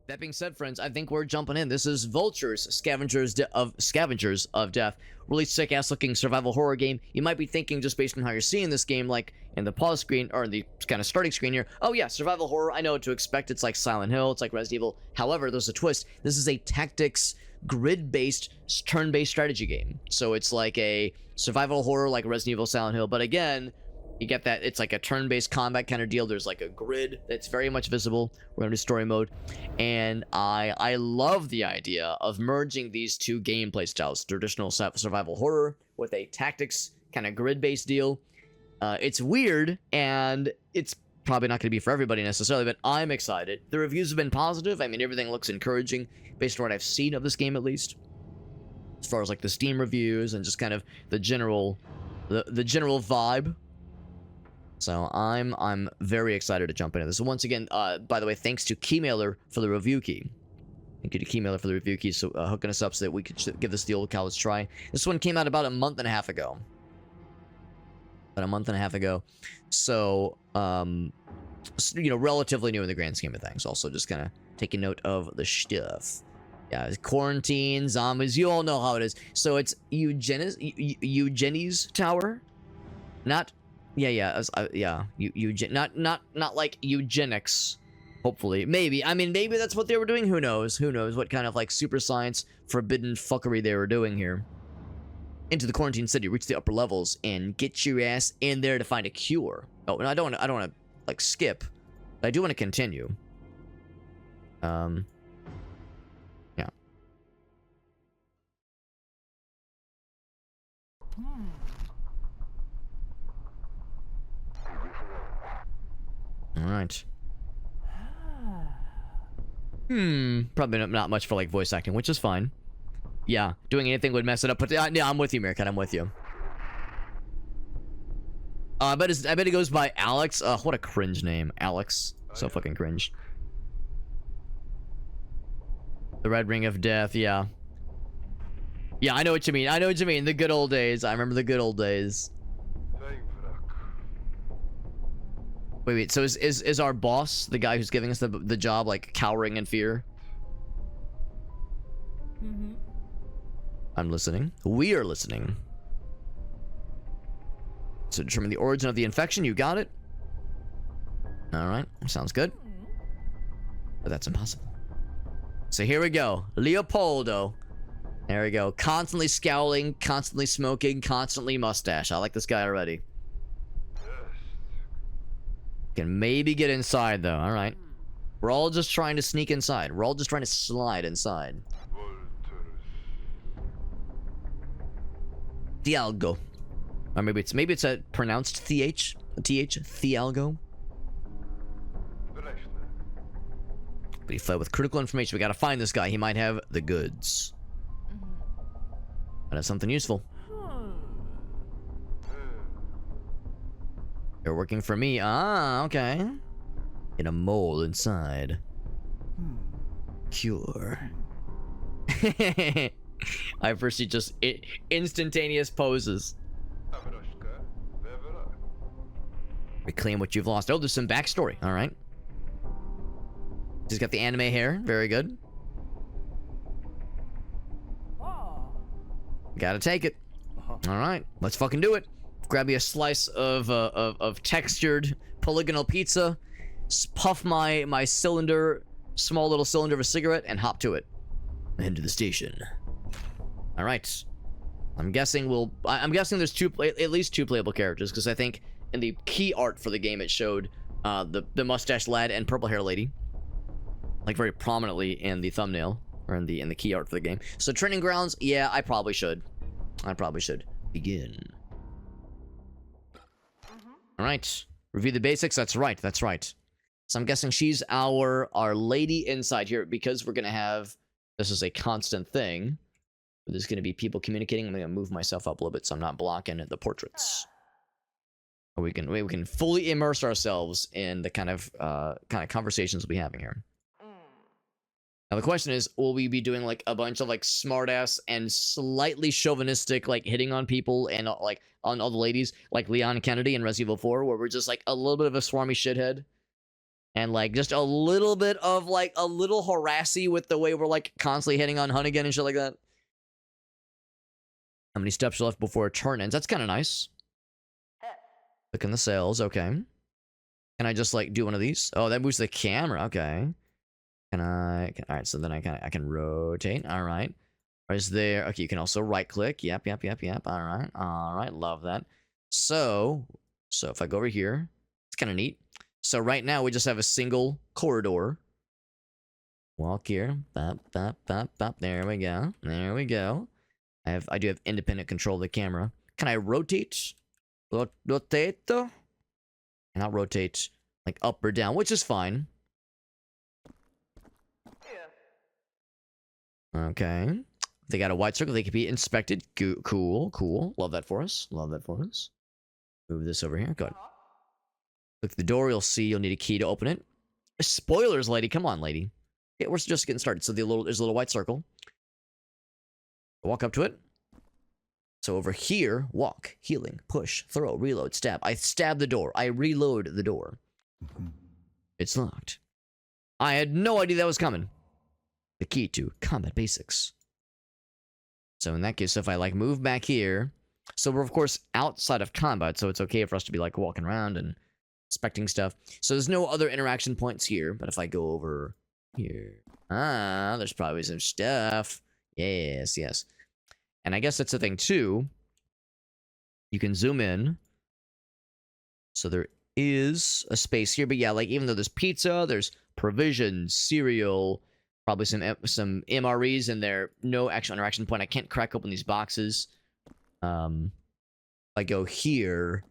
That being said, friends, I think we're jumping in. This is Vultures, Scavengers of Death. Really sick-ass looking survival horror game. You might be thinking, just based on how you're seeing this game, like in the pause screen, or in the kind of starting screen here, oh yeah, survival horror, I know what to expect. It's like Silent Hill, it's like Resident Evil. However, there's a twist. This is a tactics, grid-based, turn-based strategy game. So it's like a survival horror like Resident Evil, Silent Hill, but again, you get that it's like a turn-based combat kind of deal. There's like a grid that's very much visible. We're going to story mode. And I love the idea of merging these two gameplay styles. Traditional survival horror with a tactics kind of grid-based deal. It's weird, and it's probably not going to be for everybody necessarily, but I'm excited. The reviews have been positive. I mean, everything looks encouraging based on what I've seen of this game, at least. As far as like the Steam reviews and just kind of the general vibe. So I'm very excited to jump into this. So once again, by the way, thanks to Keymailer for the review key. Thank you to Keymailer for the review key, so hooking us up so that we could give this the old college try. This one came out about a month and a half ago. So, you know, relatively new in the grand scheme of things. Also, just kind of taking note of the stuff. Yeah, quarantine, zombies, you all know how it is. So it's Eugenie's Tower, not. Not like eugenics. Hopefully, maybe. I mean, maybe that's what they were doing. Who knows? Who knows what kind of like super science forbidden fuckery they were doing here? Into the quarantine city, reach the upper levels, and get your ass in there to find a cure. Oh, and I don't want to like skip, but I do want to continue. Yeah. Alright. Probably not much for like voice acting, which is fine. Yeah, doing anything would mess it up, but yeah, I'm with you, Meerkat, I'm with you. I bet it goes by Alex. What a cringe name. Alex. So fucking cringe. The Red Ring of Death, yeah. Yeah, I know what you mean. I know what you mean. The good old days. I remember the good old days. Wait, so is our boss, the guy who's giving us the job, like, cowering in fear? Mm-hmm. I'm listening. We are listening. So determine the origin of the infection, you got it? Alright, sounds good. But that's impossible. So here we go. Leopoldo. There we go. Constantly scowling, constantly smoking, constantly mustache. I like this guy already. Can maybe get inside though. All right, we're all just trying to sneak inside. We're all just trying to slide inside. Thialgo, or maybe it's a pronounced th. Thialgo. But he fled with critical information. We gotta find this guy. He might have the goods. Might have something useful. You're working for me. Ah, okay. In a mole inside. Cure. I foresee just instantaneous poses. Reclaim what you've lost. Oh, there's some backstory. All right. Just got the anime hair. Very good. Gotta take it. All right, let's fucking do it. Grab me a slice of textured polygonal pizza, puff my cylinder, small little cylinder of a cigarette, and hop to it. Head to the station. All right. I'm guessing there's at least two playable characters, because I think in the key art for the game it showed the mustache lad and purple hair lady, like very prominently in the thumbnail or in the key art for the game. So training grounds, yeah, I probably should begin. All right, review the basics. That's right. So I'm guessing she's our lady inside here, because we're gonna have, this is a constant thing. There's gonna be people communicating. I'm gonna move myself up a little bit so I'm not blocking the portraits. Or we can fully immerse ourselves in the kind of conversations we'll be having here. Now the question is, will we be doing like a bunch of like smartass and slightly chauvinistic like hitting on people and like on all the ladies, like Leon Kennedy in Resident Evil 4, where we're just like a little bit of a swarmy shithead? And like just a little bit of like a little harassy with the way we're like constantly hitting on Hunnigan and shit like that. How many steps are left before a turn ends? That's kind of nice. Click on the sails. Okay. Can I just like do one of these? Oh, that moves the camera. Okay. All right. So then I can rotate. All right. Is there? Okay. You can also right click. Yep. All right. All right. Love that. So if I go over here, it's kind of neat. So right now we just have a single corridor. Walk here. Bop, bop, bop, bop. There we go. There we go. I do have independent control of the camera. Can I rotate? Rotate? Not rotate like up or down, which is fine. Okay. They got a white circle. They can be inspected. Cool. Love that for us. Move this over here. Good. Look at the door. You'll see you'll need a key to open it. Spoilers, lady. Come on, lady. Yeah, we're just getting started. So there's a little white circle. Walk up to it. So over here, walk, healing, push, throw, reload, stab. I stab the door. I reload the door. It's locked. I had no idea that was coming. The key to combat basics. So in that case, if I like move back here, so we're of course outside of combat, so it's okay for us to be like walking around and inspecting stuff. So there's no other interaction points here, but if I go over here, there's probably some stuff. Yes. And I guess that's the thing too. You can zoom in. So there is a space here, but yeah, like even though there's pizza, there's provisions, cereal, probably some MREs in there. No actual interaction point. I can't crack open these boxes. If I go here,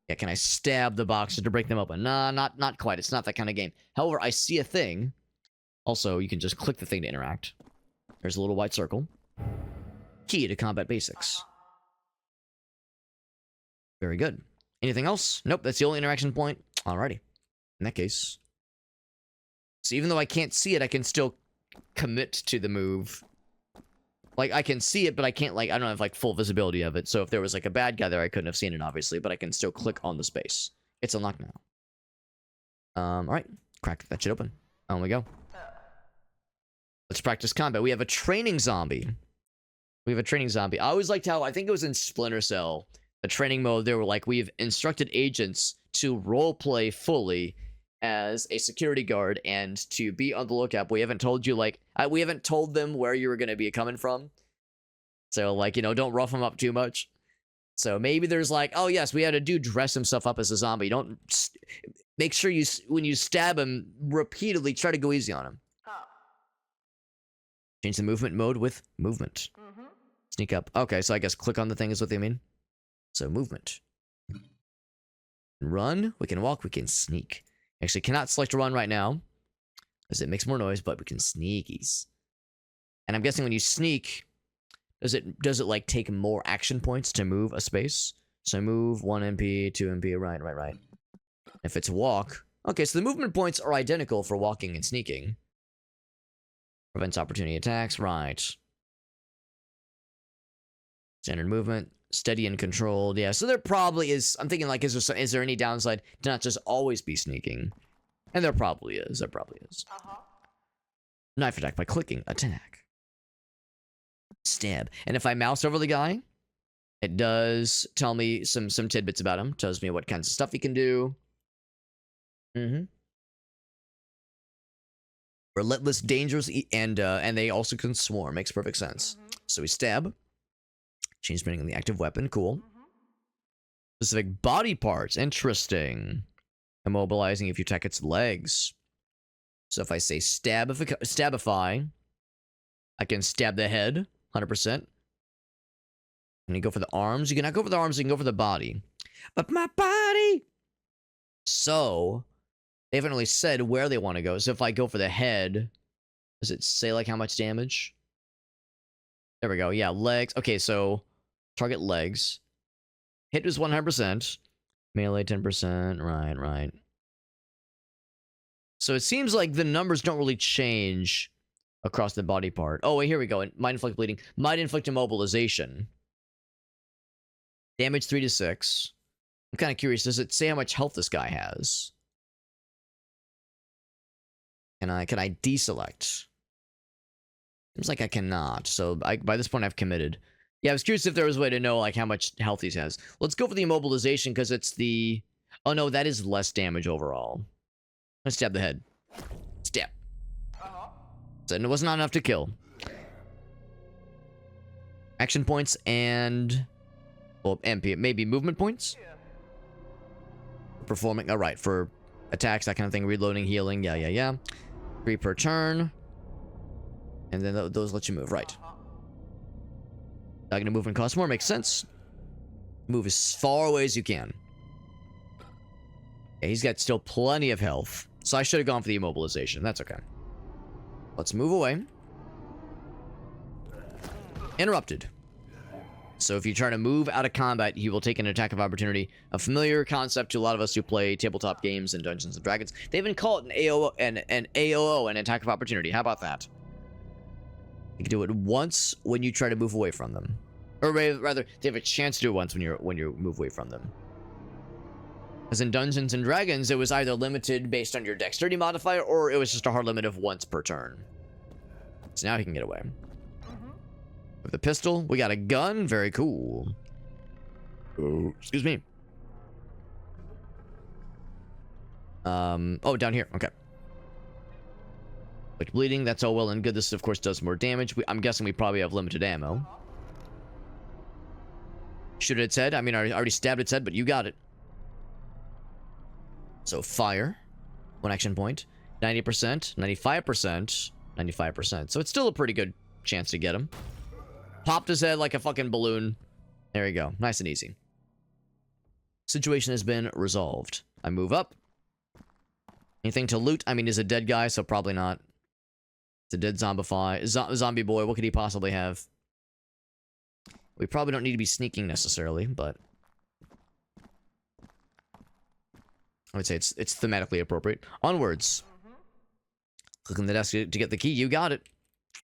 yeah, can I stab the boxes to break them open? Nah, not quite. It's not that kind of game. However, I see a thing. Also, you can just click the thing to interact. There's a little white circle. Key to combat basics. Very good. Anything else? Nope, that's the only interaction point. Alrighty. In that case. So even though I can't see it, I can still commit to the move. Like, I can see it, but I can't, like, I don't have, like, full visibility of it. So if there was, like, a bad guy there, I couldn't have seen it, obviously. But I can still click on the space. It's unlocked now. Alright. Crack that shit open. On we go. Let's practice combat. We have a training zombie. I always liked how, I think it was in Splinter Cell, the training mode, they were like, we've instructed agents to roleplay fully as a security guard and to be on the lookout. We haven't told you, like, we haven't told them where you were going to be coming from. So, like, you know, don't rough them up too much. So maybe there's like, oh yes, we had a dude dress himself up as a zombie. Don't, make sure you, when you stab him repeatedly, try to go easy on him. Change the movement mode with movement. Sneak up. Okay, so I guess click on the thing is what they mean. So movement. Run. We can walk. We can sneak. Actually, cannot select run right now, because it makes more noise, but we can sneakies. And I'm guessing when you sneak, does it like take more action points to move a space? So move 1 MP, 2 MP, right. If it's walk, okay, so the movement points are identical for walking and sneaking. Prevents opportunity attacks, right. Standard movement, steady and controlled, yeah. So there probably is, I'm thinking like, is there any downside to not just always be sneaking? And there probably is, Knife attack by clicking, attack. Stab. And if I mouse over the guy, it does tell me some tidbits about him. Tells me what kinds of stuff he can do. Relentless, dangerous, and they also can swarm. Makes perfect sense. So we stab. Change spinning on the active weapon. Cool. Specific body parts. Interesting. Immobilizing if you attack its legs. So if I say stabify, I can stab the head. 100%. Can you go for the arms? You cannot go for the arms. You can go for the body. But my body! So, they haven't really said where they want to go. So if I go for the head, does it say like how much damage? There we go. Yeah, legs. Okay, so target legs. Hit was 100%. Melee 10%. Right. So it seems like the numbers don't really change across the body part. Oh, wait, here we go. Might inflict bleeding. Might inflict immobilization. Damage 3 to 6. I'm kind of curious. Does it say how much health this guy has? Can I deselect? Seems like I cannot. So by this point I've committed. Yeah, I was curious if there was a way to know like how much health he has. Let's go for the immobilization because it's the... Oh no, that is less damage overall. Let's stab the head. Stab. So it was not enough to kill. Action points and... Well, MP, maybe movement points? Performing, alright, for attacks, that kind of thing, reloading, healing, yeah. 3 per turn. And then those let you move, right. Not gonna move and cost more, makes sense. Move as far away as you can. Yeah, he's got still plenty of health. So I should have gone for the immobilization, that's okay. Let's move away. Interrupted. So if you try to move out of combat, he will take an attack of opportunity. A familiar concept to a lot of us who play tabletop games and Dungeons and Dragons. They even call it an AOO, an attack of opportunity. How about that? You can do it once when you try to move away from them. Or rather, they have a chance to do it once when you move away from them. As in Dungeons and Dragons, it was either limited based on your dexterity modifier, or it was just a hard limit of once per turn. So now he can get away. With the pistol, we got a gun. Very cool. Oh, excuse me. Oh, down here. Okay. Like bleeding, that's all well and good. This, of course, does more damage. I'm guessing we probably have limited ammo. Shoot at its head. I mean, I already stabbed its head, but you got it. So, fire. 1 action point. 90%, 95%, 95%. So, it's still a pretty good chance to get him. Popped his head like a fucking balloon. There you go. Nice and easy. Situation has been resolved. I move up. Anything to loot? I mean, he's a dead guy, so probably not. It's a dead zombie boy. What could he possibly have? We probably don't need to be sneaking necessarily, but... I would say it's thematically appropriate. Onwards. Click on the desk to get the key. You got it.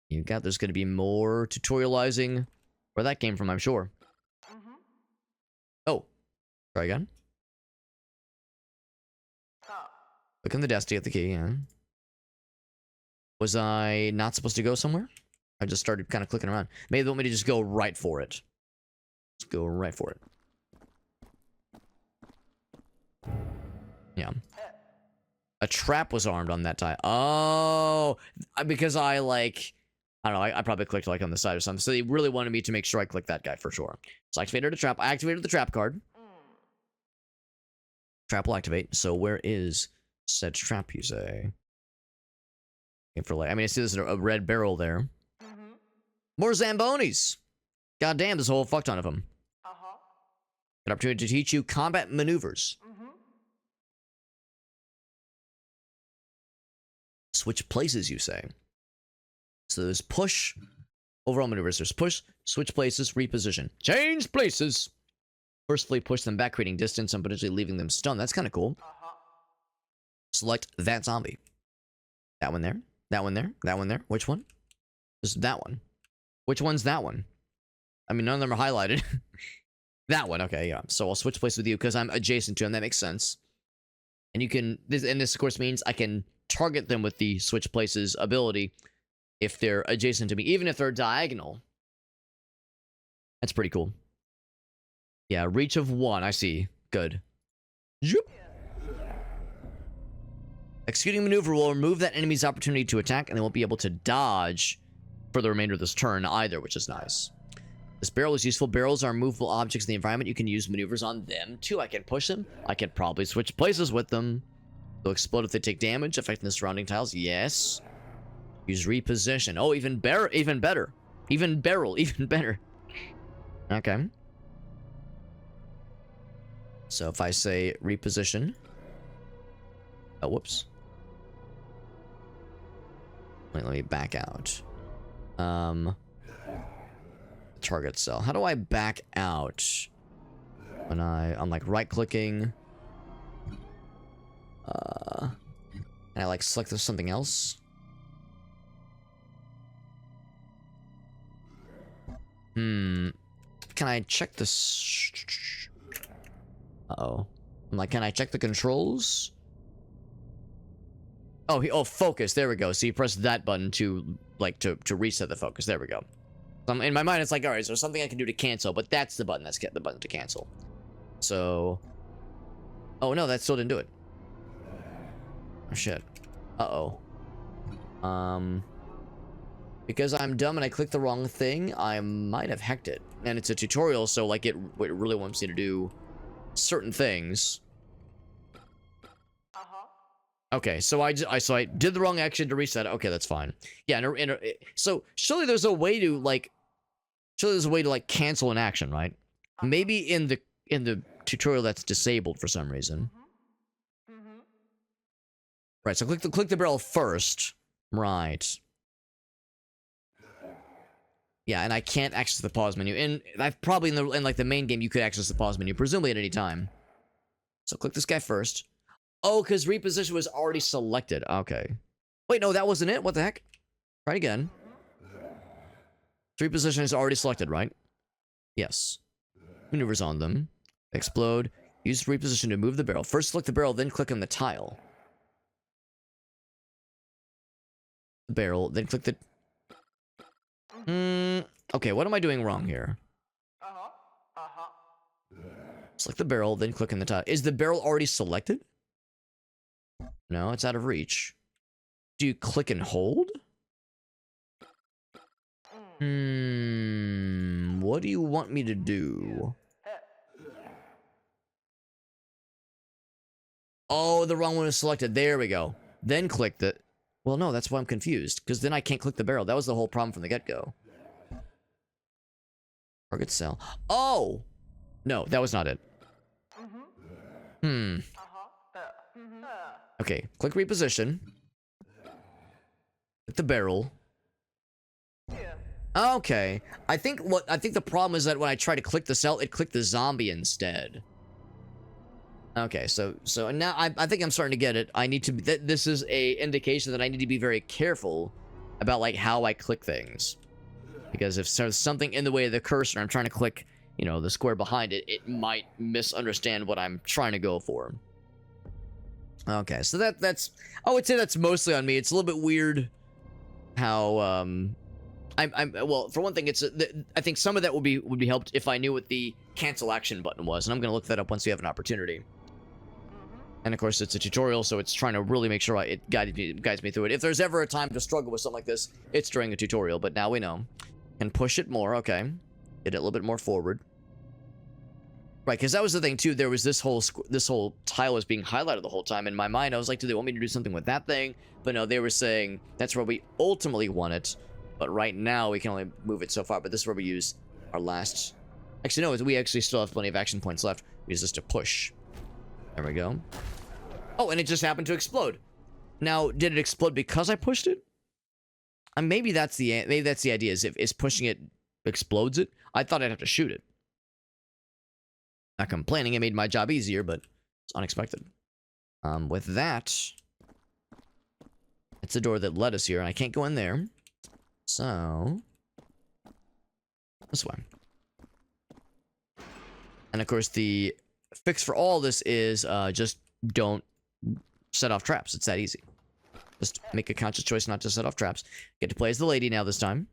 You got, there's going to be more tutorializing where that came from, I'm sure. Oh. Try again. Click on the desk to get the key, yeah. Was I not supposed to go somewhere? I just started kind of clicking around. Maybe they want me to just go right for it. Just go right for it. Yeah. A trap was armed on that tie. Oh, because I like... I don't know, I probably clicked like on the side or something. So they really wanted me to make sure I clicked that guy for sure. So I activated a trap. I activated the trap card. Trap will activate. So where is said trap, you say? For like, I mean, I see there's a red barrel there. More Zambonis! God damn, there's a whole fuck ton of them. An opportunity to teach you combat maneuvers. Switch places, you say? So there's push, overall maneuvers. There's push, switch places, reposition. Change places! Forcefully push them back, creating distance and potentially leaving them stunned. That's kind of cool. Select that zombie. That one there. That one there. That one there. Which one? Just that one. Which one's that one? I mean, none of them are highlighted. That one. Okay, yeah. So I'll switch places with you because I'm adjacent to him. That makes sense. And you can... this, of course, means I can target them with the switch places ability if they're adjacent to me, even if they're diagonal. That's pretty cool. Yeah, reach of 1, I see. Good. Zoop. Executing maneuver will remove that enemy's opportunity to attack, and they won't be able to dodge for the remainder of this turn either, which is nice. This barrel is useful. Barrels are movable objects in the environment. You can use maneuvers on them, too. I can push them. I can probably switch places with them. They'll explode if they take damage, affecting the surrounding tiles. Yes. Use reposition. Oh, even better. Even better. Even barrel. Even better. Okay. So if I say reposition. Oh, whoops. Wait, let me back out. Target cell. How do I back out? When I'm like right clicking. And I like select something else. Can I check this? Uh-oh. I'm like, can I check the controls? Oh, focus. There we go. So you press that button to, like, to reset the focus. There we go. In my mind, it's like, alright, so something I can do to cancel, but that's the button. That's the button to cancel. So... Oh, no, that still didn't do it. Oh, shit. Uh-oh. Because I'm dumb and I clicked the wrong thing, I might have hacked it. And it's a tutorial, so, like, it really wants me to do certain things. Okay, so I did the wrong action to reset. Okay, that's fine. Yeah, so surely there's a way to like cancel an action, right? Maybe in the tutorial that's disabled for some reason. Right, so click the barrel first. Right. Yeah, and I can't access the pause menu. And I've probably in like the main game you could access the pause menu, presumably at any time. So click this guy first. Oh, because reposition was already selected. Okay. Wait, no, that wasn't it. What the heck? Try it again. Reposition is already selected, right? Yes. Maneuvers on them. Explode. Use reposition to move the barrel. First select the barrel, then click on the tile. The barrel, then click the... Okay, what am I doing wrong here? Select the barrel, then click on the tile. Is the barrel already selected? No, it's out of reach. Do you click and hold? What do you want me to do? Oh, the wrong one is selected. There we go. Then click the... Well, no, that's why I'm confused. Because then I can't click the barrel. That was the whole problem from the get-go. Target cell. Oh! No, that was not it. Okay, click reposition. Click the barrel. Okay. I think the problem is that when I try to click the cell, it clicked the zombie instead. Okay, so now I think I'm starting to get it. I need to this is a indication that I need to be very careful about like how I click things. Because if there's something in the way of the cursor, I'm trying to click, you know, the square behind it, it might misunderstand what I'm trying to go for. Okay, so that's I would say that's mostly on me. It's a little bit weird how well, for one thing, it's I think some of that would be helped if I knew what the cancel action button was, and I'm gonna look that up once we have an opportunity. And of course, it's a tutorial, so it's trying to really make sure it guides me through it. If there's ever a time to struggle with something like this, it's during a tutorial. But now we know. And push it more. Okay, get it a little bit more forward. Right, because that was the thing too. There was this whole tile was being highlighted the whole time. In my mind, I was like, do they want me to do something with that thing? But no, they were saying that's where we ultimately want it. But right now, we can only move it so far. But this is where we use our last... Actually, no, we actually still have plenty of action points left. We use this to push. There we go. Oh, and it just happened to explode. Now, did it explode because I pushed it? Maybe that's the idea. Is pushing it explodes it? I thought I'd have to shoot it. Not complaining. It made my job easier, but it's unexpected. With that, it's the door that led us here, and I can't go in there. So, this way. And of course, the fix for all this is just don't set off traps. It's that easy. Just make a conscious choice not to set off traps. Get to play as the lady now this time.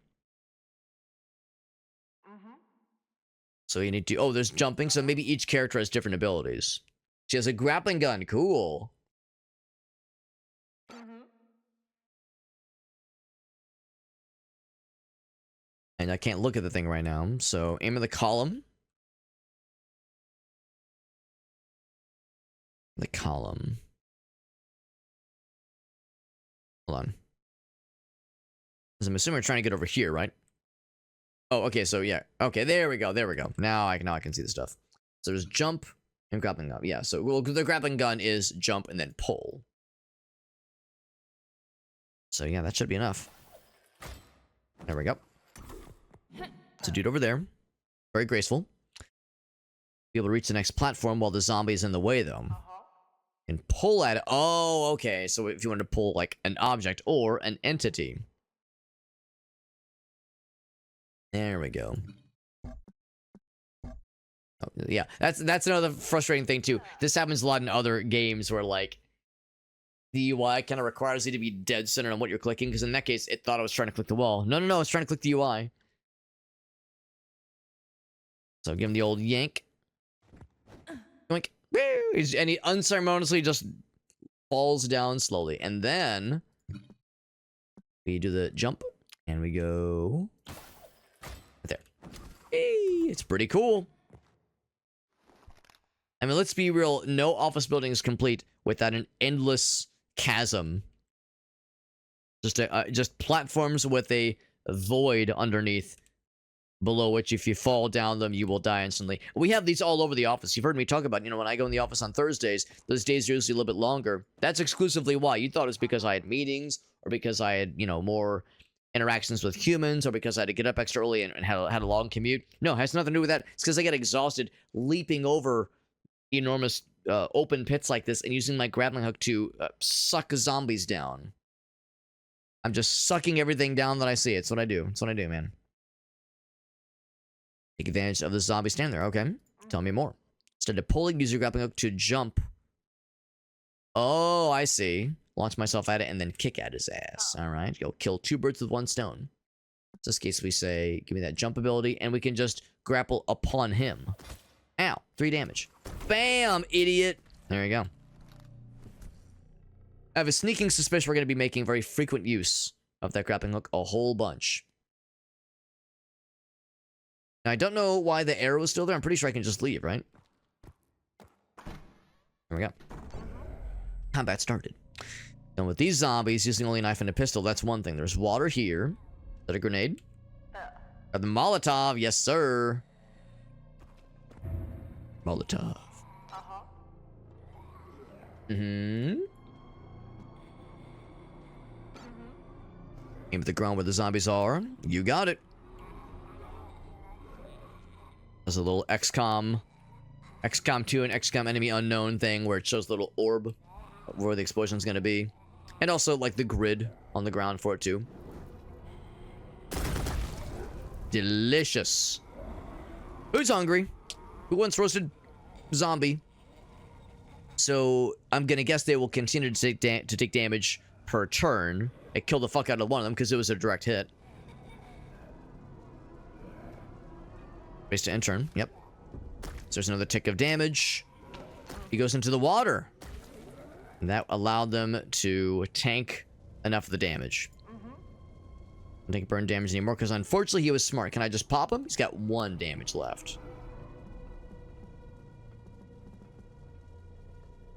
So you need to... Oh, there's jumping, so maybe each character has different abilities. She has a grappling gun. Cool. And I can't look at the thing right now, so aim at the column. The column. Hold on. I'm assuming we're trying to get over here, right? Oh, okay, so yeah. Okay, there we go, there we go. Now I can see the stuff. So there's jump and grappling gun. Yeah, so well, the grappling gun is jump and then pull. So yeah, that should be enough. There we go. It's a dude over there. Very graceful. Be able to reach the next platform while the zombie is in the way, though. And pull at it. Oh, okay. So if you want to pull, like, an object or an entity. There we go. Oh, yeah, that's another frustrating thing, too. This happens a lot in other games where, like, The UI kind of requires you to be dead center on what you're clicking, because in that case, it thought I was trying to click the wall. No, no, no, it's trying to click the UI. So give him the old yank. Yoink. And he unceremoniously just falls down slowly. And then we do the jump, and we go right there. Hey, it's pretty cool. I mean, let's be real. No office building is complete without an endless chasm. Just platforms with a void underneath, below which if you fall down them, you will die instantly. We have these all over the office. You've heard me talk about, when I go in the office on Thursdays, those days are usually a little bit longer. That's exclusively why. You thought it was because I had meetings, or because I had, more interactions with humans, or because I had to get up extra early and had a long commute. No, it has nothing to do with that. It's because I get exhausted leaping over enormous open pits like this and using my grappling hook to suck zombies down. I'm just sucking everything down that I see. It's what I do. It's what I do, man. Take advantage of the zombie stand there. Okay. Tell me more. Instead of pulling, use your grappling hook to jump. Oh, I see. Launch myself at it and then kick at his ass. All right. You'll kill 2 birds with 1 stone. In this case, we say, give me that jump ability, and we can just grapple upon him. Ow. 3 damage. Bam, idiot. There you go. I have a sneaking suspicion we're going to be making very frequent use of that grappling hook a whole bunch. Now, I don't know why the arrow is still there. I'm pretty sure I can just leave, right? There we go. Combat started. And with these zombies, using only a knife and a pistol, that's one thing. There's water here. Is that a grenade? Got the Molotov. Yes, sir. Molotov. Aim at the ground where the zombies are. You got it. There's a little XCOM 2 and XCOM enemy unknown thing where it shows the little orb of where the explosion's gonna be. And also, like, the grid on the ground for it, too. Delicious. Who's hungry? Who wants roasted zombie? So, I'm gonna guess they will continue to take damage per turn. It killed the fuck out of one of them because it was a direct hit. Base to end turn. Yep. So there's another tick of damage. He goes into the water. And that allowed them to tank enough of the damage. I don't think burn damage anymore because unfortunately he was smart. Can I just pop him? He's got 1 damage left.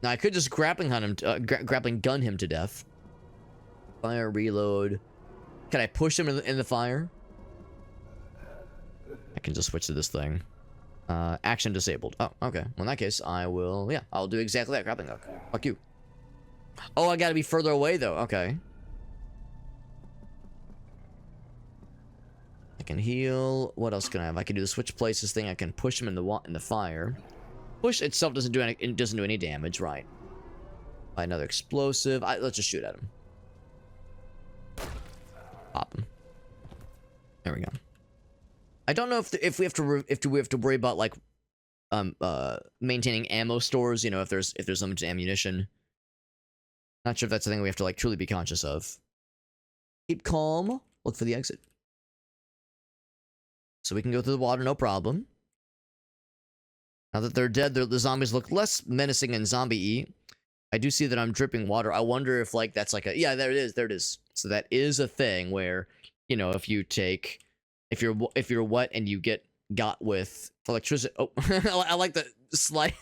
Now I could just grappling gun him to death. Fire, reload. Can I push him in the fire? I can just switch to this thing. Action disabled. Oh, okay. Well, in that case, I'll do exactly that. Grappling hook. Fuck you. Oh, I gotta be further away, though. Okay. I can heal. What else can I have? I can do the switch places thing. I can push him in the fire. Push itself doesn't do any damage, right? Buy another explosive. Let's just shoot at him. Pop him. There we go. I don't know if we have to worry about like maintaining ammo stores. If there's limited ammunition. Not sure if that's the thing we have to like truly be conscious of. Keep calm. Look for the exit. So we can go through the water, no problem. Now that they're dead, the zombies look less menacing and zombie-y. I do see that I'm dripping water. I wonder if like that's like yeah, there it is. So that is a thing where if you're wet and you got with electricity. Oh, I like the slide.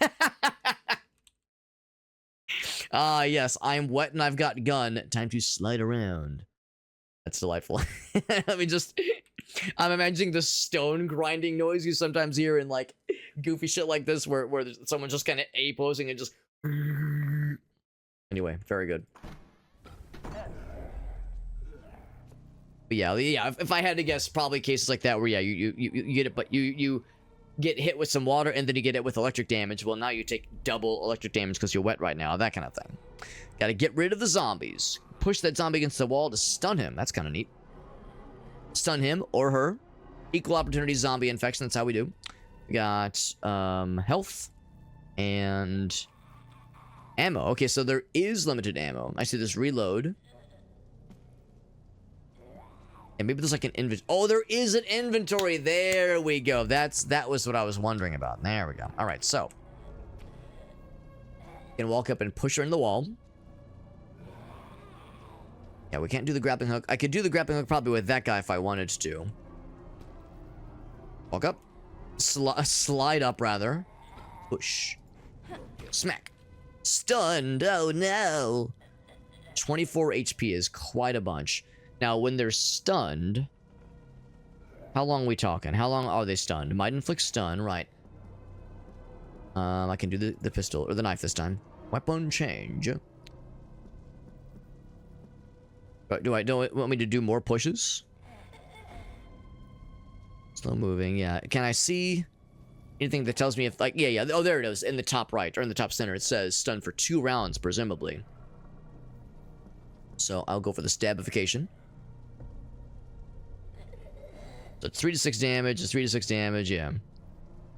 Yes, I'm wet and I've got gun. Time to slide around. That's delightful. I'm imagining the stone grinding noise you sometimes hear in like goofy shit like this where someone's just kind of A-posing and just... Anyway, very good. But yeah, if I had to guess, probably cases like that where you get it, but you get hit with some water and then you get it with electric damage. Well, now you take double electric damage because you're wet right now. That kind of thing. Gotta get rid of the zombies. Push that zombie against the wall to stun him. That's kind of neat. Stun him or her. Equal opportunity zombie infection. That's how we do. We got health and Ammo. Okay, so there is limited ammo. I see this reload. And maybe there's like an inventory. Oh, there is an inventory. There we go. That was what I was wondering about. There we go. All right, so. You can walk up and push her in the wall. Yeah, we can't do the grappling hook. I could do the grappling hook probably with that guy if I wanted to. Walk up. Slide up, rather. Push. Smack. Stunned. Oh, no. 24 HP is quite a bunch. Now, when they're stunned... How long are we talking? How long are they stunned? Might inflict stun, right. I can do the pistol, or the knife this time. Weapon change. Don't want me to do more pushes? Slow moving, yeah. Can I see anything that tells me if, like, yeah. Oh, there it is. In the top right, or in the top center, it says stun for 2 rounds, presumably. So I'll go for the stabification. So it's 3 to 6 damage. It's 3 to 6 damage, yeah.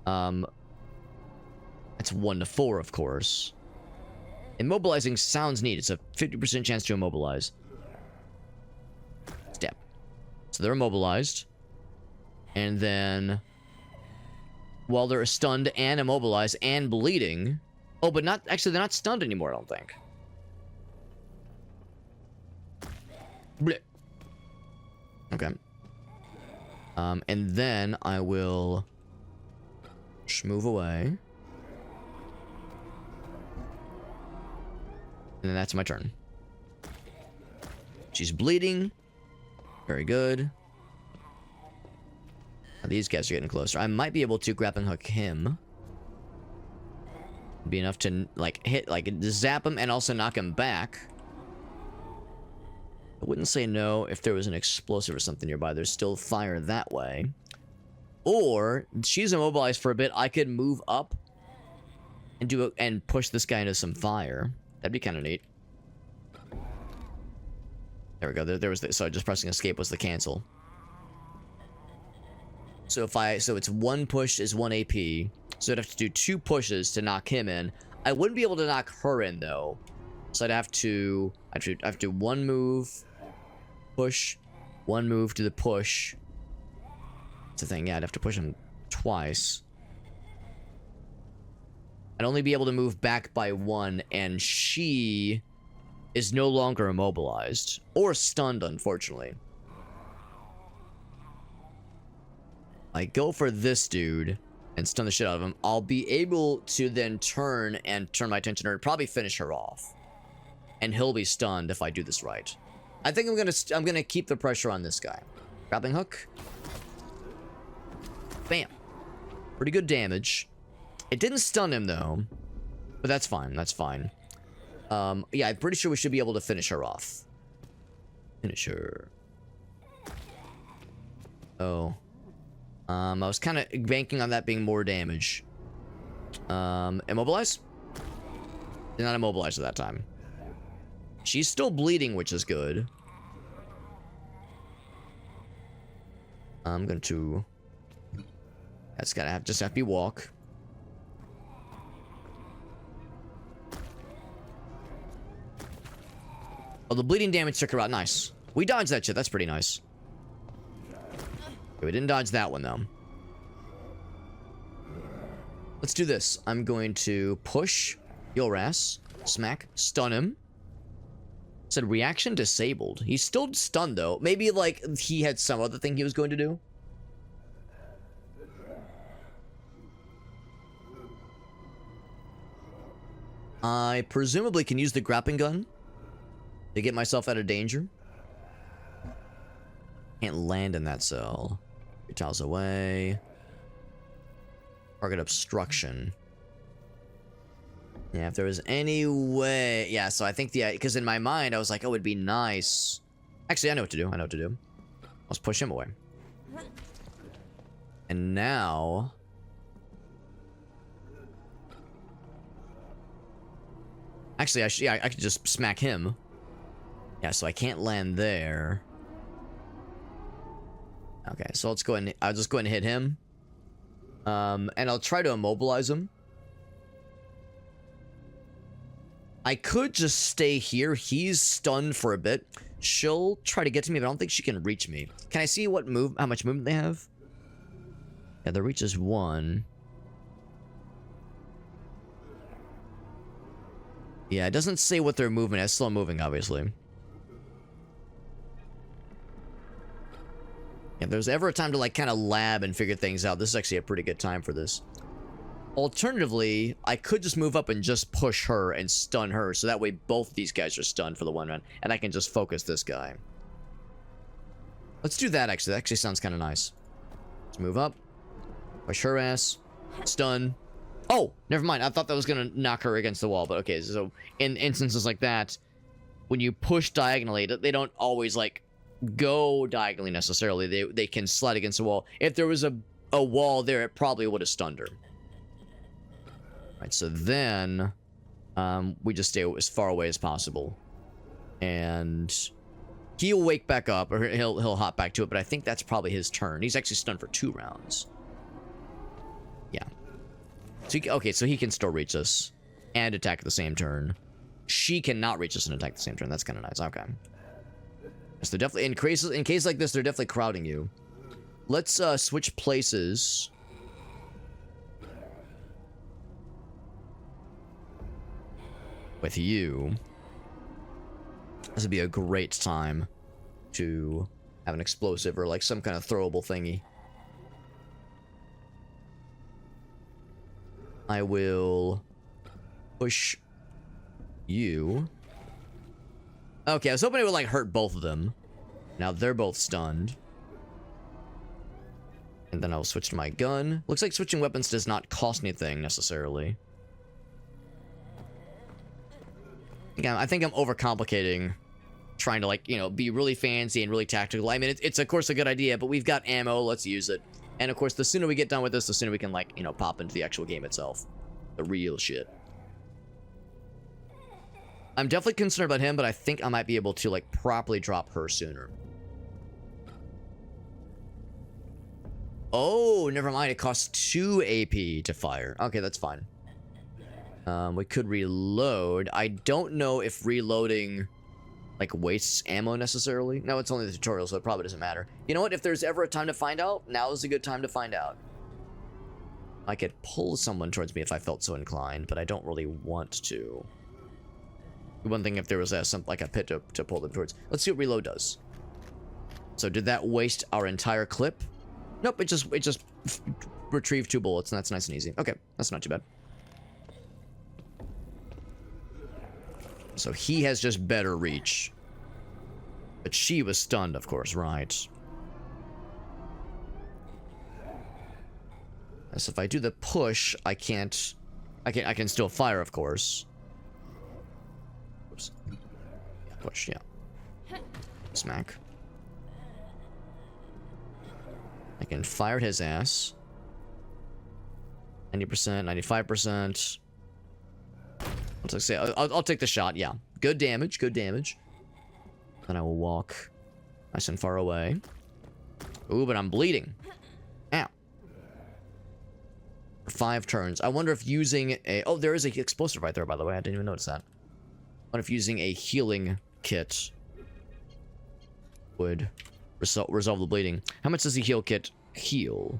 That's 1 to 4, of course. Immobilizing sounds neat. It's a 50% chance to immobilize. Step. So they're immobilized. And then... while they're stunned and immobilized and bleeding... Oh, but not... Actually, they're not stunned anymore, I don't think. Blech. Okay. And then I will... move away. And then that's my turn. She's bleeding. Very good. Now these guys are getting closer. I might be able to grappling hook him. Be enough to, like, hit, like, zap him and also knock him back. I wouldn't say no if there was an explosive or something nearby. There's still fire that way. Or, she's immobilized for a bit. I could move up and and push this guy into some fire. That'd be kind of neat. There we go. There was so just pressing escape was the cancel. So so it's 1 push is 1 AP. So I'd have to do 2 pushes to knock him in. I wouldn't be able to knock her in though. So I'd have to 1 move, push, 1 move to the push. That's the thing. Yeah, I'd have to push him twice. I'd only be able to move back by 1, and she is no longer immobilized. Or stunned, unfortunately. I go for this dude and stun the shit out of him. I'll be able to then turn my attention to her and probably finish her off. And he'll be stunned if I do this right. I think I'm gonna keep the pressure on this guy. Grappling hook. Bam. Pretty good damage. It didn't stun him, though. But that's fine. That's fine. Yeah, I'm pretty sure we should be able to finish her off. Finish her. Oh. I was kind of banking on that being more damage. Immobilize? Did not immobilize at that time. She's still bleeding, which is good. I'm going to... That's gotta just have to be walk. Oh, the bleeding damage took her out. Nice. We dodged that shit. That's pretty nice. Okay, we didn't dodge that one, though. Let's do this. I'm going to push your ass. Smack. Stun him. Said reaction disabled. He's still stunned, though. Maybe, like, he had some other thing he was going to do. I presumably can use the grappling gun to get myself out of danger. Can't land in that cell. Your tiles away. Target obstruction. Yeah, if there was any way... Yeah, so I think the... Because in my mind, I was like, oh, it'd be nice. Actually, I know what to do. I know what to do. Let's push him away. And now... Actually, I could just smack him. Yeah, so I can't land there. Okay, so let's go ahead and... I'll just go ahead and hit him. And I'll try to immobilize him. I could just stay here. He's stunned for a bit. She'll try to get to me, but I don't think she can reach me. Can I see how much movement they have? Yeah, their reach is 1. Yeah, it doesn't say what their movement is. Slow moving, obviously. If there's ever a time to, like, kind of lab and figure things out, this is actually a pretty good time for this. Alternatively, I could just move up and just push her and stun her, so that way both these guys are stunned for the 1 round, and I can just focus this guy. Let's do that, actually. That actually sounds kind of nice. Let's move up. Push her ass. Stun. Oh, never mind. I thought that was going to knock her against the wall, but okay. So, in instances like that, when you push diagonally, they don't always, like, go diagonally necessarily. They can slide against the wall. If there was a wall there, it probably would have stunned her. Right, so then we just stay as far away as possible, and he'll wake back up, or he'll hop back to it. But I think that's probably his turn. He's actually stunned for 2 rounds. Yeah. So okay, so he can still reach us and attack at the same turn. She cannot reach us and attack at the same turn. That's kind of nice. Okay. So they're definitely in case like this, they're definitely crowding you. Let's switch places. With you. This would be a great time to have an explosive or like some kind of throwable thingy. I will push you. Okay, I was hoping it would like hurt both of them. Now they're both stunned. And then I'll switch to my gun. Looks like switching weapons does not cost anything necessarily. Again, I think I'm overcomplicating trying to, like, you know, be really fancy and really tactical. I mean, it's of course a good idea, but we've got ammo. Let's use it. And of course, the sooner we get done with this, the sooner we can, like, you know, pop into the actual game itself. The real shit. I'm definitely concerned about him, but I think I might be able to, like, properly drop her sooner. Oh, never mind. It costs 2 AP to fire. Okay, that's fine. We could reload. I don't know if reloading, like, wastes ammo necessarily. No, it's only the tutorial, so it probably doesn't matter. You know what? If there's ever a time to find out, now is a good time to find out. I could pull someone towards me if I felt so inclined, but I don't really want to. One thing if there was like a pit to pull them towards. Let's see what reload does. So did that waste our entire clip? Nope, it just retrieved 2 bullets, and that's nice and easy. Okay, that's not too bad. So he has just better reach. But she was stunned, of course, right? So if I do the push, I can still fire, of course. Oops. Push, yeah. Smack. I can fire at his ass. 90%, 95%. I'll take the shot, yeah. Good damage, good damage. Then I will walk nice and far away. Ooh, but I'm bleeding. Ow. For 5 turns. I wonder if using a... Oh, there is an explosive right there, by the way. I didn't even notice that. I wonder if using a healing kit would resolve the bleeding. How much does the heal kit heal?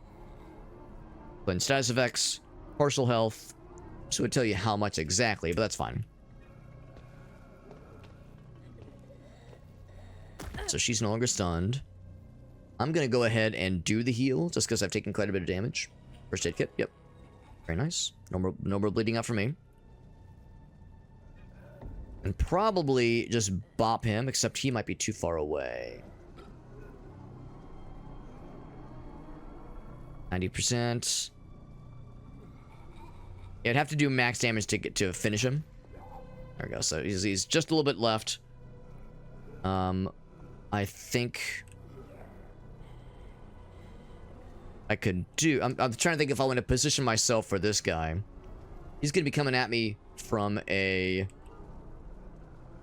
Then status effects, partial health. So it would tell you how much exactly, but that's fine. So she's no longer stunned. I'm gonna go ahead and do the heal, just because I've taken quite a bit of damage. First aid kit, yep. Very nice. No more bleeding out for me. And probably just bop him, except he might be too far away. 90%. I'd have to do max damage to finish him. There we go. So he's just a little bit left. I think I could do... I'm trying to think if I want to position myself for this guy. He's going to be coming at me from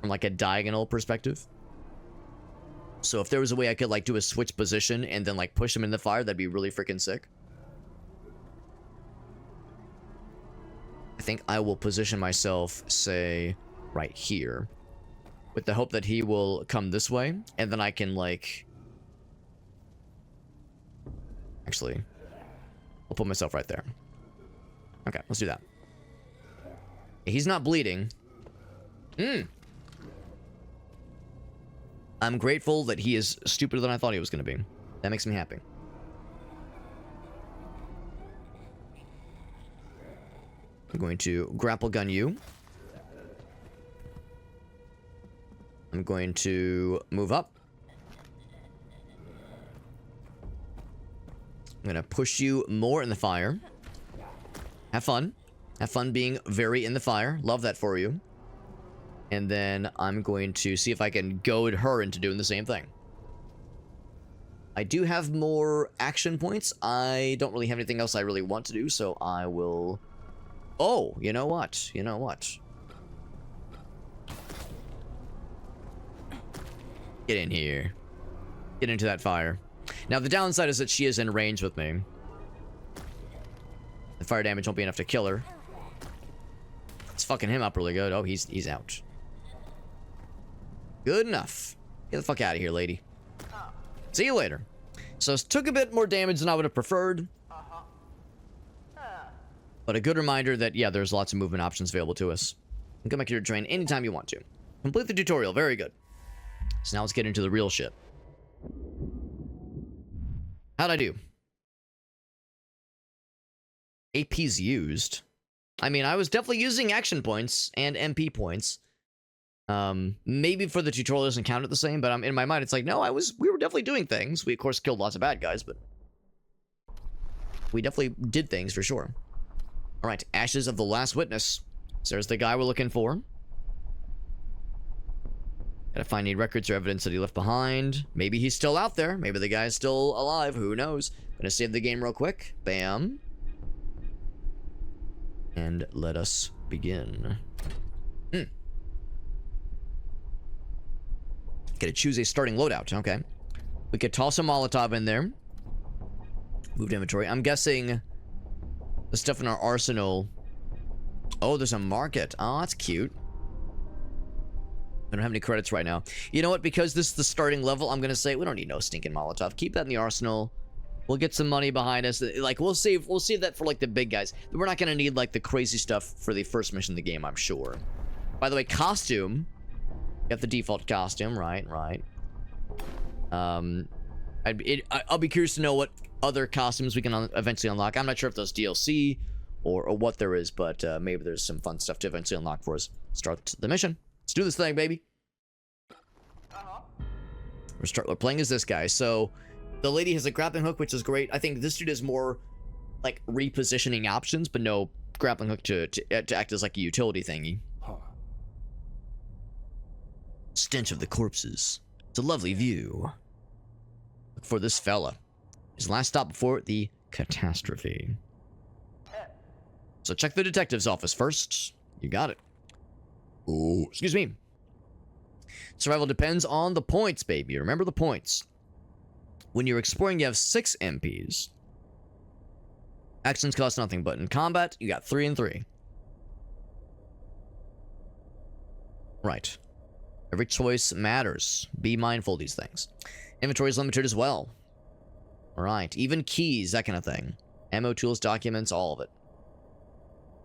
like a diagonal perspective. So if there was a way I could like do a switch position and then like push him in the fire, that'd be really freaking sick. I think I will position myself, say, right here, with the hope that he will come this way, and then I can, like... Actually, I'll put myself right there. Okay, let's do that. He's not bleeding. I'm grateful that he is stupider than I thought he was going to be. That makes me happy. I'm going to grapple gun you. I'm going to move up. I'm going to push you more in the fire. Have fun. Have fun being very in the fire. Love that for you. And then I'm going to see if I can goad her into doing the same thing. I do have more action points. I don't really have anything else I really want to do, so I will... Oh, you know what? You know what? Get in here. Get into that fire. Now, the downside is that she is in range with me. The fire damage won't be enough to kill her. It's fucking him up really good. Oh, he's out. Good enough. Get the fuck out of here, lady. See you later. So it took a bit more damage than I would have preferred. But a good reminder that, yeah, there's lots of movement options available to us. You can come back to your train anytime you want to. Complete the tutorial. Very good. So now let's get into the real shit. How'd I do? AP's used. I mean, I was definitely using action points and MP points. Maybe for the tutorial doesn't count it the same, but in my mind it's like, no, we were definitely doing things. We of course killed lots of bad guys, but we definitely did things for sure. Alright, Ashes of the Last Witness. So there's the guy we're looking for. Gotta find any records or evidence that he left behind. Maybe he's still out there. Maybe the guy's still alive. Who knows? Gonna save the game real quick. Bam. And let us begin. Gotta choose a starting loadout. Okay. We could toss a Molotov in there. Move to inventory. I'm guessing the stuff in our arsenal. Oh, there's a market. Oh, that's cute. I don't have any credits right now. You know what? Because this is the starting level, I'm gonna say we don't need no stinking Molotov. Keep that in the arsenal. We'll get some money behind us. Like we'll save that for like the big guys. We're not gonna need like the crazy stuff for the first mission of the game, I'm sure. By the way, costume. Got the default costume, right? I'll be curious to know what other costumes we can eventually unlock. I'm not sure if those DLC or what there is, but maybe there's some fun stuff to eventually unlock for us. Start the mission. Let's do this thing, baby. We're playing as this guy. So the lady has a grappling hook, which is great. I think this dude has more like repositioning options, but no grappling hook to act as like a utility thingy. Stench of the corpses. It's a lovely view. Look for this fella. His last stop before the catastrophe. So check the detective's office first. You got it. Oh, excuse me. Survival depends on the points, baby. Remember the points. When you're exploring, you have 6 MPs. Actions cost nothing, but in combat, you got 3 and 3. Right. Every choice matters. Be mindful of these things. Inventory is limited as well. Alright. Even keys, that kind of thing. Ammo, tools, documents, all of it.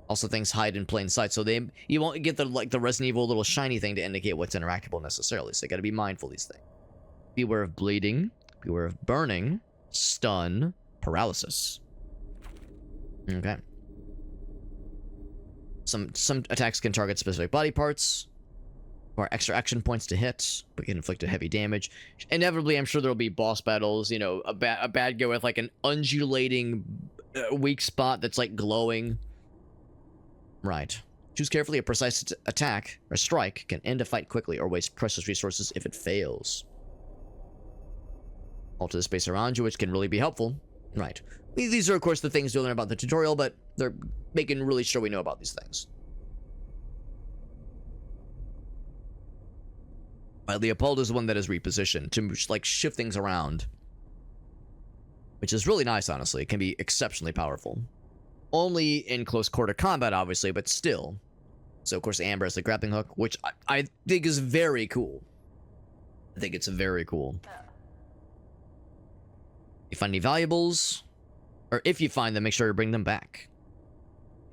Also, things hide in plain sight, so you won't get the Resident Evil little shiny thing to indicate what's interactable necessarily. So you gotta be mindful of these things. Beware of bleeding. Beware of burning. Stun. Paralysis. Okay. Some attacks can target specific body parts. Or extra action points to hit, but can inflict a heavy damage. Inevitably, I'm sure there'll be boss battles, you know, a bad guy with like an undulating weak spot that's like glowing. Right. Choose carefully. A precise attack or strike can end a fight quickly or waste precious resources if it fails. Alter the space around you, which can really be helpful. Right. These are, of course, the things you'll learn about the tutorial, but they're making really sure we know about these things. Leopold is the one that is repositioned to like shift things around, which is really nice. Honestly, it can be exceptionally powerful. Only in close quarter combat, obviously, but still. So, of course, Amber has the grappling hook, which I think is very cool. I think it's very cool. You find any valuables, or if you find them, make sure to bring them back.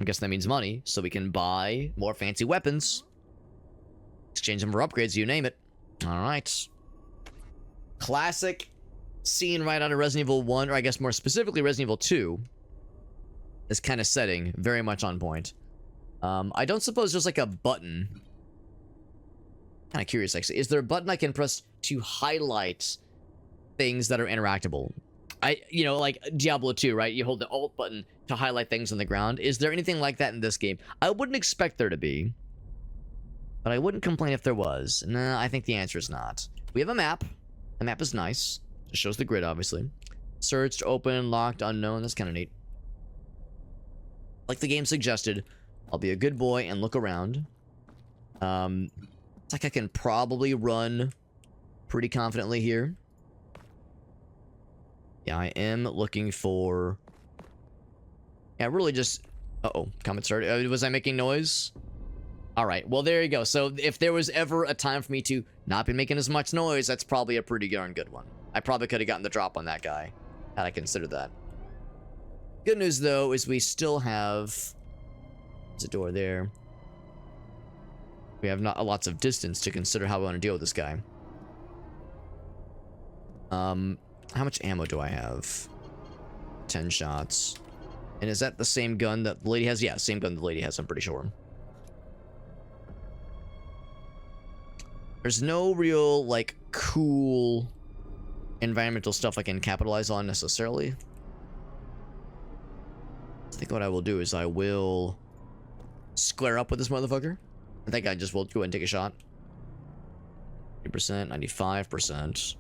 I guess that means money, so we can buy more fancy weapons. Exchange them for upgrades, you name it. Alright. Classic scene right out of Resident Evil 1, or I guess more specifically Resident Evil 2. This kind of setting, very much on point. I don't suppose there's like a button. Kind of curious, actually. Is there a button I can press to highlight things that are interactable? You know, like Diablo 2, right? You hold the Alt button to highlight things on the ground. Is there anything like that in this game? I wouldn't expect there to be, but I wouldn't complain if there was. Nah, I think the answer is not. We have a map. The map is nice. It shows the grid, obviously. Searched, open, locked, unknown. That's kind of neat. Like the game suggested, I'll be a good boy and look around. It's like I can probably run pretty confidently here. Yeah, I am looking for... Yeah, really just... Uh-oh, comment started. Was I making noise? Alright, well, there you go. So, if there was ever a time for me to not be making as much noise, that's probably a pretty darn good one. I probably could have gotten the drop on that guy, had I considered that. Good news, though, is we still have... There's a door there. We have not lots of distance to consider how we want to deal with this guy. How much ammo do I have? 10 shots. And is that the same gun that the lady has? Yeah, same gun the lady has, I'm pretty sure. There's no real, like, cool environmental stuff I can capitalize on necessarily. I think what I will do is I will square up with this motherfucker. I think I just will go ahead and take a shot. 80%, 95%.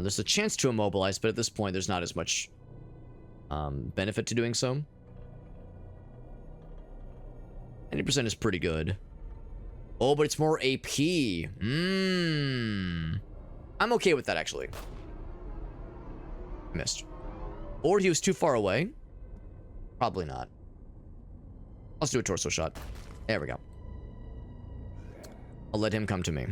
There's a chance to immobilize, but at this point, there's not as much benefit to doing so. 90% is pretty good. Oh, but it's more AP. I'm okay with that, actually. Missed. Or he was too far away. Probably not. Let's do a torso shot. There we go. I'll let him come to me.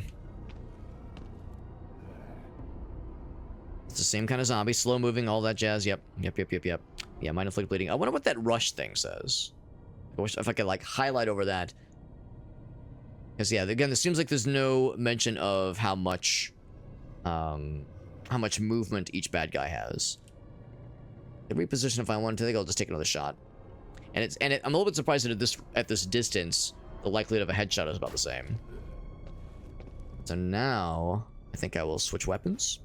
It's the same kind of zombie, slow moving, all that jazz. Yep. Yeah, minor inflict bleeding. I wonder what that rush thing says. I wish if I could like highlight over that. Because yeah, again, this seems like there's no mention of how much movement each bad guy has. I can reposition if I want to. I think I'll just take another shot. And I'm a little bit surprised that at this distance, the likelihood of a headshot is about the same. So now, I think I will switch weapons.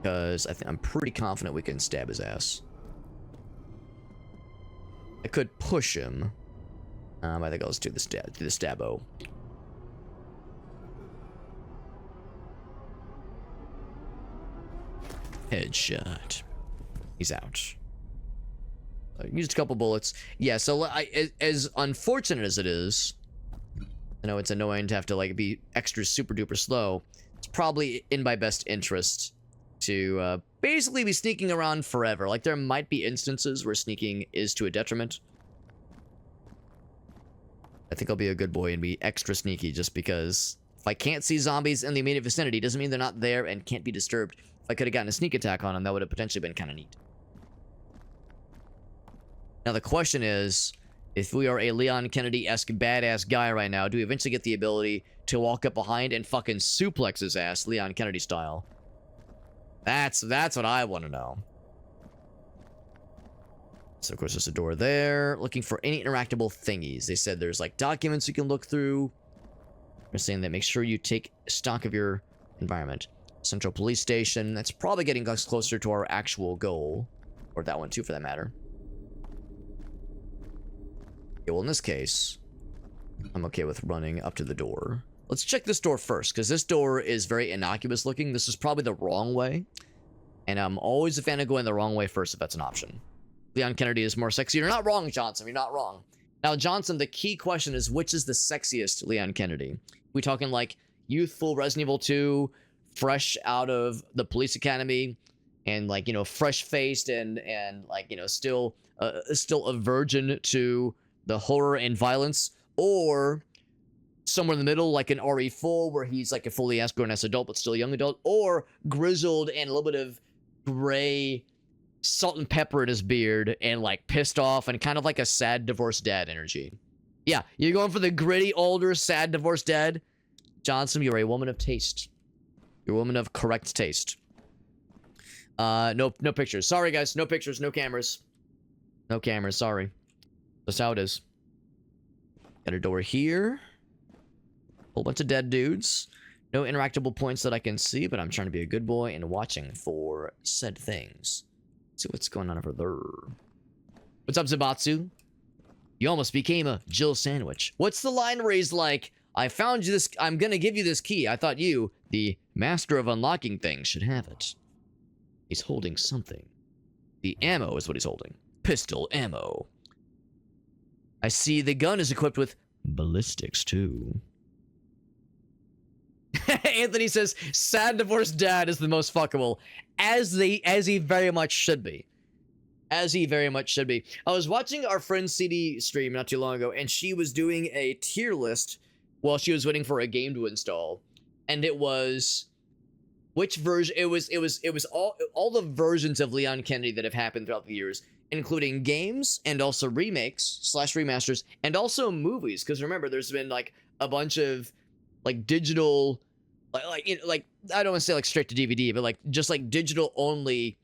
Because I'm pretty confident we can stab his ass. I could push him. I think I'll just do the stabbo. Headshot. He's out. I used a couple bullets. Yeah, so as unfortunate as it is, I know it's annoying to have to like be extra super duper slow. It's probably in my best interest to basically be sneaking around forever. Like there might be instances where sneaking is to a detriment. I think I'll be a good boy and be extra sneaky just because if I can't see zombies in the immediate vicinity, doesn't mean they're not there and can't be disturbed. If I could have gotten a sneak attack on them, that would have potentially been kind of neat. Now the question is, if we are a Leon Kennedy-esque badass guy right now, do we eventually get the ability to walk up behind and fucking suplex his ass, Leon Kennedy style? That's what I want to know. So of course there's a door there. Looking for any interactable thingies. They said there's like documents you can look through. They're saying that make sure you take stock of your environment. Central Police Station. That's probably getting us closer to our actual goal. Or that one too, for that matter. Okay, well in this case, I'm okay with running up to the door. Let's check this door first, because this door is very innocuous looking. This is probably the wrong way. And I'm always a fan of going the wrong way first if that's an option. Leon Kennedy is more sexy. You're not wrong, Johnson. You're not wrong. Now, Johnson, the key question is, which is the sexiest Leon Kennedy? We talking like youthful Resident Evil 2, fresh out of the police academy, and like, you know, fresh-faced and like, you know, still a virgin to the horror and violence, or somewhere in the middle, like an RE4, where he's like a fully ass grown ass adult but still a young adult, or grizzled and a little bit of gray salt and pepper in his beard and like pissed off and kind of like a sad divorced dad energy. Yeah, you're going for the gritty, older, sad divorced dad. Johnson, you're a woman of taste. You're a woman of correct taste. No pictures. Sorry, guys. No pictures. No cameras. No cameras. Sorry. That's how it is. Got a door here. Whole bunch of dead dudes. No interactable points that I can see, but I'm trying to be a good boy and watching for said things. Let's see what's going on over there. What's up, Zabatsu? You almost became a Jill sandwich. What's the line where he's like, I found you this, I'm gonna give you this key. I thought you, the master of unlocking things, should have it. He's holding something. The ammo is what he's holding. Pistol ammo. I see the gun is equipped with ballistics, too. Anthony says, sad divorced dad is the most fuckable. As he very much should be. As he very much should be. I was watching our friend CD stream not too long ago, and she was doing a tier list while she was waiting for a game to install. And it was... which version... It was all the versions of Leon Kennedy that have happened throughout the years, including games, and also remakes, / remasters, and also movies. Because remember, there's been, like, a bunch of, like, digital... Like, I don't want to say, like, straight to DVD, but, like, just, like, digital-only...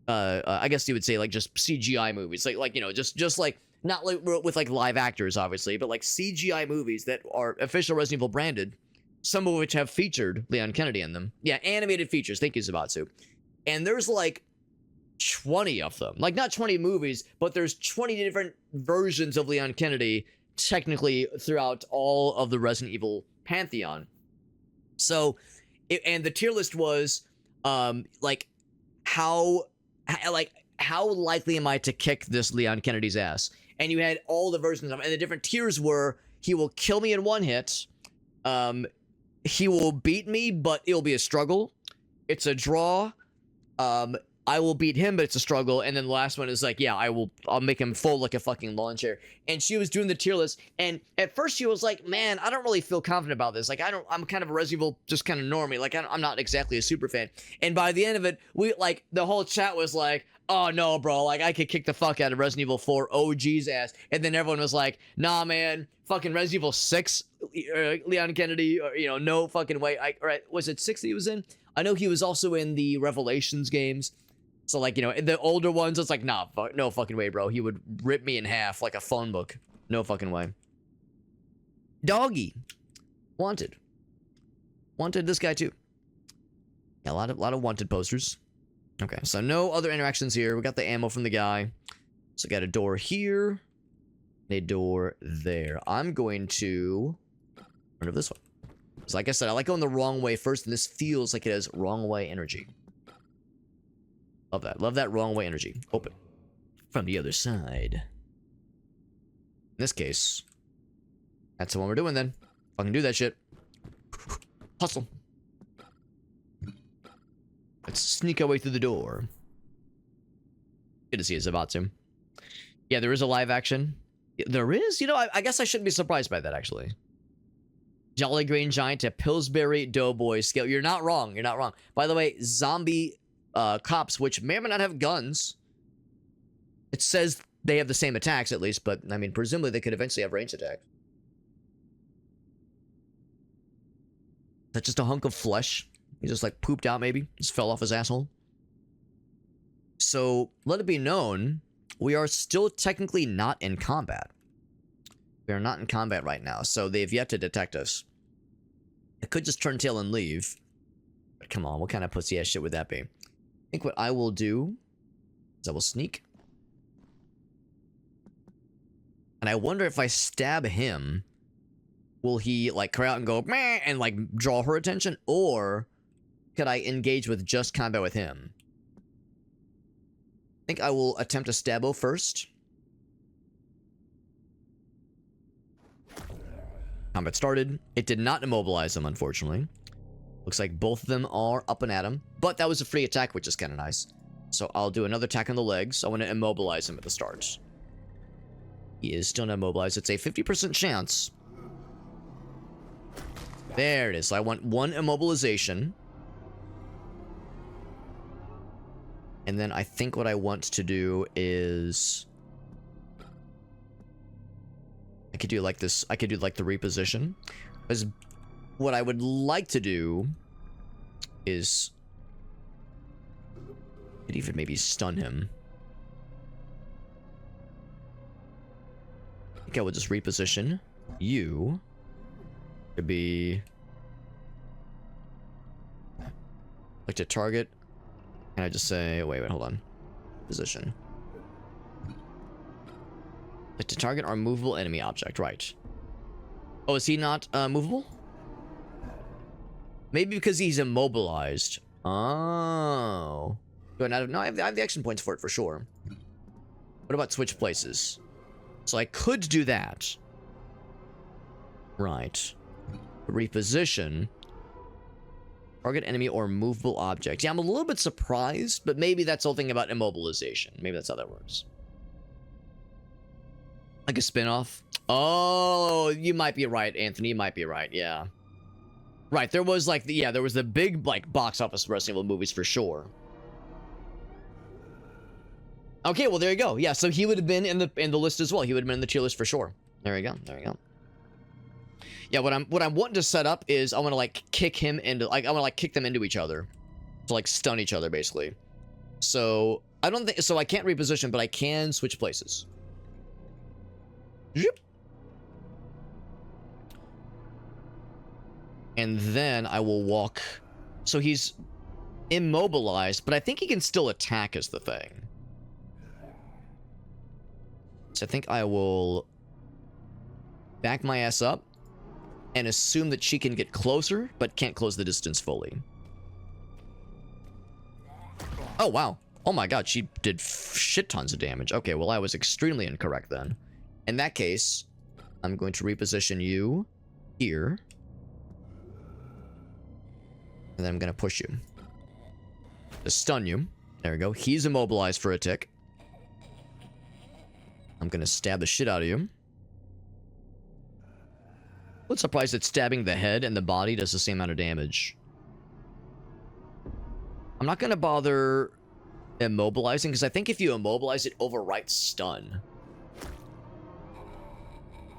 I guess you would say, like, just CGI movies. Like you know, just like, not like with, like, live actors, obviously, but, like, CGI movies that are official Resident Evil branded, some of which have featured Leon Kennedy in them. Yeah, animated features. Thank you, Zabatsu. And there's, like, 20 of them. Like, not 20 movies, but there's 20 different versions of Leon Kennedy, technically, throughout all of the Resident Evil pantheon. So, and the tier list was, like, how likely am I to kick this Leon Kennedy's ass? And you had all the versions of them, and the different tiers were, he will kill me in one hit, he will beat me, but it'll be a struggle, it's a draw, I will beat him, but it's a struggle, and then the last one is like, yeah, I'll make him fold like a fucking lawn chair. And she was doing the tier list, and at first she was like, man, I don't really feel confident about this, like, I'm kind of a Resident Evil, just kind of normie, like, I'm not exactly a super fan. And by the end of it, the whole chat was like, oh no, bro, like, I could kick the fuck out of Resident Evil 4 OG's ass. And then everyone was like, nah, man, fucking Resident Evil 6, Leon Kennedy, or, you know, no fucking way. Was it 6 that he was in? I know he was also in the Revelations games. So, like, you know, the older ones, it's like, nah, no fucking way, bro. He would rip me in half like a phone book. No fucking way. Doggy. Wanted. Wanted this guy, too. Yeah, a lot of wanted posters. Okay, so no other interactions here. We got the ammo from the guy. So, got a door here. A door there. I'm going to run over this one. So, like I said, I like going the wrong way first, and this feels like it has wrong way energy. Love that. Love that wrong way energy. Open. From the other side. In this case, that's the one we're doing then. Fucking do that shit. Hustle. Let's sneak our way through the door. Good to see you, Zabatsu. Yeah, there is a live action. There is? You know, I guess I shouldn't be surprised by that, actually. Jolly Green Giant to Pillsbury Doughboy scale. You're not wrong. You're not wrong. By the way, zombie... cops, which may or may not have guns. It says they have the same attacks, at least, but, I mean, presumably they could eventually have ranged attacks. Is that just a hunk of flesh? He just, like, pooped out, maybe? Just fell off his asshole? So, let it be known, we are still technically not in combat. We are not in combat right now, so they've yet to detect us. I could just turn tail and leave. But come on, what kind of pussy-ass shit would that be? I think what I will do is I will sneak. And I wonder if I stab him, will he, like, cry out and go, meh, and, like, draw her attention? Or could I engage with just combat with him? I think I will attempt a stabbo first. Combat started. It did not immobilize him, unfortunately. Looks like both of them are up and at him. But that was a free attack, which is kind of nice. So I'll do another attack on the legs. I want to immobilize him at the start. He is still not immobilized. It's a 50% chance. There it is. So I want 1 immobilization. And then I think what I want to do is... I could do like this. I could do like the reposition. Because what I would like to do is... I could even maybe stun him. I think I would just reposition you to be... like to target. Can I just say, wait, hold on. Position. Like to target our movable enemy object, right. Oh, is he not movable? Maybe because he's immobilized. Oh. Good, no, I have the action points for it for sure. What about switch places? So I could do that. Right. Reposition. Target enemy or movable object. Yeah, I'm a little bit surprised, but maybe that's the whole thing about immobilization. Maybe that's how that works. Like a spin-off? Oh, you might be right, Anthony. You might be right, yeah. Right, there was like, there was the big, like, box office Resident Evil movies for sure. Okay, well, there you go. Yeah, so he would have been in the list as well. He would have been in the tier list for sure. There you go. There you go. Yeah, what I'm wanting to set up is I want to like kick him into I want to like kick them into each other to like stun each other basically. So I don't think so. I can't reposition, but I can switch places. Zip. And then I will walk. So he's immobilized, but I think he can still attack is the thing. So I think I will back my ass up and assume that she can get closer, but can't close the distance fully. Oh, wow. Oh my god, she did shit tons of damage. Okay, well, I was extremely incorrect then. In that case, I'm going to reposition you here. And then I'm going to push you. To stun you. There we go. He's immobilized for a tick. I'm going to stab the shit out of you. I'm surprised that stabbing the head and the body does the same amount of damage. I'm not going to bother immobilizing, because I think if you immobilize it, overwrites stun.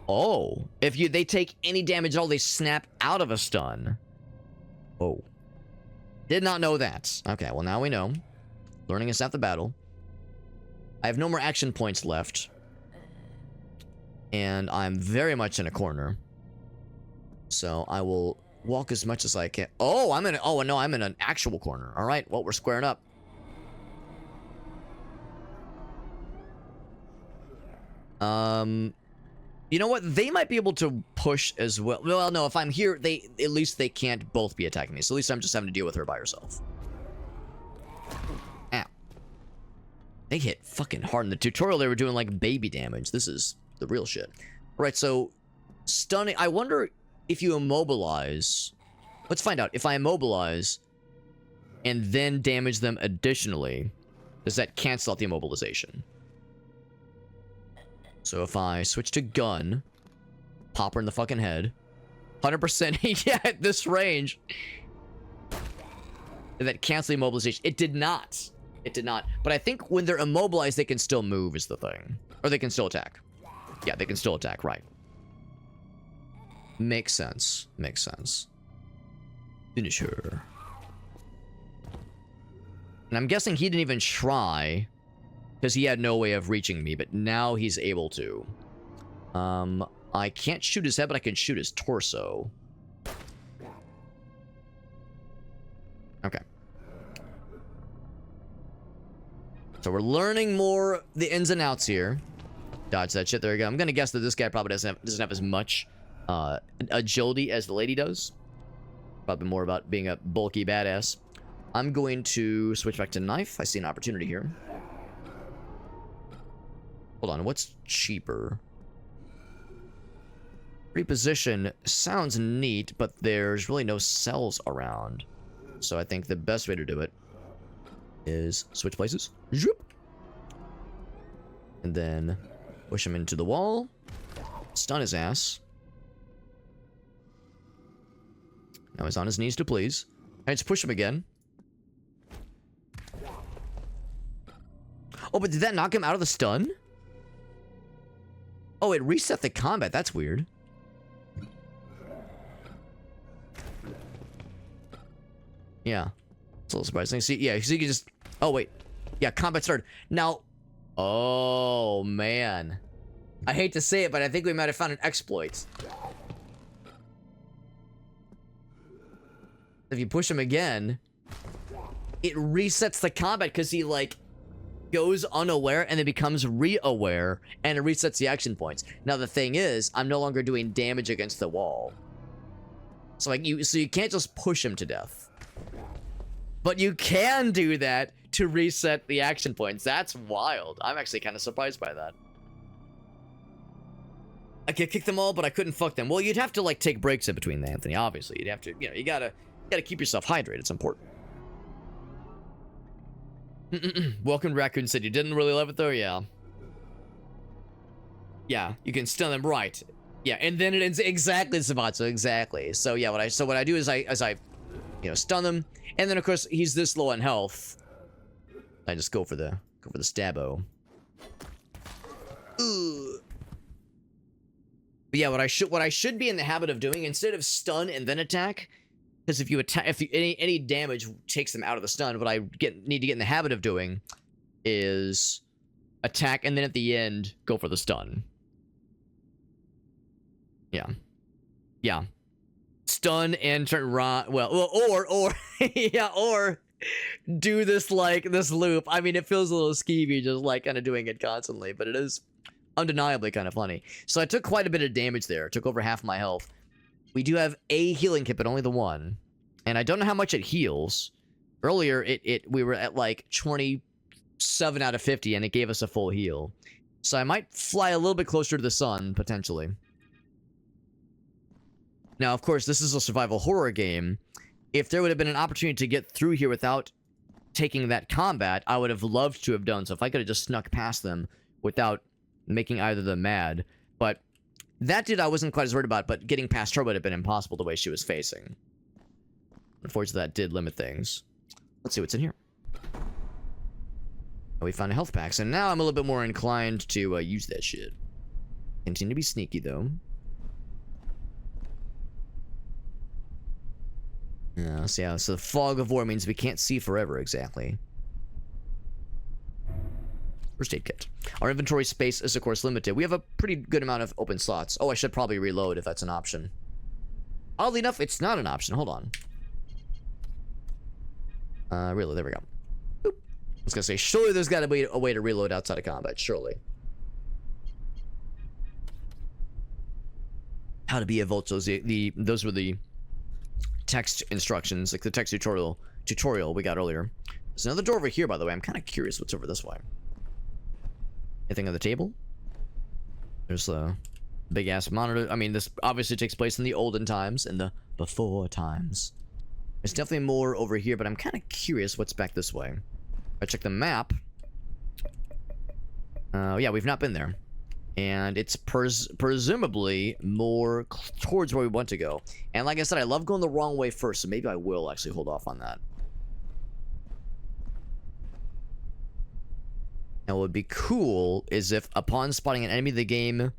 Oh. If they take any damage at all, they snap out of a stun. Oh. Did not know that. Okay, well now we know. Learning is half the battle. I have no more action points left. And I'm very much in a corner. So I will walk as much as I can. Oh, no, I'm in an actual corner. All right, well, we're squaring up. You know what? They might be able to push as well. Well, no, if I'm here, at least they can't both be attacking me. So at least I'm just having to deal with her by herself. Ow. They hit fucking hard. In the tutorial, they were doing like baby damage. This is the real shit. All right, so stunning. I wonder if you immobilize. Let's find out. If I immobilize and then damage them additionally, does that cancel out the immobilization? So if I switch to gun, pop her in the fucking head, 100%, yeah, at this range, that cancel the immobilization. It did not. It did not. But I think when they're immobilized, they can still move is the thing. Or they can still attack. Yeah, they can still attack, right. Makes sense. Makes sense. Finish her. And I'm guessing he didn't even try, because he had no way of reaching me, but now he's able to. I can't shoot his head, but I can shoot his torso. Okay. So we're learning more the ins and outs here. Dodge that shit. There we go. I'm gonna guess that this guy probably doesn't have as much agility as the lady does. Probably more about being a bulky badass. I'm going to switch back to knife. I see an opportunity here. Hold on, what's cheaper? Reposition sounds neat, but there's really no cells around. So I think the best way to do it is switch places. And then Push him into the wall. Stun his ass. Now he's on his knees to please. Alright, let's push him again. Oh, but did that knock him out of the stun? Oh, it reset the combat. That's weird. Yeah. It's a little surprising. See, yeah, so you can just... Oh, wait. Yeah, combat started. Now... Oh, man. I hate to say it, but I think we might have found an exploit. If you push him again, it resets the combat because he, like, goes unaware and then becomes re-aware, and it resets the action points. Now, the thing is, I'm no longer doing damage against the wall. So, like, you can't just push him to death. But you can do that to reset the action points. That's wild. I'm actually kind of surprised by that. I could kick them all, but I couldn't fuck them. Well, you'd have to, like, take breaks in between, Anthony, obviously. You'd have to, you know, you gotta keep yourself hydrated. It's important. Welcome to Raccoon City. Didn't really love it, though? Yeah. Yeah, you can stun them, right. Yeah, and then it ends exactly, Savatso, exactly. So, yeah, what I do is I you know, stun them, and then, of course, he's this low on health. I just go for the stabbo. Ugh. But yeah, what I should be in the habit of doing, instead of stun and then attack, because if you attack, any damage takes them out of the stun, what I need to get in the habit of doing is attack and then at the end go for the stun. Yeah. Yeah. Stun and turn right. Well, or yeah, or do this, like, this loop. I mean, it feels a little skeevy just, like, kind of doing it constantly, but it is undeniably kind of funny. So I took quite a bit of damage there. Took over half my health. We do have a healing kit, but only the one. And I don't know how much it heals. Earlier, we were at, like, 27 out of 50, and it gave us a full heal. So I might fly a little bit closer to the sun, potentially. Now, of course, this is a survival horror game. If there would have been an opportunity to get through here without taking that combat, I would have loved to have done so. If I could have just snuck past them without making either of them mad. But that dude I wasn't quite as worried about, but getting past her would have been impossible the way she was facing. Unfortunately, that did limit things. Let's see what's in here. We found a health pack, so now I'm a little bit more inclined to use that shit. Continue to be sneaky, though. Yeah, so the fog of war means we can't see forever, exactly. First aid kit. Our inventory space is, of course, limited. We have a pretty good amount of open slots. Oh, I should probably reload if that's an option. Oddly enough, it's not an option. Hold on. Really, there we go. Boop. I was gonna say, surely there's gotta be a way to reload outside of combat, surely. How to be a Vultures. Those were the text instructions, like the text tutorial we got earlier. There's another door over here, by the way. I'm kind of curious what's over this way. Anything on the table? There's a big ass monitor. I mean, this obviously takes place in the olden times, in the before times. There's definitely more over here, but I'm kind of curious what's back this way. I check the map. Yeah, we've not been there. And it's presumably more towards where we want to go. And like I said, I love going the wrong way first, so maybe I will actually hold off on that. Now, what would be cool is if, upon spotting an enemy, the game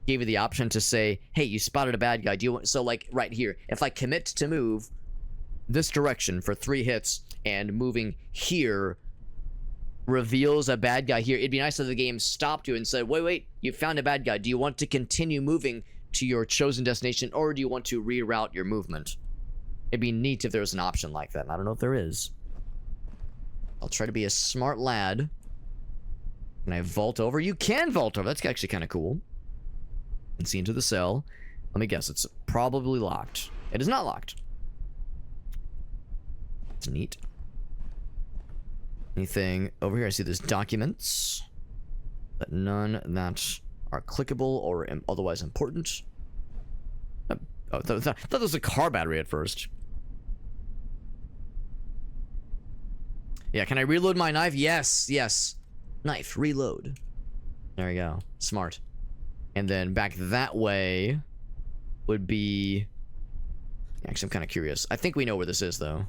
gave you the option to say, hey, you spotted a bad guy. Do you want... So, like, right here, if I commit to move this direction for 3 hits, and moving here reveals a bad guy here, it'd be nice if the game stopped you and said, wait, you found a bad guy. Do you want to continue moving to your chosen destination, or do you want to reroute your movement? It'd be neat if there was an option like that, and I don't know if there is. I'll try to be a smart lad. Can I vault over? You can vault over. That's actually kind of cool. You can see into the cell. Let me guess. It's probably locked. It is not locked. It's neat. Anything over here? I see there's documents, but none that are clickable or otherwise important. Oh, I thought there was a car battery at first. Yeah, can I reload my knife? Yes. Knife, reload. There we go. Smart. And then back that way would be... Actually, I'm kind of curious. I think we know where this is, though.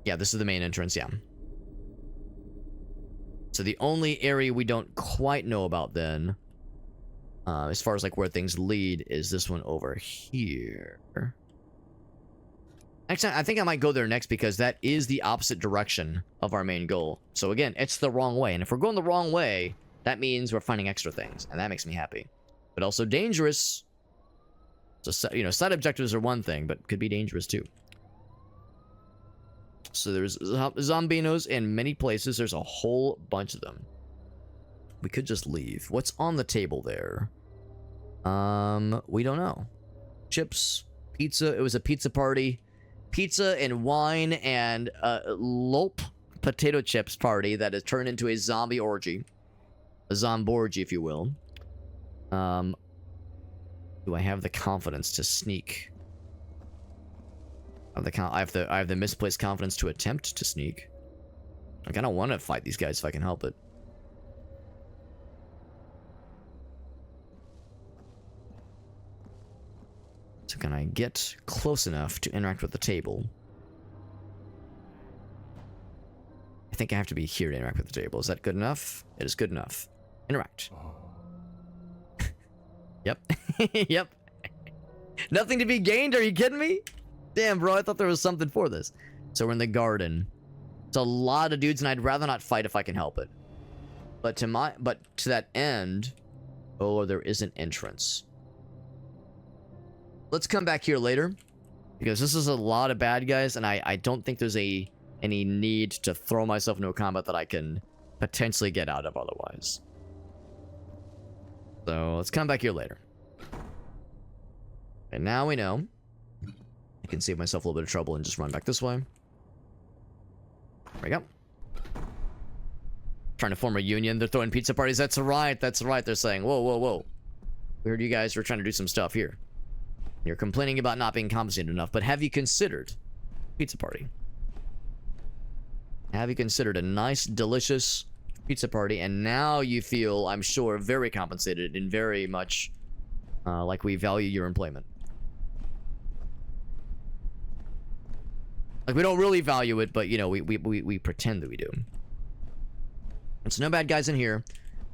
Yeah, this is the main entrance, yeah. So the only area we don't quite know about then, as far as like where things lead, is this one over here. Actually, I think I might go there next because that is the opposite direction of our main goal. So again, it's the wrong way. And if we're going the wrong way, that means we're finding extra things. And that makes me happy. But also dangerous. So, you know, side objectives are one thing, but could be dangerous too. So there's zombinos in many places. There's a whole bunch of them. We could just leave. What's on the table there? We don't know. Chips, pizza. It was a pizza party. Pizza and wine and lope potato chips party that has turned into a zombie orgy. A zomborgy, if you will. Do I have the confidence to sneak? I have the misplaced confidence to attempt to sneak. Like, I don't want to fight these guys if I can help it. So can I get close enough to interact with the table? I think I have to be here to interact with the table. Is that good enough? It is good enough. Interact. Yep. Yep. Nothing to be gained? Are you kidding me? Damn, bro, I thought there was something for this. So we're in the garden. It's a lot of dudes, and I'd rather not fight if I can help it. But to that end... Oh, there is an entrance. Let's come back here later. Because this is a lot of bad guys, and I don't think there's any need to throw myself into a combat that I can potentially get out of otherwise. So, let's come back here later. And now we know. I can save myself a little bit of trouble and just run back this way. There we go. Trying to form a union. They're throwing pizza parties. That's right. That's right. They're saying, whoa, whoa, whoa. We heard you guys were trying to do some stuff here. You're complaining about not being compensated enough, but have you considered pizza party? Have you considered a nice, delicious pizza party, and now you feel, I'm sure, very compensated and very much like we value your employment. Like, we don't really value it, but, you know, we pretend that we do. And so no bad guys in here.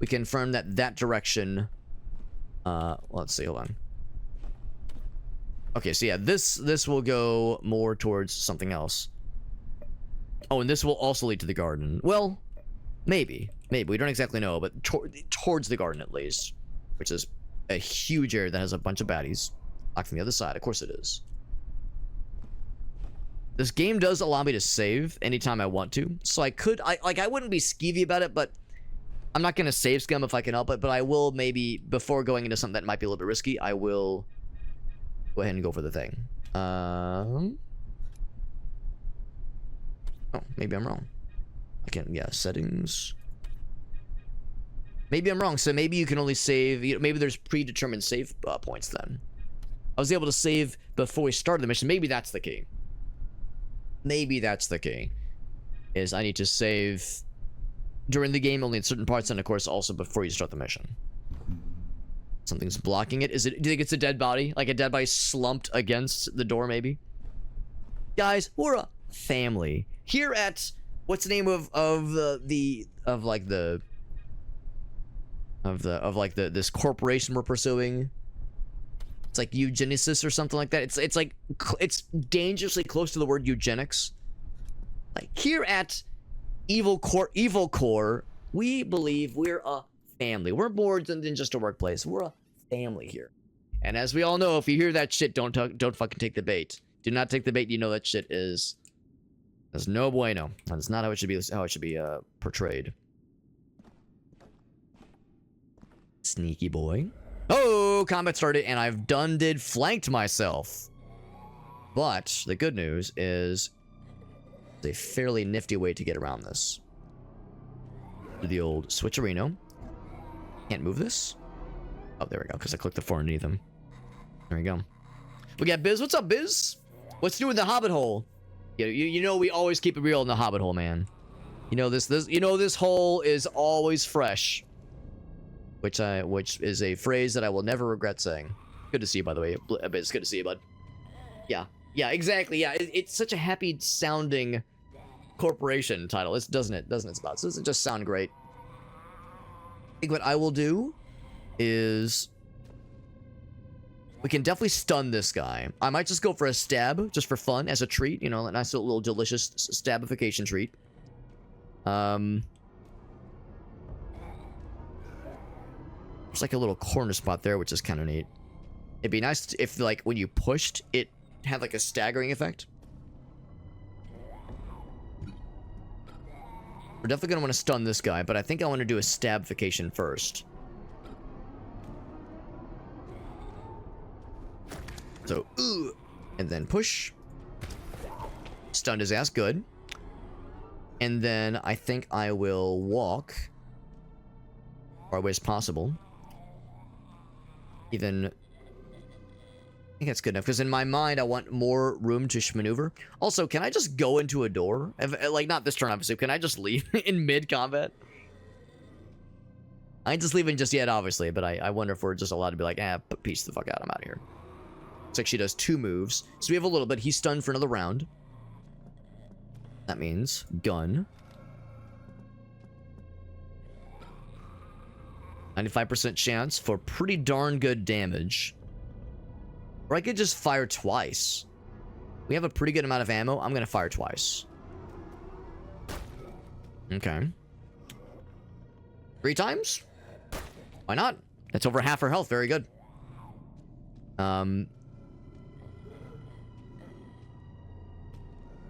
We confirm that direction... let's see, hold on. Okay, so yeah, this will go more towards something else. Oh, and this will also lead to the garden. Well, maybe. Maybe. We don't exactly know, but towards the garden at least. Which is a huge area that has a bunch of baddies. Locked from the other side. Of course it is. This game does allow me to save anytime I want to. So I wouldn't be skeevy about it, but I'm not going to save scum if I can help it. But I will maybe, before going into something that might be a little bit risky, I will go ahead and go for the thing. Oh, maybe I'm wrong. I can't, yeah, settings. Maybe I'm wrong, so maybe you can only save, maybe there's predetermined save points then. I was able to save before we started the mission. Maybe that's the key. Maybe that's the key. Is I need to save during the game only in certain parts, and of course also before you start the mission. Something's blocking it. Do you think it's a dead body? Like a dead body slumped against the door, maybe? Guys, we're a family. Here at, what's the name of this corporation we're pursuing? It's like eugenesis or something like that. It's dangerously close to the word eugenics. Like, here at Evil Core, we believe we're a family. We're more than just a workplace. We're a family here. And as we all know, if you hear that shit, don't fucking take the bait. Do not take the bait. You know that shit is... That's no bueno. That's not how it should be portrayed. Sneaky boy. Oh, combat started, and I've flanked myself. But the good news is it's a fairly nifty way to get around this. Do the old switcherino. Can't move this. Oh, there we go, because I clicked the four underneath them. There we go. We got Biz. What's up, Biz? What's new in the Hobbit hole? You know we always keep it real in the Hobbit hole, man. This hole is always fresh. Which is a phrase that I will never regret saying. Good to see you, by the way. It's good to see you, bud. Yeah. Yeah, exactly. Yeah, it's such a happy sounding corporation title. Doesn't it, Spots? Doesn't it just sound great? I think what I will do is we can definitely stun this guy. I might just go for a stab, just for fun, as a treat. You know, a nice little delicious stabification treat. There's like a little corner spot there, which is kind of neat. It'd be nice if, like, when you pushed, it had like a staggering effect. We're definitely gonna want to stun this guy, but I think I want to do a stabification first. So, and then push. Stunned his ass, good. And then I think I will walk far away as possible. Even, I think that's good enough, because in my mind, I want more room to maneuver. Also, can I just go into a door? Like, not this turn, obviously. Can I just leave in mid-combat? I ain't just leaving just yet, obviously, but I wonder if we're just allowed to be like, peace the fuck out, I'm out of here. Looks like she does 2 moves. So we have a little bit. He's stunned for another round. That means gun. 95% chance for pretty darn good damage. Or I could just fire twice. We have a pretty good amount of ammo. I'm gonna fire twice. Okay. 3 times? Why not? That's over half her health. Very good.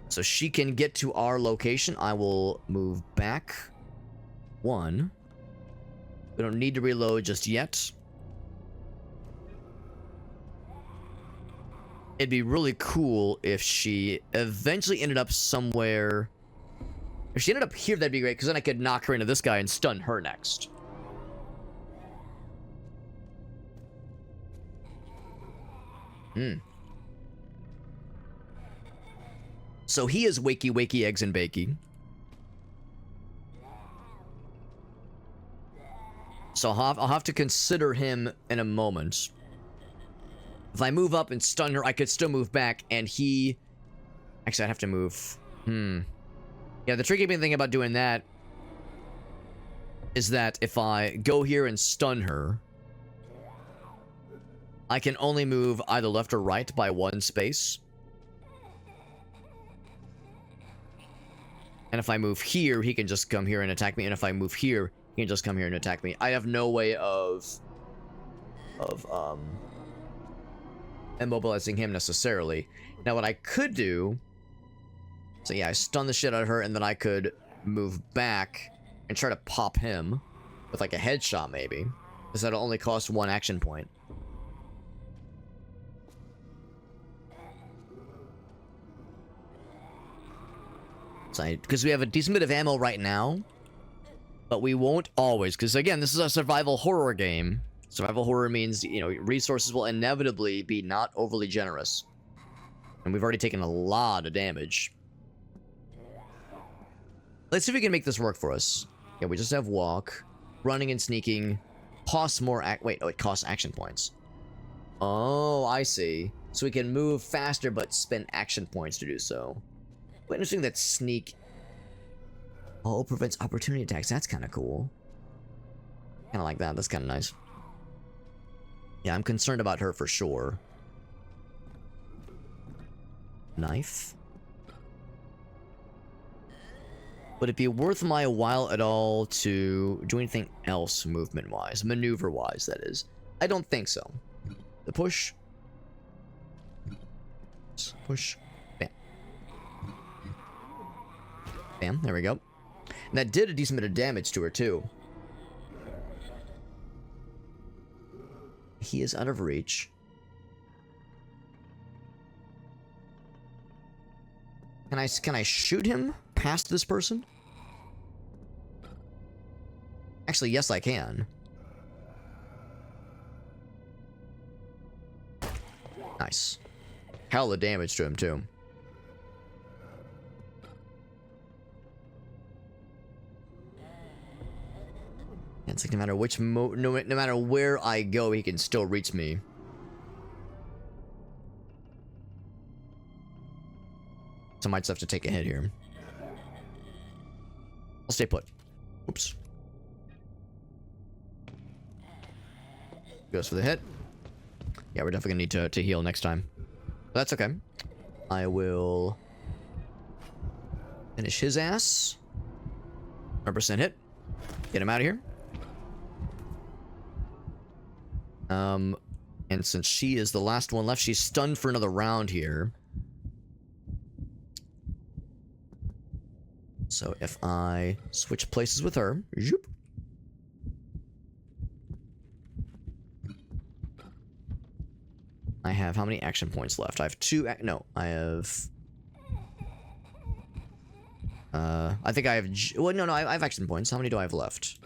So she can get to our location. I will move back 1. We don't need to reload just yet. It'd be really cool if she eventually ended up somewhere. If she ended up here, that'd be great, because then I could knock her into this guy and stun her next. So he is wakey, eggs and bakey. So I'll have to consider him in a moment. If I move up and stun her, I could still move back, and he... Actually, I'd have to move. Yeah, the tricky thing about doing that is that if I go here and stun her, I can only move either left or right by 1 space. And if I move here, he can just come here and attack me. And if I move here, he can just come here and attack me. I have no way of immobilizing him necessarily. Now, what I could do... So yeah, I stun the shit out of her, and then I could move back and try to pop him with like a headshot, maybe. Because that'll only cost 1 action point. Because we have a decent bit of ammo right now, but we won't always, because again, this is a survival horror game. Survival horror means, you know, resources will inevitably be not overly generous. And we've already taken a lot of damage. Let's see if we can make this work for us. Yeah, we just have walk. Running and sneaking costs more it costs action points. Oh, I see. So we can move faster but spend action points to do so. But interesting that sneak prevents opportunity attacks. That's kind of cool. Kind of like that. That's kind of nice. Yeah, I'm concerned about her for sure. Knife. Would it be worth my while at all to do anything else movement-wise? Maneuver-wise, that is. I don't think so. The push. Push. Bam. Bam, there we go. And that did a decent bit of damage to her, too. He is out of reach. Can I shoot him past this person? Actually, yes, I can. Nice. Hell of damage to him, too. It's like no matter which no matter where I go, he can still reach me. So I might just have to take a hit here. I'll stay put. Oops. Goes for the hit. Yeah, we're definitely gonna need to heal next time. But that's okay. I will finish his ass. 100% hit. Get him out of here. And since she is the last one left, she's stunned for another round here. So if I switch places with her, zoop. I have how many action points left? I have two. No, I have. I think I have. Well, no, I have action points. How many do I have left?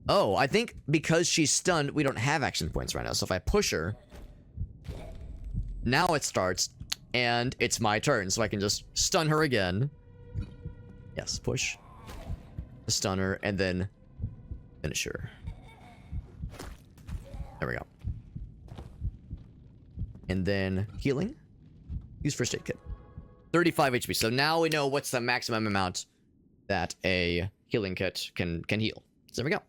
Oh, I think because she's stunned, we don't have action points right now. So if I push her, now it starts, and it's my turn, so I can just stun her again. Yes, push. Stun her, and then finish her. There we go. And then healing. Use first aid kit. 35 HP. So now we know what's the maximum amount that a healing kit can heal. So there we go.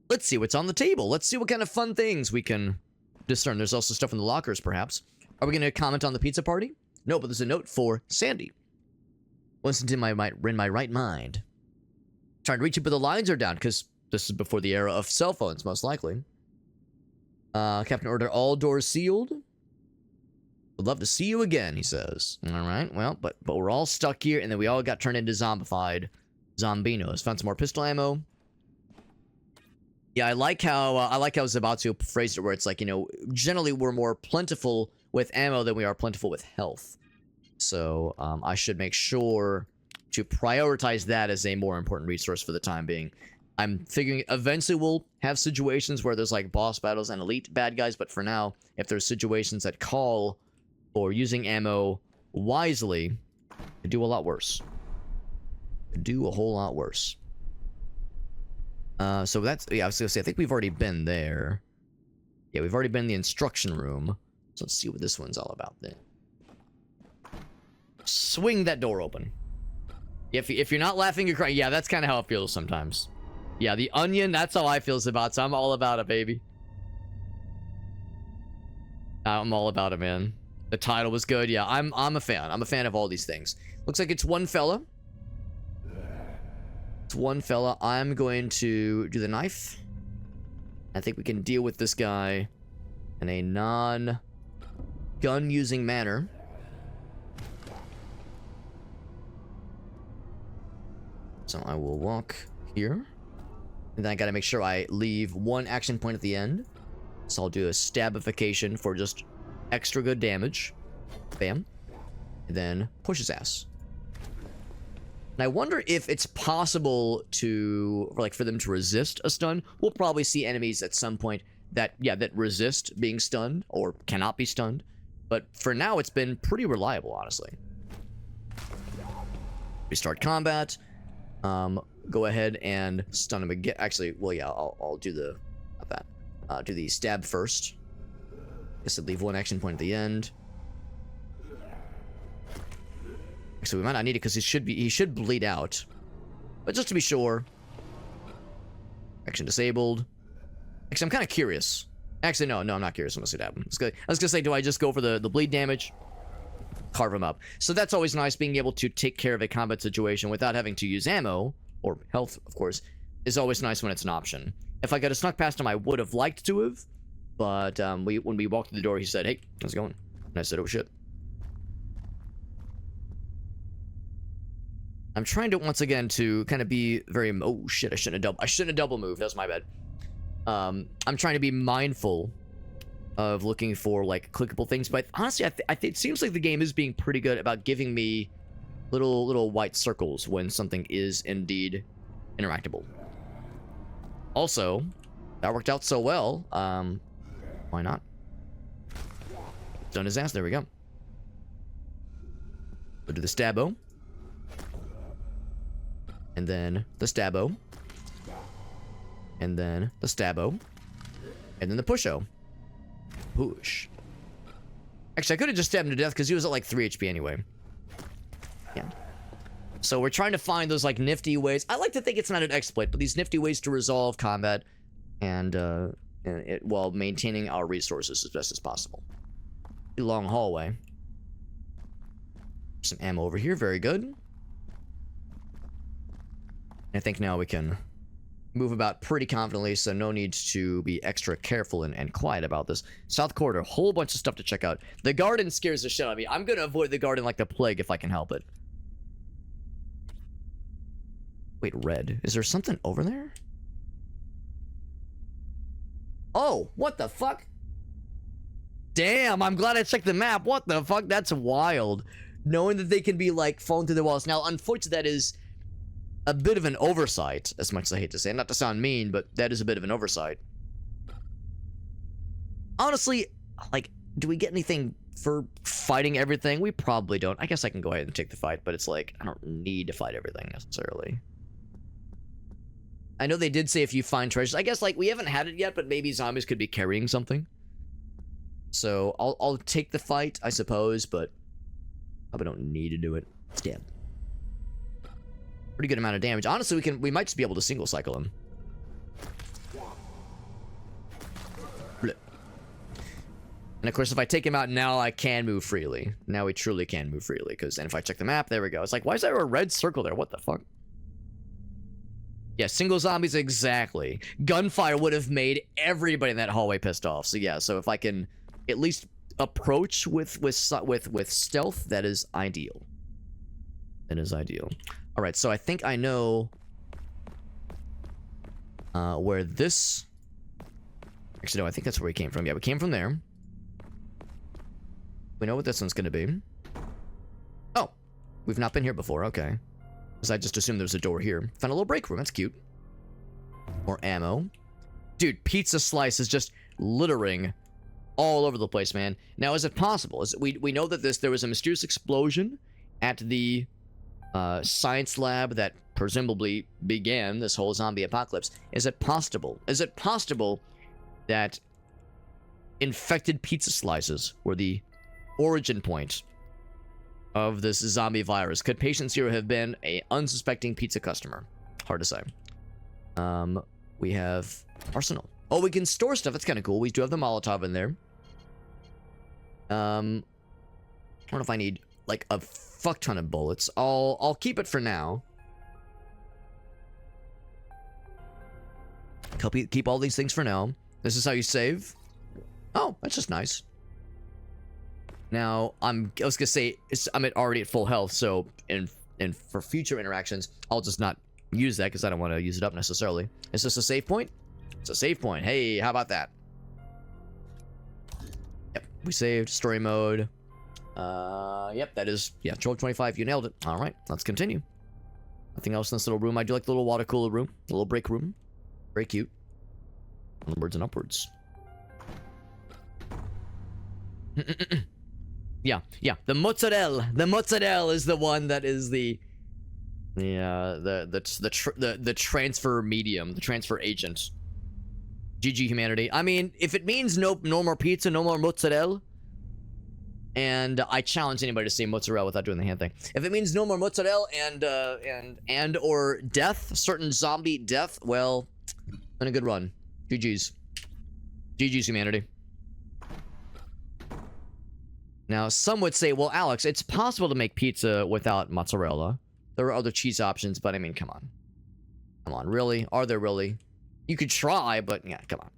Let's see what's on the table. Let's see what kind of fun things we can discern. There's also stuff in the lockers, perhaps. Are we going to comment on the pizza party? No, but there's a note for Sandy. Once in my right mind. Trying to reach you, but the lines are down, because this is before the era of cell phones, most likely. Captain ordered all doors sealed. Would love to see you again, he says. All right, well, but we're all stuck here, and then we all got turned into zombified zombinos. Found some more pistol ammo. Yeah, I like how Zabatsu phrased it, where it's like, you know, generally we're more plentiful with ammo than we are plentiful with health. So I should make sure to prioritize that as a more important resource for the time being. I'm figuring eventually we'll have situations where there's like boss battles and elite bad guys, but for now, if there's situations that call for using ammo wisely, it'd do a lot worse. It'd do a whole lot worse. So that's, yeah, I was gonna say, I think we've already been there. Yeah, we've already been in the instruction room. So let's see what this one's all about then. Swing that door open. If you're not laughing, you're crying. Yeah, that's kind of how it feels sometimes. Yeah, the onion, that's how I feel about, so I'm all about it, baby. I'm all about it, man. The title was good. Yeah, I'm a fan. I'm a fan of all these things. Looks like it's one fella. It's one fella. I'm going to do the knife. I think we can deal with this guy in a non-gun using manner. So I will walk here. And then I gotta make sure I leave one action point at the end. So I'll do a stabification for just extra good damage. Bam. And then push his ass. And I wonder if it's possible to, for them to resist a stun. We'll probably see enemies at some point that resist being stunned or cannot be stunned. But for now, it's been pretty reliable, honestly. Restart combat. Go ahead and stun him again. Actually, well, yeah, I'll do the, do the stab first. Guess I'd leave one action point at the end. So we might not need it because he should bleed out. But just to be sure. Action disabled. Actually, I'm kind of curious. Actually, no, I'm not curious. I'm gonna see what happens. I was gonna say, do I just go for the bleed damage? Carve him up. So that's always nice, being able to take care of a combat situation without having to use ammo, or health, of course, is always nice when it's an option. If I could have snuck past him, I would have liked to have, but when we walked through the door, he said, "Hey, how's it going?" And I said, "Oh shit." I'm trying to once again to kind of be very, oh shit, I shouldn't have double moved. That was my bad. I'm trying to be mindful of looking for like clickable things, but honestly, I think it seems like the game is being pretty good about giving me little white circles when something is indeed interactable. Also, that worked out so well. Why not? Done his ass. There we go. Go to the stabbo. And then the stabbo. And then the stabbo. And then the pusho. Push. Actually, I could have just stabbed him to death because he was at like 3 HP anyway. Yeah. So we're trying to find those like nifty ways. I like to think it's not an exploit, but these nifty ways to resolve combat and while maintaining our resources as best as possible. Long hallway. Some ammo over here, very good. I think now we can move about pretty confidently, so no need to be extra careful and quiet about this. South corridor, whole bunch of stuff to check out. The garden scares the shit out of me. I'm gonna avoid the garden like the plague if I can help it. Wait, red. Is there something over there? Oh, what the fuck? Damn, I'm glad I checked the map. What the fuck? That's wild. Knowing that they can be, like, falling through the walls. Now, unfortunately, that is a bit of an oversight, as much as I hate to say. Not to sound mean, but that is a bit of an oversight. Honestly, like, do we get anything for fighting everything? We probably don't. I guess I can go ahead and take the fight, but it's like, I don't need to fight everything, necessarily. I know they did say if you find treasures. I guess, like, we haven't had it yet, but maybe zombies could be carrying something. So, I'll take the fight, I suppose, but probably don't need to do it. Stab. Pretty good amount of damage. Honestly, we might just be able to single cycle him. Blip. And of course, if I take him out now, I can move freely. Now we truly can move freely, because then if I check the map, there we go. It's like, why is there a red circle there? What the fuck? Yeah, single zombies, exactly. Gunfire would have made everybody in that hallway pissed off. So yeah, so if I can at least approach with stealth, that is ideal. That is ideal. All right, so I think I know where this. Actually, no, I think that's where we came from. Yeah, we came from there. We know what this one's gonna be. Oh, we've not been here before. Okay. Because I just assumed there was a door here. Found a little break room. That's cute. More ammo. Dude, pizza slice is just littering all over the place, man. Now, is it possible? We know that there was a mysterious explosion at the science lab that presumably began this whole zombie apocalypse. Is it possible? Is it possible that infected pizza slices were the origin point of this zombie virus? Could patient zero have been a unsuspecting pizza customer? Hard to say. We have arsenal. Oh, we can store stuff. That's kind of cool. We do have the Molotov in there. I don't know if I need like a fuck ton of bullets. I'll keep it for now. Keep all these things for now. This is how you save. Oh, that's just nice. Now, I was gonna say, I'm already at full health, so and for future interactions, I'll just not use that because I don't want to use it up necessarily. Is this a save point? It's a save point. Hey, how about that? Yep, we saved. Story mode. Yep, that is, yeah, Troll 25, you nailed it. All right, let's continue. Nothing else in this little room. I do like the little water cooler room, the little break room. Very cute. Onwards and upwards. Yeah. The mozzarella is the one that is the transfer medium, the transfer agent. GG humanity. I mean, if it means no more pizza, no more mozzarella, and I challenge anybody to say mozzarella without doing the hand thing. If it means no more mozzarella and or death, certain zombie death, well, been a good run. GG's. GG's humanity. Now, some would say, well, Alex, it's possible to make pizza without mozzarella. There are other cheese options, but I mean, come on. Come on, really? Are there really? You could try, but yeah, come on.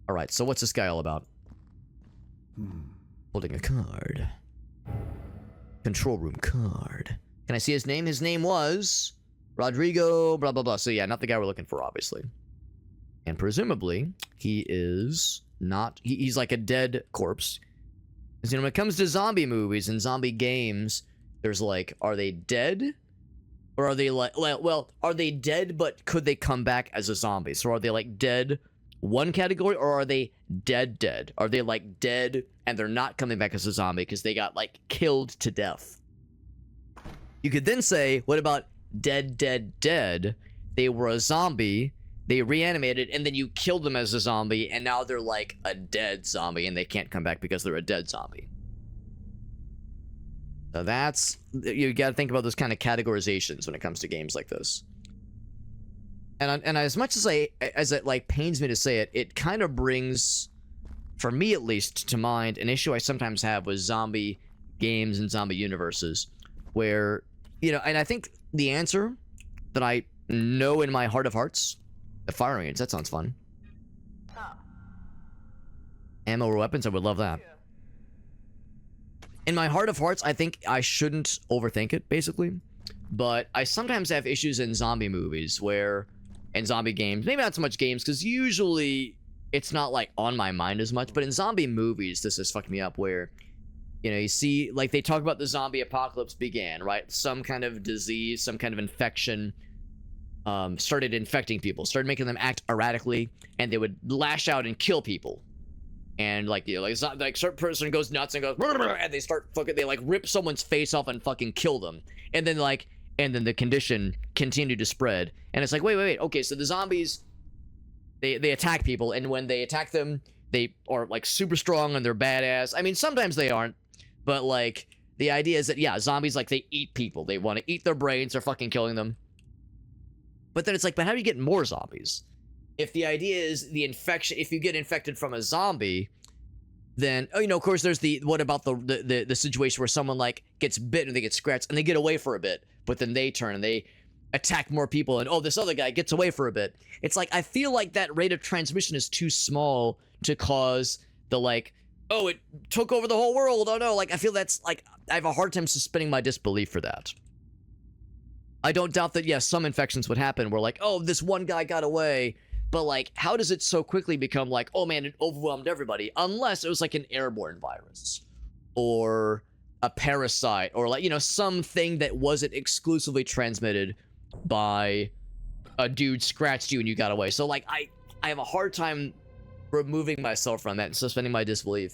All right, so what's this guy all about? Holding a card. Control room card. Can I see his name? His name was Rodrigo, blah, blah, blah. So yeah, not the guy we're looking for, obviously. And presumably, he is not... He's like a dead corpse. Because, you know, when it comes to zombie movies and zombie games, there's like, are they dead? Or are they like, well, are they dead, but could they come back as a zombie? So are they like dead one category, or are they dead? Are they like dead and they're not coming back as a zombie because they got like killed to death? You could then say, what about dead, dead, dead. They were a zombie, they reanimated, and then you killed them as a zombie, and now they're like a dead zombie, and they can't come back because they're a dead zombie. So that's, you gotta think about those kind of categorizations when it comes to games like this. And as much as it like pains me to say it, it kind of brings, for me at least, to mind an issue I sometimes have with zombie games and zombie universes, where, you know, and I think the answer that I know in my heart of hearts, the fire range, that sounds fun. Ammo or weapons, I would love that. In my heart of hearts, I think I shouldn't overthink it, basically. But I sometimes have issues in zombie movies where, in zombie games, maybe not so much games, because usually it's not like on my mind as much, but in zombie movies, this has fucked me up where, you know, you see, like they talk about the zombie apocalypse began, right? Some kind of disease, some kind of infection started infecting people, started making them act erratically, and they would lash out and kill people. And like, you know, like certain person goes nuts and goes, and they start fucking, they like rip someone's face off and fucking kill them. And then like, and then the condition continued to spread. And it's like, wait, okay, so the zombies, they attack people, and when they attack them, they are like super strong and they're badass. I mean, sometimes they aren't, but like, the idea is that, yeah, zombies, like, they eat people. They want to eat their brains, they're fucking killing them. But then it's like, but how do you get more zombies? If the idea is the infection, if you get infected from a zombie, then, oh, you know, of course, there's the, what about the situation where someone, like, gets bit and they get scratched and they get away for a bit, but then they turn and they attack more people, and, oh, this other guy gets away for a bit. It's like, I feel like that rate of transmission is too small to cause the, like, oh, it took over the whole world, oh no, like, I feel that's, like, I have a hard time suspending my disbelief for that. I don't doubt that, yes, some infections would happen where, like, oh, this one guy got away, but, like, how does it so quickly become like, oh man, it overwhelmed everybody? Unless it was like an airborne virus or a parasite or, like, you know, something that wasn't exclusively transmitted by a dude scratched you and you got away. So, like, I have a hard time removing myself from that and suspending my disbelief,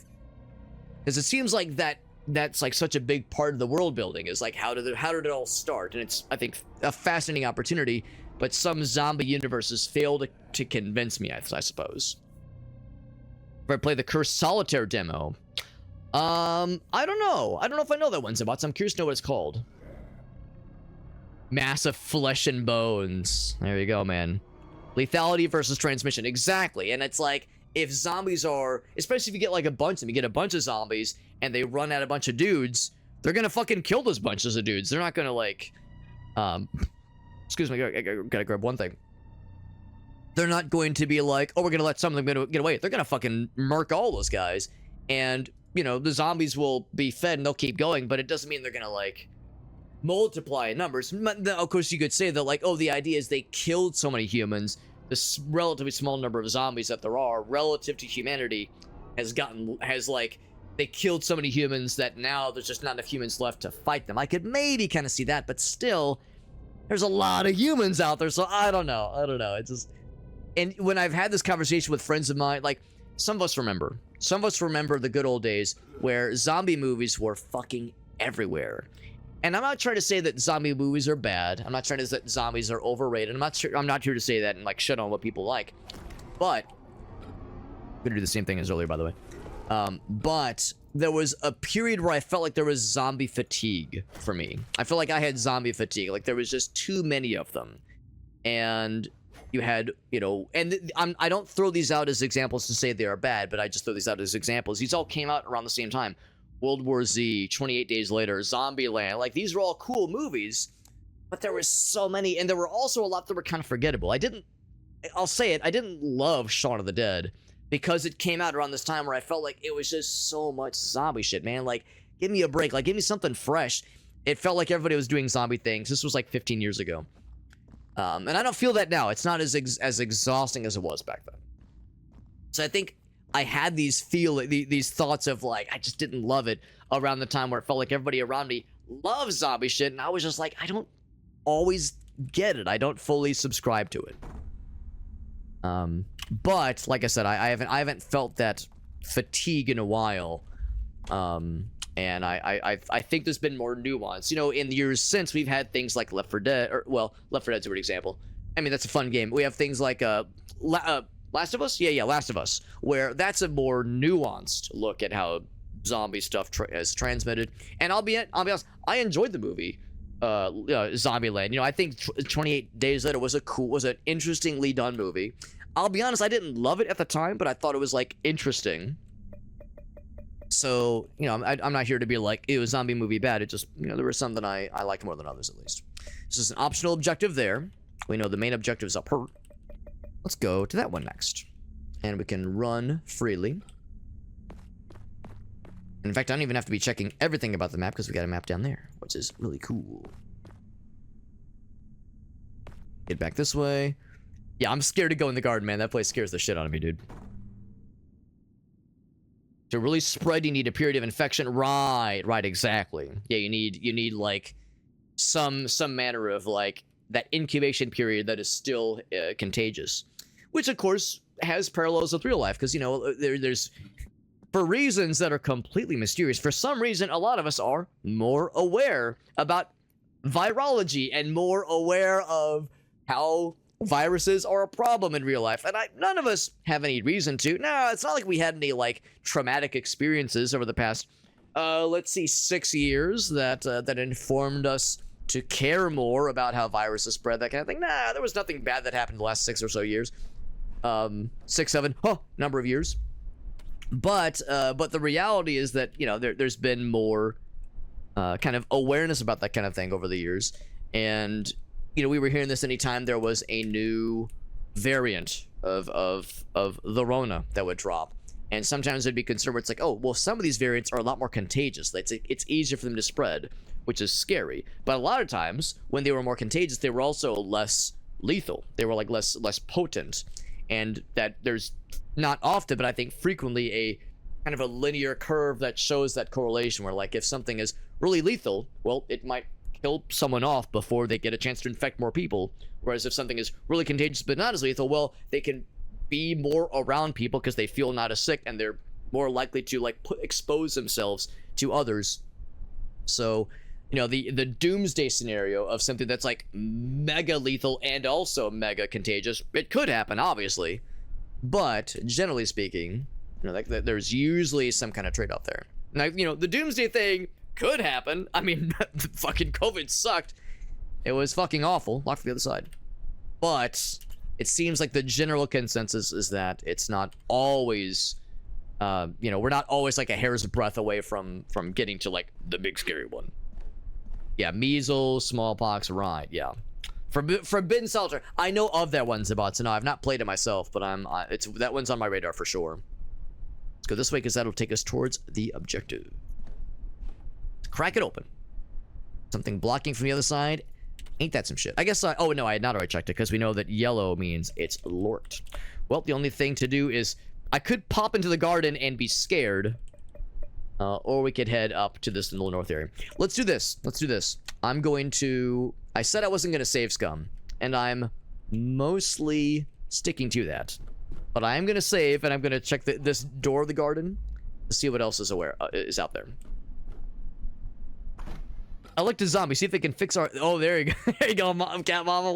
because it seems like that's like such a big part of the world building, is like, how did it all start? And it's, I think, a fascinating opportunity, but some zombie universes fail to convince me, I suppose. If I play the Cursed Solitaire demo, I don't know if I know that one, Zabots. I'm curious to know what it's called. Massive flesh and bones. There you go, man. Lethality versus transmission. Exactly. And it's like, if zombies are, especially if you get like a bunch of them, you get a bunch of zombies and they run at a bunch of dudes, they're gonna fucking kill those bunches of dudes. They're not gonna, like, excuse me, I gotta grab one thing. They're not going to be like, oh, we're gonna let some of them get away. They're gonna fucking murk all those guys. And, you know, the zombies will be fed and they'll keep going, but it doesn't mean they're gonna, like, multiply in numbers. Of course, you could say that, like, oh, the idea is they killed so many humans, this relatively small number of zombies that there are relative to humanity has like, they killed so many humans that now there's just not enough humans left to fight them. I could maybe kind of see that, but still, there's a lot of humans out there, so I don't know. It's just, and when I've had this conversation with friends of mine, like, some of us remember the good old days where zombie movies were fucking everywhere. And I'm not trying to say that zombie movies are bad. I'm not trying to say that zombies are overrated. I'm not here to say that and, like, shit on what people like. But I'm gonna do the same thing as earlier, by the way. But there was a period where I felt like there was zombie fatigue for me. I feel like I had zombie fatigue. Like, there was just too many of them. And you had, you know, and I don't throw these out as examples to say they are bad, but I just throw these out as examples. These all came out around the same time. World War Z, 28 Days Later, Zombieland. Like, these were all cool movies, but there were so many, and there were also a lot that were kind of forgettable. I'll say it, I didn't love Shaun of the Dead, because it came out around this time where I felt like it was just so much zombie shit, man. Like, give me a break. Like, give me something fresh. It felt like everybody was doing zombie things. This was like 15 years ago. And I don't feel that now. It's not as exhausting as it was back then. So I think I had these thoughts of, like, I just didn't love it around the time where it felt like everybody around me loves zombie shit, and I was just like, I don't always get it. I don't fully subscribe to it. But like I said, I haven't felt that fatigue in a while. And I think there's been more nuance. You know, in the years since, we've had things like Left 4 Dead, or, well, Left 4 Dead's a good example. I mean, that's a fun game. We have things like Last of Us? Yeah, Last of Us, where that's a more nuanced look at how zombie stuff is transmitted. And I'll be honest, I enjoyed the movie, Zombieland. You know, I think 28 Days Later was an interestingly done movie. I'll be honest, I didn't love it at the time, but I thought it was, like, interesting. So, you know, I'm not here to be like, it was zombie movie bad. It just, you know, there was some that I liked more than others, at least. This is an optional objective there. We know the main objective is up here. Let's go to that one next. And we can run freely. In fact, I don't even have to be checking everything about the map because we got a map down there, which is really cool. Get back this way. Yeah, I'm scared to go in the garden, man. That place scares the shit out of me, dude. To really spread, you need a period of infection. Right, exactly. Yeah, you need like some manner of like that incubation period that is still contagious, which of course has parallels with real life, because you know there's for reasons that are completely mysterious. For some reason, a lot of us are more aware about virology and more aware of how viruses are a problem in real life, and none of us have any reason to. No, it's not like we had any like traumatic experiences over the past, let's see, 6 years that informed us to care more about how viruses spread, that kind of thing. Nah, there was nothing bad that happened in the last 6 or so years, 6, 7, number of years. But the reality is that, you know, there's been more kind of awareness about that kind of thing over the years, and you know, we were hearing this anytime there was a new variant of the Rona that would drop. And sometimes it'd be concerned where it's like, oh, well, some of these variants are a lot more contagious. It's easier for them to spread, which is scary. But a lot of times, when they were more contagious, they were also less lethal. They were like less potent. And that there's not often, but I think frequently, a kind of a linear curve that shows that correlation where, like, if something is really lethal, well, it might kill someone off before they get a chance to infect more people. Whereas if something is really contagious but not as lethal, well, they can be more around people because they feel not as sick, and they're more likely to like expose themselves to others. So, you know, the doomsday scenario of something that's like mega lethal and also mega contagious, it could happen, obviously, but generally speaking, you know, like there's usually some kind of trade-off there. Now, you know, the doomsday thing could happen. I mean, fucking COVID sucked. It was fucking awful. Lock to the other side. But it seems like the general consensus is that it's not always, you know, we're not always like a hair's breadth away from getting to like the big scary one. Yeah, measles, smallpox, right? Yeah. Forbidden Soldier. I know of that one, Zabatsu. No, I've not played it myself, but that one's on my radar for sure. Let's go this way because that'll take us towards the objective. Crack it open. Something blocking from the other side. Ain't that some shit? I guess oh no, I had not already checked it because we know that yellow means it's lorked. Well, the only thing to do is I could pop into the garden and be scared, or we could head up to this little north area. Let's do this. I'm going to. I said I wasn't going to save scum, and I'm mostly sticking to that. But I am going to save, and I'm going to check this door of the garden to see what else is out there. Elect a zombie. See if they can fix our. Oh, there you go. There you go, Cat Mama.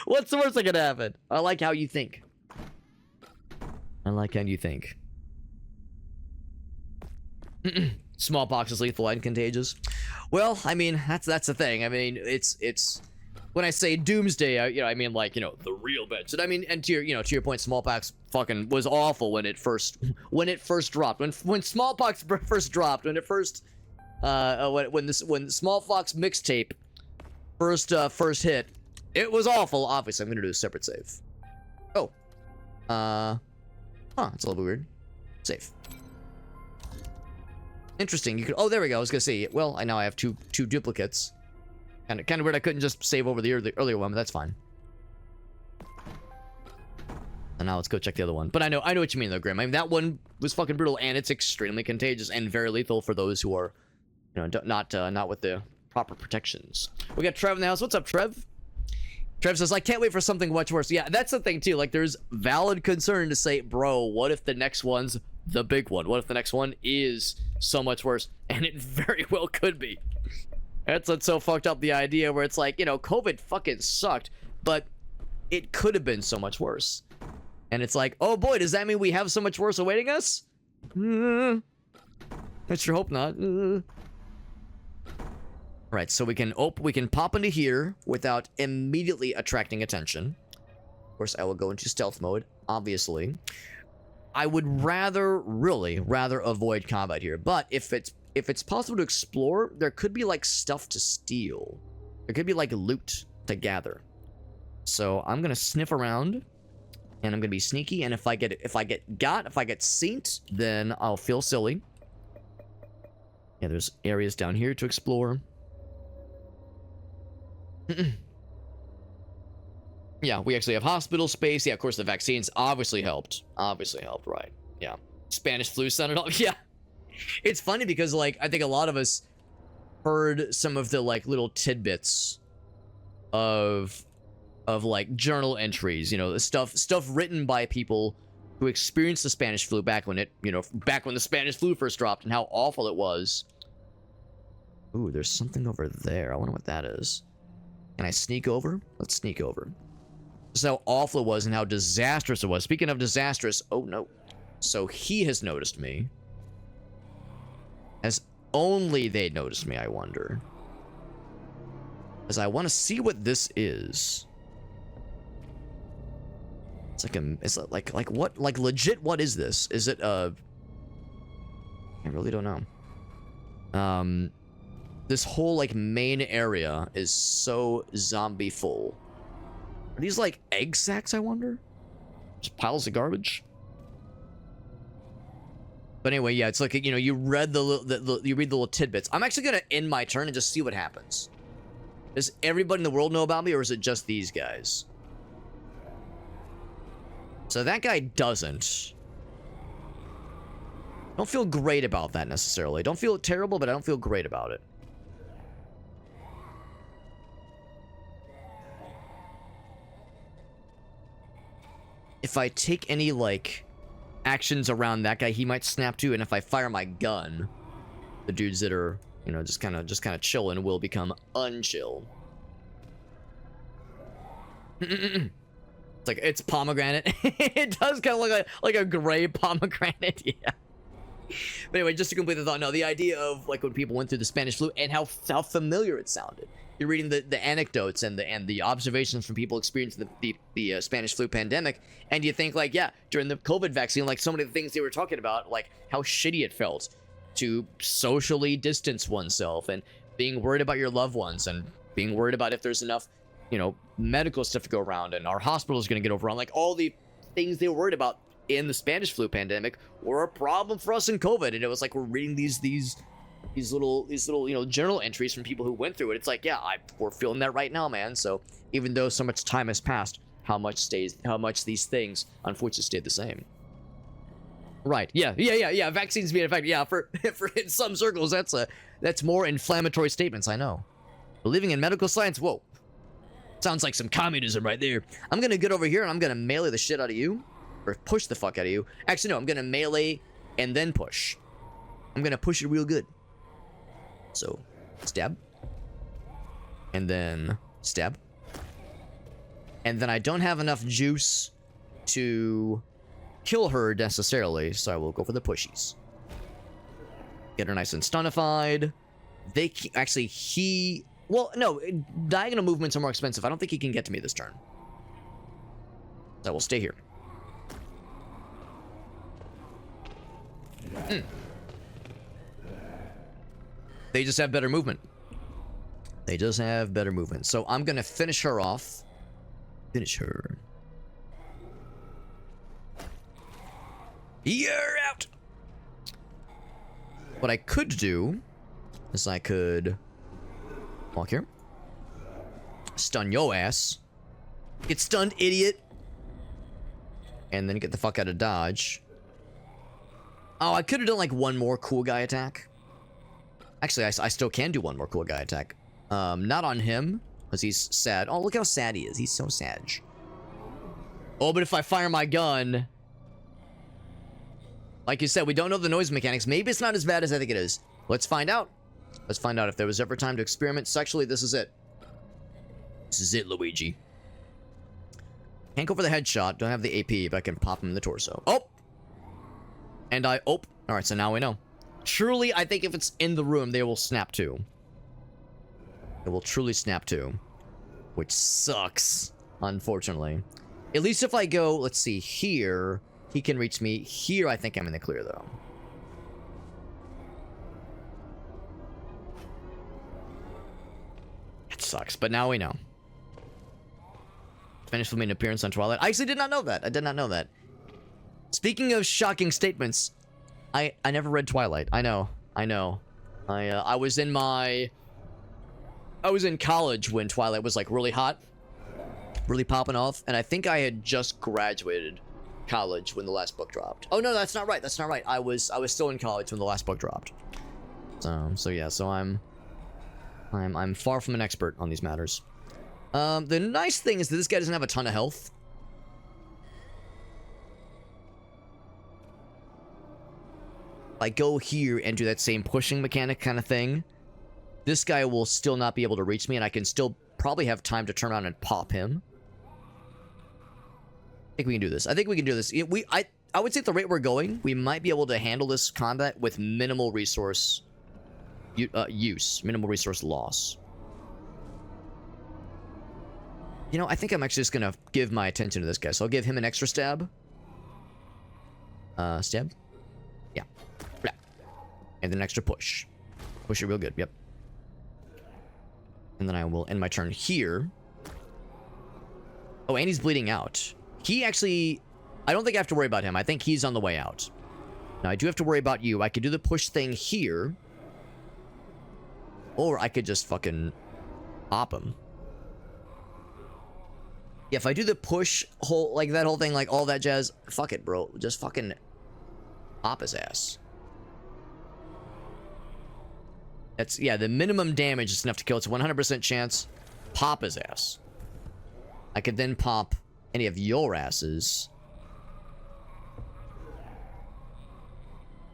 What's the worst that could happen? I like how you think. Smallpox is lethal and contagious. Well, I mean, that's the thing. I mean, it's when I say doomsday, you know, I mean like, you know, the real bets. And I mean, and to your point, smallpox fucking was awful when it first dropped. When smallpox first dropped, when Smallpox mixtape first hit, it was awful. Obviously, I'm gonna do a separate save. Oh, it's a little bit weird. Save. Interesting. You could. Oh, there we go. I was gonna say. Well, I have two duplicates. Kind of weird. I couldn't just save over the earlier one, but that's fine. And now let's go check the other one. But I know what you mean though, Grim. I mean, that one was fucking brutal, and it's extremely contagious and very lethal for those who are, you know, not with the proper protections. We got Trev in the house. What's up, Trev? Trev says, I can't wait for something much worse. Yeah, that's the thing too. Like, there's valid concern to say, bro, what if the next one's the big one? What if the next one is so much worse? And it very well could be. That's what's so fucked up, the idea where it's like, you know, COVID fucking sucked, but it could have been so much worse. And it's like, oh boy, does that mean we have so much worse awaiting us? I sure hope not. Right, so we can pop into here without immediately attracting attention. Of course, I will go into stealth mode, obviously. I would really rather avoid combat here, but if it's possible to explore, there could be like stuff to steal. There could be like loot to gather. So I'm gonna sniff around, and I'm gonna be sneaky. And if I get seen, then I'll feel silly. Yeah, there's areas down here to explore. Yeah, we actually have hospital space. Yeah, of course the vaccines obviously helped. Right? Yeah, Spanish flu sounded off. Yeah. It's funny because, like, I think a lot of us heard some of the, like, little tidbits of like, journal entries, you know, the stuff written by people who experienced the Spanish flu back when the Spanish flu first dropped and how awful it was. Ooh, there's something over there. I wonder what that is. Can I sneak over? Let's sneak over. This is how awful it was and how disastrous it was. Speaking of disastrous, oh no. So he has noticed me. As only they noticed me, I wonder. As I want to see what this is. It's like what, like legit, what is this? Is it, I really don't know. This whole, like, main area is so zombie full. Are these, like, egg sacks, I wonder? Just piles of garbage? But anyway, yeah, it's like, you know, you read the little tidbits. I'm actually gonna end my turn and just see what happens. Does everybody in the world know about me, or is it just these guys? So that guy doesn't. Don't feel great about that, necessarily. Don't feel terrible, but I don't feel great about it. If I take any, like, actions around that guy, he might snap too, and if I fire my gun, the dudes that are, you know, just kind of chilling will become unchill. It's like, it's pomegranate. It does kind of look like a gray pomegranate, yeah. But anyway, just to complete the thought, no, the idea of, like, when people went through the Spanish flu and how familiar it sounded. You're reading the anecdotes and the observations from people experiencing the Spanish flu pandemic, and you think, like, yeah, during the COVID vaccine, like, so many of the things they were talking about, like how shitty it felt to socially distance oneself and being worried about your loved ones and being worried about if there's enough, you know, medical stuff to go around and our hospital is going to get overrun. Like, all the things they were worried about in the Spanish flu pandemic were a problem for us in COVID, and it was like we're reading these little, you know, journal entries from people who went through it. It's like, yeah, we're feeling that right now, man. So even though so much time has passed, how much these things unfortunately stayed the same. Right? Yeah. Vaccines being effective. Yeah, for in some circles, that's more inflammatory statements. I know. Believing in medical science, whoa, sounds like some communism right there. I'm gonna get over here and I'm gonna melee the shit out of you, or push the fuck out of you. Actually, no, I'm gonna melee and then push. I'm gonna push it real good. So, stab. And then stab. And then I don't have enough juice to kill her necessarily, so I will go for the pushies. Get her nice and stunified. Well, no, diagonal movements are more expensive. I don't think he can get to me this turn. So I will stay here. They just have better movement. So I'm gonna finish her off. Finish her. You're out! What I could do is I could walk here. Stun yo ass. Get stunned, idiot. And then get the fuck out of dodge. Oh, I could have done like one more cool guy attack. Actually, I still can do one more cool guy attack. Not on him, because he's sad. Oh, look how sad he is. He's so sad. Oh, but if I fire my gun... Like you said, we don't know the noise mechanics. Maybe it's not as bad as I think it is. Let's find out. Let's find out if there was ever time to experiment sexually. This is it. This is it, Luigi. Can't go for the headshot. Don't have the AP, but I can pop him in the torso. Oh! And I... Oh! Alright, so now we know. Truly, I think if it's in the room, they will snap too. It will truly snap too. Which sucks, unfortunately. At least if I go, let's see, here, he can reach me. Here, I think I'm in the clear, though. It sucks, but now we know. Finished filming an appearance on Twilight. I actually did not know that. I did not know that. Speaking of shocking statements, I never read Twilight. I know. I was in college when Twilight was like really hot, really popping off, and I think I had just graduated college when the last book dropped. Oh no, that's not right. That's not right. I was still in college when the last book dropped. So yeah, so I'm far from an expert on these matters. The nice thing is that this guy doesn't have a ton of health. I go here and do that same pushing mechanic kind of thing. This guy will still not be able to reach me, and I can still probably have time to turn around and pop him. I think we can do this. I think we can do this. I would say at the rate we're going, we might be able to handle this combat with minimal resource minimal resource loss. You know, I think I'm actually just gonna give my attention to this guy, so I'll give him an extra stab. Stab? Yeah. Yeah. And an extra push. Push it real good, yep. And then I will end my turn here. Oh, and he's bleeding out. He actually... I don't think I have to worry about him. I think he's on the way out. Now, I do have to worry about you. I could do the push thing here. Or I could just fucking pop him. Yeah, if I do the push whole... Like, that whole thing, like, all that jazz... Fuck it, bro. Just fucking pop his ass. That's... Yeah, the minimum damage is enough to kill. It's a 100% chance. Pop his ass. I could then pop any of your asses.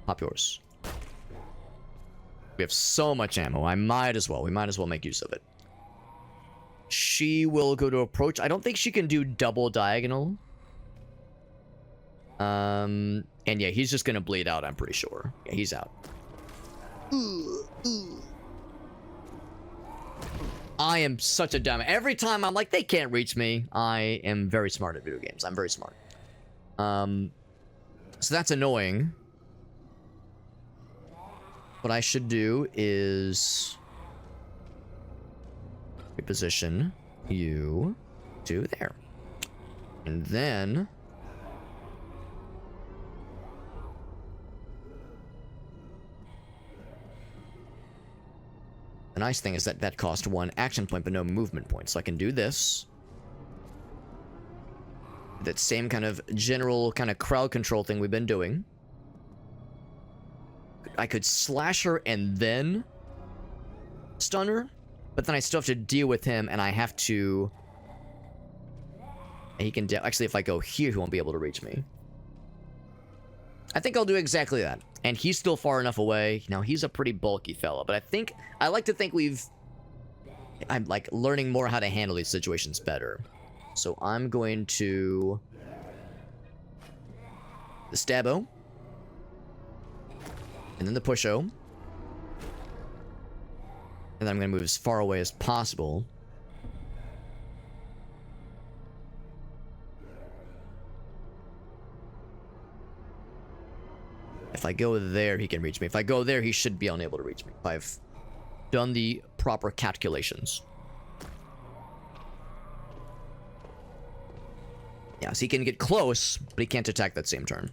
Pop yours. We have so much ammo. We might as well make use of it. She will go to approach. I don't think she can do double diagonal. And yeah, he's just gonna bleed out, I'm pretty sure. Yeah, he's out. I am such a dumb. Every time I'm like, they can't reach me. I am very smart at video games. I'm very smart. So that's annoying. What I should do is reposition you to there. And then the nice thing is that that cost 1 action point but no movement point. So I can do this. That same kind of general kind of crowd control thing we've been doing. I could slash her and then stun her, but then I still have to deal with him, and I have to... He can... Actually, if I go here, he won't be able to reach me. I think I'll do exactly that. And he's still far enough away. Now, he's a pretty bulky fella, but I like to think I'm, like, learning more how to handle these situations better. So I'm going to... The stabbo. And then the pusho. And then I'm going to move as far away as possible. If I go there, he can reach me. If I go there, he should be unable to reach me. If I've done the proper calculations. Yeah, so he can get close, but he can't attack that same turn.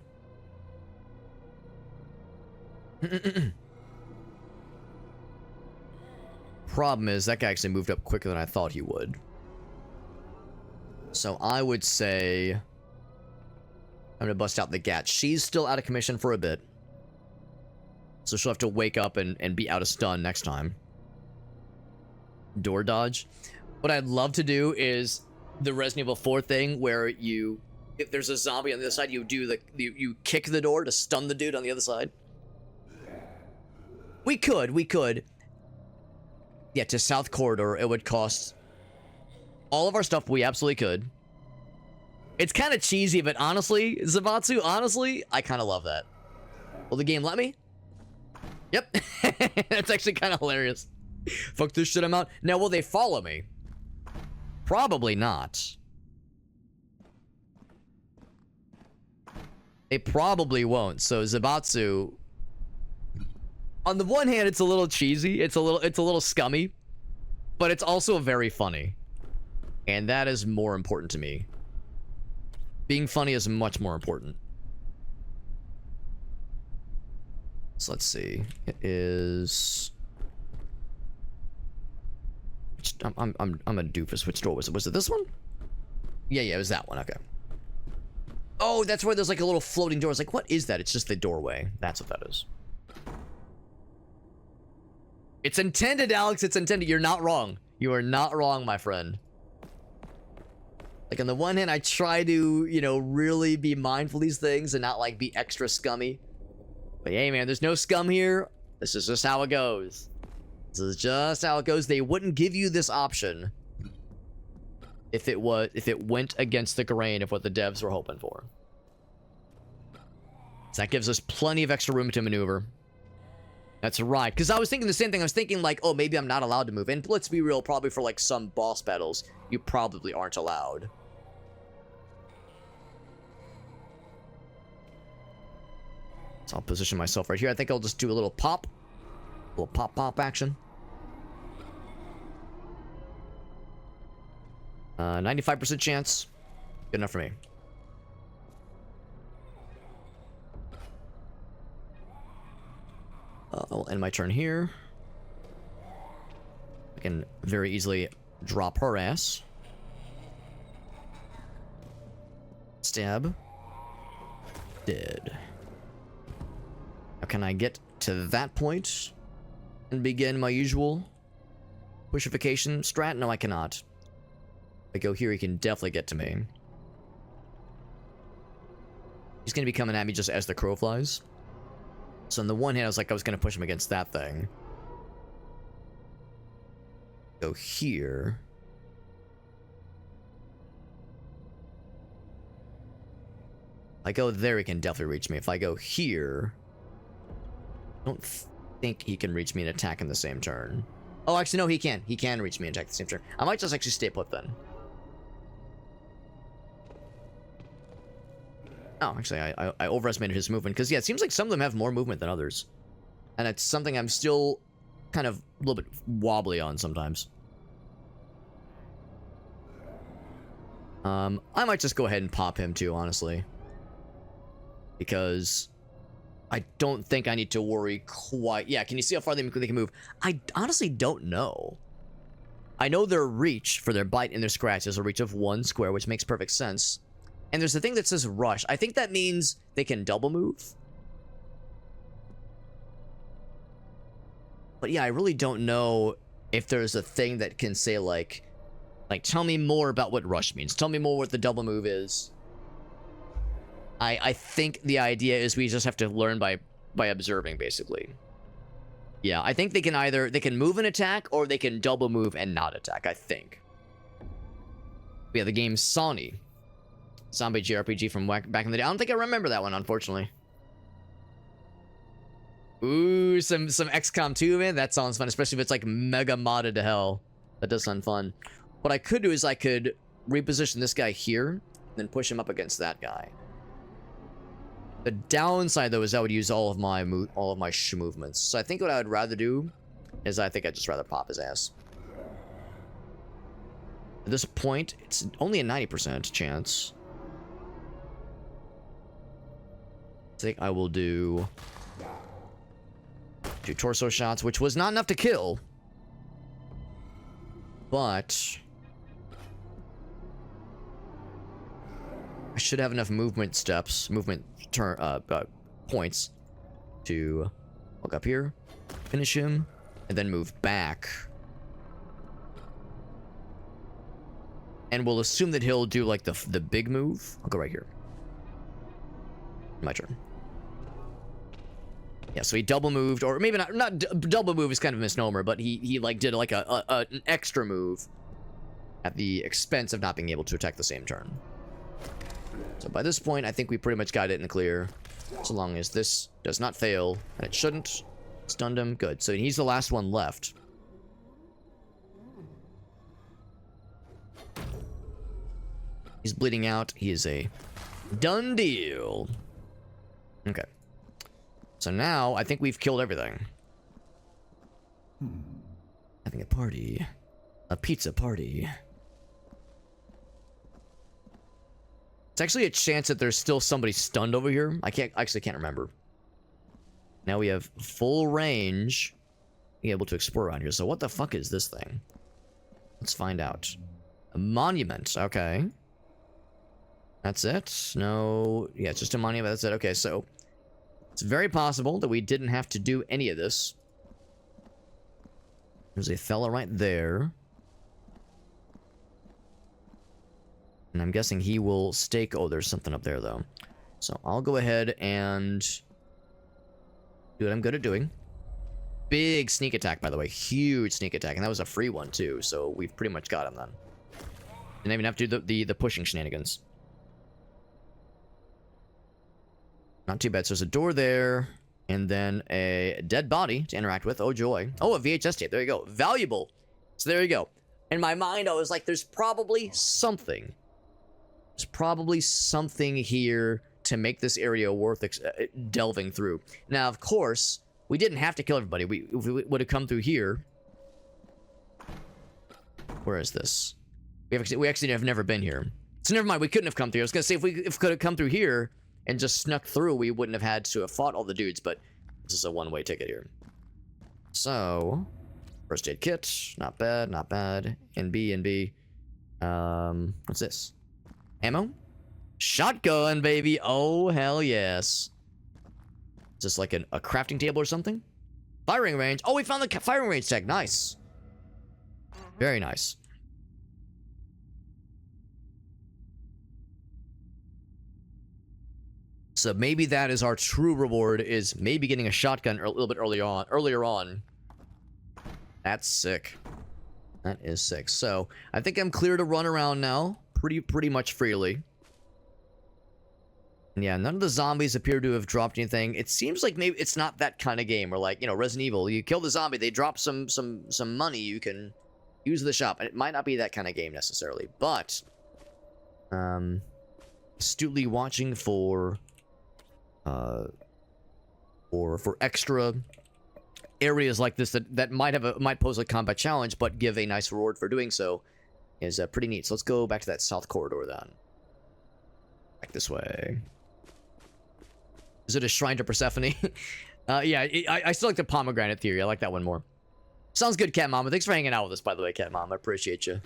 Problem is, that guy actually moved up quicker than I thought he would. So I would say... I'm gonna bust out the Gat. She's still out of commission for a bit. So she'll have to wake up and be out of stun next time. Door dodge. What I'd love to do is the Resident Evil 4 thing where you if there's a zombie on the other side, you do you kick the door to stun the dude on the other side. We could. Yeah, to South Corridor, it would cost all of our stuff. We absolutely could. It's kind of cheesy, but honestly, Zabatsu, honestly, I kind of love that. Will the game let me? Yep. That's actually kind of hilarious. Fuck this shit, I'm out. Now, will they follow me? Probably not. They probably won't. So Zabatsu, on the one hand, it's a little cheesy. It's a little scummy, but it's also very funny. And that is more important to me. Being funny is much more important. So let's see. It is. I'm a doofus. Which door was it? Was it this one? Yeah, it was that one. Okay. Oh, that's where there's like a little floating door. It's like, what is that? It's just the doorway. That's what that is. It's intended, Alex. It's intended. You're not wrong. You are not wrong, my friend. Like, on the one hand, I try to, you know, really be mindful of these things and not, like, be extra scummy. But hey, man, there's no scum here. This is just how it goes. This is just how it goes. They wouldn't give you this option if it went against the grain of what the devs were hoping for. So that gives us plenty of extra room to maneuver. That's right. Because I was thinking the same thing. I was thinking, like, oh, maybe I'm not allowed to move. And let's be real, probably for, like, some boss battles, you probably aren't allowed. So I'll position myself right here. I think I'll just do a little pop. A little pop action. 95% chance. Good enough for me. I'll end my turn here. I can very easily drop her ass. Stab. Dead. Now can I get to that point and begin my usual pushification strat? No, I cannot. If I go here, he can definitely get to me. He's gonna be coming at me just as the crow flies. So on the one hand, I was like, I was gonna push him against that thing. Go here. If I go there, he can definitely reach me. If I go here, I don't think he can reach me and attack in the same turn. Oh, actually, no, he can. He can reach me and attack the same turn. I might just actually stay put then. Oh, actually, I overestimated his movement. Because, yeah, it seems like some of them have more movement than others. And it's something I'm still kind of a little bit wobbly on sometimes. I might just go ahead and pop him too, honestly. Because I don't think I need to worry quite. Yeah, can you see how far they can move? I honestly don't know. I know their reach for their bite and their scratch is a reach of 1 square, which makes perfect sense. And there's a thing that says rush. I think that means they can double move. But yeah, I really don't know if there's a thing that can say like tell me more about what rush means. Tell me more what the double move is. I think the idea is we just have to learn by observing, basically. Yeah, I think they can move and attack, or they can double move and not attack, I think. Yeah, the game Sony. Zombie JRPG from back in the day. I don't think I remember that one, unfortunately. Ooh, some XCOM 2, man. That sounds fun, especially if it's like mega modded to hell. That does sound fun. What I could do is I could reposition this guy here, and then push him up against that guy. The downside, though, is I would use all of my movements. So I think what I would rather do is I think I'd just rather pop his ass. At this point, it's only a 90% chance. I think I will do 2 torso shots, which was not enough to kill. But I should have enough movement points to walk up here, finish him, and then move back. and we'll assume that he'll do like the big move. I'll go right here. My turn. Yeah, so he double moved, or maybe not double move is kind of a misnomer, but he like did like an extra move at the expense of not being able to attack the same turn. So by this point, I think we pretty much got it in the clear. So long as this does not fail, and it shouldn't. Stunned him. Good. So he's the last one left. He's bleeding out. He is a done deal. Okay. So now, I think we've killed everything. Having a party. A pizza party. It's actually a chance that there's still somebody stunned over here. I actually can't remember. Now we have full range. Being able to explore around here. So what the fuck is this thing? Let's find out. A monument. Okay. That's it? No. Yeah, it's just a monument. That's it. Okay, so it's very possible that we didn't have to do any of this. There's a fella right there. And I'm guessing he will stake... Oh, there's something up there, though. So I'll go ahead and do what I'm good at doing. Big sneak attack, by the way. Huge sneak attack. And that was a free one, too. So we've pretty much got him, then. Didn't even have to do the pushing shenanigans. Not too bad. So there's a door there. And then a dead body to interact with. Oh, joy. Oh, a VHS tape. There you go. Valuable. So there you go. In my mind, I was like, there's probably something. There's probably something here to make this area worth delving through. Now, of course, we didn't have to kill everybody. If we would have come through here. Where is this? We actually have never been here. So never mind, we couldn't have come through. I was going to say, if we could have come through here and just snuck through, we wouldn't have had to have fought all the dudes, but this is a one-way ticket here. So, first aid kit. Not bad, not bad. NB. What's this? Ammo? Shotgun, baby. Oh, hell yes. Is this like a crafting table or something? Firing range. Oh, we found the firing range tag. Nice. Very nice. So maybe that is our true reward, is maybe getting a shotgun a little bit earlier on. That's sick. That is sick. So I think I'm clear to run around now. Pretty much freely. Yeah, none of the zombies appear to have dropped anything. It seems like maybe it's not that kind of game where, like, you know, Resident Evil, you kill the zombie, they drop some money you can use in the shop. And it might not be that kind of game necessarily, but astutely watching for extra areas like this that might pose a combat challenge but give a nice reward for doing so is pretty neat. So let's go back to that south corridor then. Back this way. Is it a shrine to Persephone? Yeah, I still like the pomegranate theory. I like that one more. Sounds good, Cat Mama. Thanks for hanging out with us, by the way, Cat Mama. I appreciate you.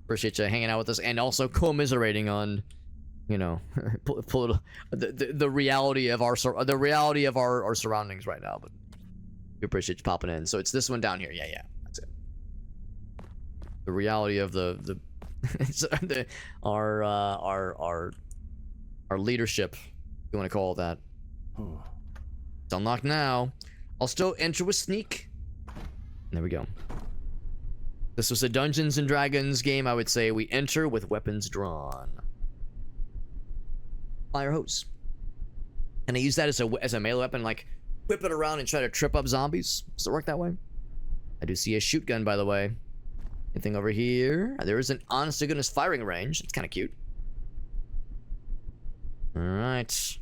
Appreciate you hanging out with us and also commiserating on, you know, the reality of our surroundings right now. But we appreciate you popping in. So it's this one down here. Yeah, that's it. The reality of our leadership, if you want to call it that. It's unlocked now. I'll still enter with sneak. There we go. This was a Dungeons and Dragons game. I would say we enter with weapons drawn. Fire hose. Can I use that as a melee weapon, like whip it around and try to trip up zombies? Does it work that way? I do see a shoot gun, by the way. Anything over here? There is an honest to goodness firing range. It's kind of cute. Alright.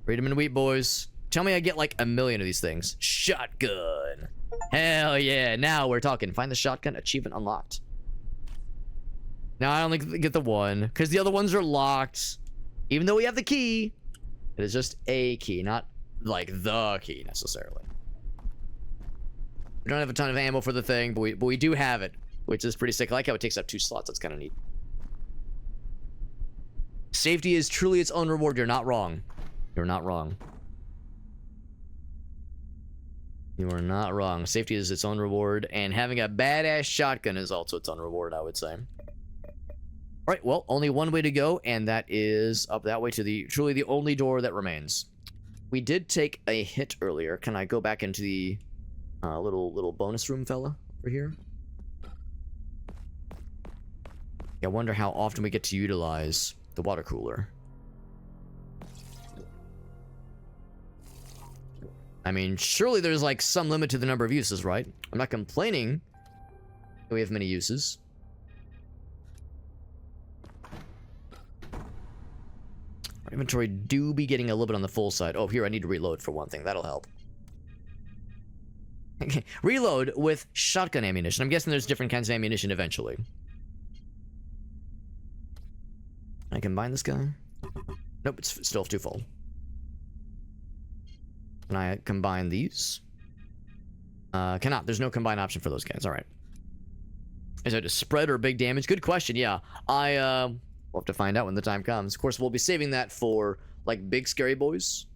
Freedom and wheat, boys. Tell me I get like 1,000,000 of these things. Shotgun. Hell yeah. Now we're talking. Find the shotgun. Achievement unlocked. Now I only get the one, because the other ones are locked. Even though we have the key, it is just a key, not like the key necessarily. We don't have a ton of ammo for the thing, but we do have it, which is pretty sick. I like how it takes up 2 slots. That's kind of neat. Safety is truly its own reward. You're not wrong. You're not wrong. You are not wrong. Safety is its own reward, and having a badass shotgun is also its own reward, I would say. All right, well, only one way to go, and that is up that way to the truly the only door that remains. We did take a hit earlier. Can I go back into the little bonus room, fella, over here? Yeah, I wonder how often we get to utilize the water cooler. I mean, surely there's like some limit to the number of uses, right? I'm not complaining that we have many uses. Our inventory do be getting a little bit on the full side. Oh, here, I need to reload for one thing. That'll help. Okay, reload with shotgun ammunition. I'm guessing there's different kinds of ammunition eventually. Can I combine this guy? Nope, it's still too full. Can I combine these? Cannot. There's no combine option for those guys. All right. Is it a spread or big damage? Good question. Yeah, we'll have to find out when the time comes. Of course, we'll be saving that for like big scary boys.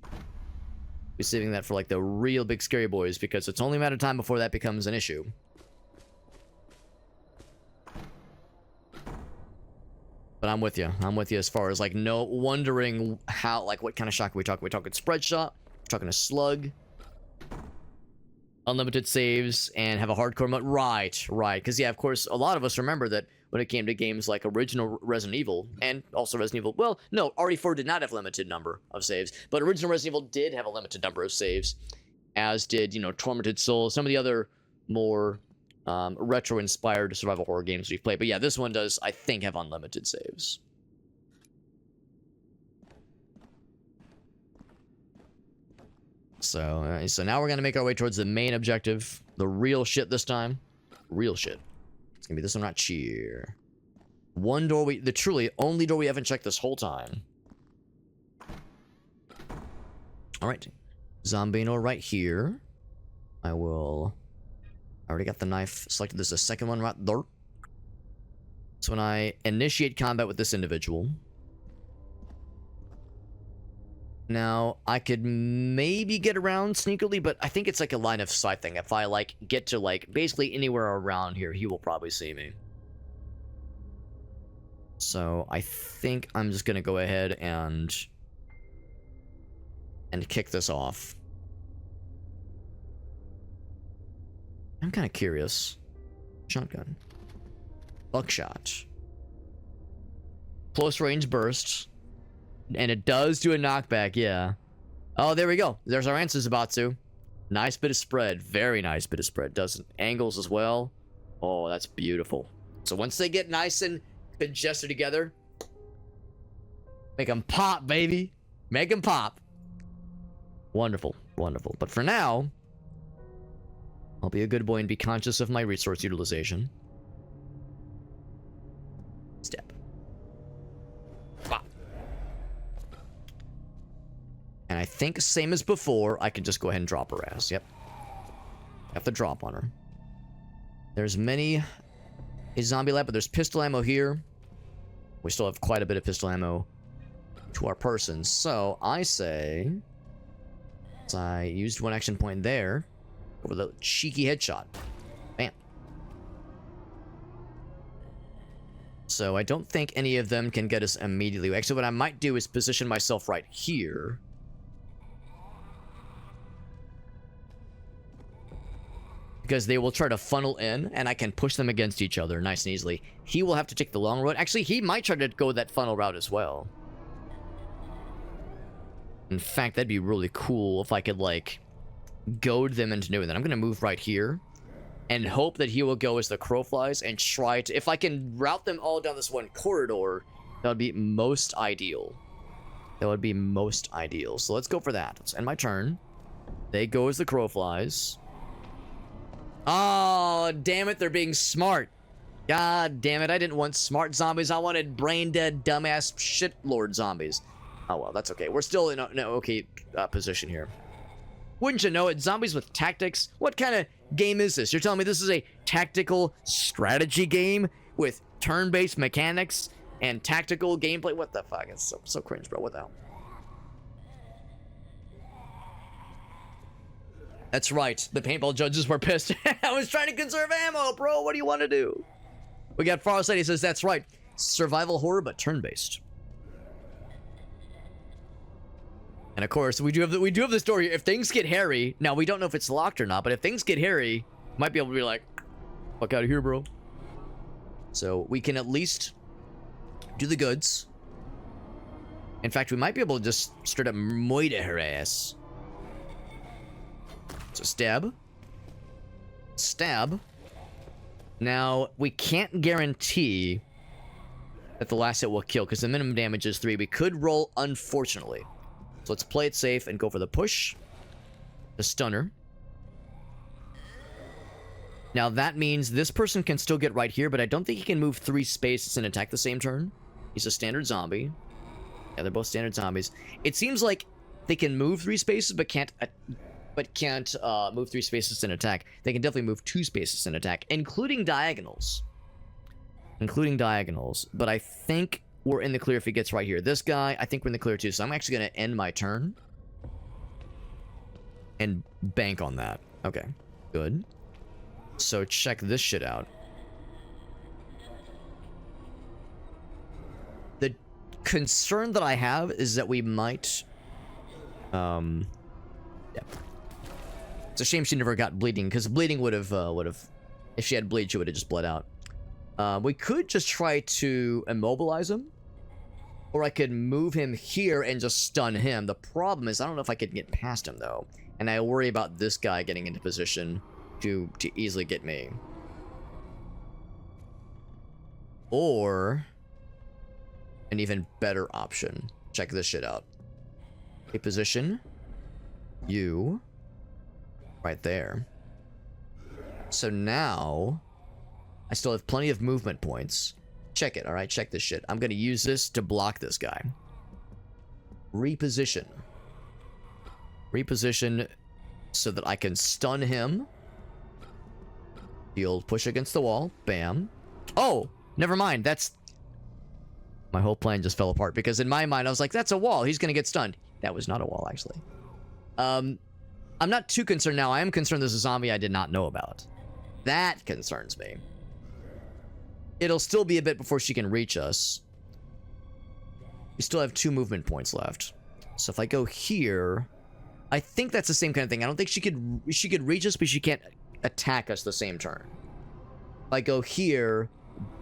Be saving that for like the real big scary boys because it's only a matter of time before that becomes an issue. But I'm with you. I'm with you as far as like no wondering how, like what kind of shock are we talking? Are we talking spread shot? We're talking a slug? Unlimited saves and have a hardcore mode? Right. Because yeah, of course, a lot of us remember that when it came to games like original Resident Evil and also Resident Evil, well, no, RE4 did not have a limited number of saves, but original Resident Evil did have a limited number of saves, as did, you know, Tormented Soul, some of the other more retro-inspired survival horror games we've played. But yeah, this one does, I think, have unlimited saves. So now we're going to make our way towards the main objective. The real shit this time. Real shit. It's going to be this one right here. One door the truly only door we haven't checked this whole time. Alright. Zombino right here. I already got the knife selected. There's a second one right there. So when I initiate combat with this individual... Now, I could maybe get around sneakily, but I think it's like a line of sight thing. If I, like, get to, like, basically anywhere around here, he will probably see me. So, I think I'm just gonna go ahead and kick this off. I'm kind of curious. Shotgun. Buckshot. Close range burst. And it does do a knockback, yeah. Oh, there we go. There's our answers, Zabatsu. Nice bit of spread. Very nice bit of spread. Does angles as well. Oh, that's beautiful. So once they get nice and congested together, make them pop, baby. Make them pop. Wonderful. Wonderful. But for now, I'll be a good boy and be conscious of my resource utilization. Step. Pop. And I think, same as before, I can just go ahead and drop her ass. Yep. Have to drop on her. There's a zombie lab, but there's pistol ammo here. We still have quite a bit of pistol ammo to our person. So, I say... So I used one action point there. Over the cheeky headshot. Bam. So, I don't think any of them can get us immediately. Actually, what I might do is position myself right here. Because they will try to funnel in, and I can push them against each other nice and easily. He will have to take the long road. Actually, he might try to go that funnel route as well. In fact, that'd be really cool if I could, like, goad them into doing that. I'm going to move right here and hope that he will go as the crow flies and try to... If I can route them all down this one corridor, that would be most ideal. That would be most ideal. So let's go for that. Let's end my turn. They go as the crow flies. Oh, damn it, they're being smart. God damn it, I didn't want smart zombies. I wanted brain-dead, dumbass, shitlord zombies. Oh, well, that's okay. We're still in an okay position here. Wouldn't you know it, zombies with tactics? What kind of game is this? You're telling me this is a tactical strategy game with turn-based mechanics and tactical gameplay? What the fuck? It's so cringe, bro. What the hell? That's right. The paintball judges were pissed. I was trying to conserve ammo, bro. What do you want to do? We got Farsight. He says, that's right. survival horror, but turn-based. And of course, we do have the story. If things get hairy, now we don't know if it's locked or not, but if things get hairy, might be able to be like, fuck out of here, bro. So we can at least do the goods. In fact, we might be able to just straight up murder her ass. So stab. Stab. Now, we can't guarantee that the last hit will kill, because the minimum damage is 3. We could roll, unfortunately. So let's play it safe and go for the push. The stunner. Now that means this person can still get right here, but I don't think he can move 3 spaces and attack the same turn. He's a standard zombie. Yeah, they're both standard zombies. It seems like they can move 3 spaces, but can't move 3 spaces and attack. They can definitely move 2 spaces and attack, including diagonals. But I think we're in the clear if he gets right here. This guy, I think we're in the clear too, so I'm actually going to end my turn. And bank on that. Okay, good. So check this shit out. The concern that I have is that we might... Yeah. It's a shame she never got bleeding, because bleeding would have... If she had bleed, she would have just bled out. We could just try to immobilize him. Or I could move him here and just stun him. The problem is, I don't know if I could get past him, though. And I worry about this guy getting into position to easily get me. Or... an even better option. Check this shit out. A position. You. Right there. So now... I still have plenty of movement points. Check it, alright? Check this shit. I'm gonna use this to block this guy. Reposition. Reposition so that I can stun him. The old push against the wall. Bam. Oh! Never mind. That's... My whole plan just fell apart. Because in my mind, I was like, that's a wall. He's gonna get stunned. That was not a wall, actually. I'm not too concerned now. I am concerned there's a zombie I did not know about. That concerns me. It'll still be a bit before she can reach us. We still have 2 movement points left. So if I go here... I think that's the same kind of thing. I don't think she could reach us, but she can't attack us the same turn. If I go here,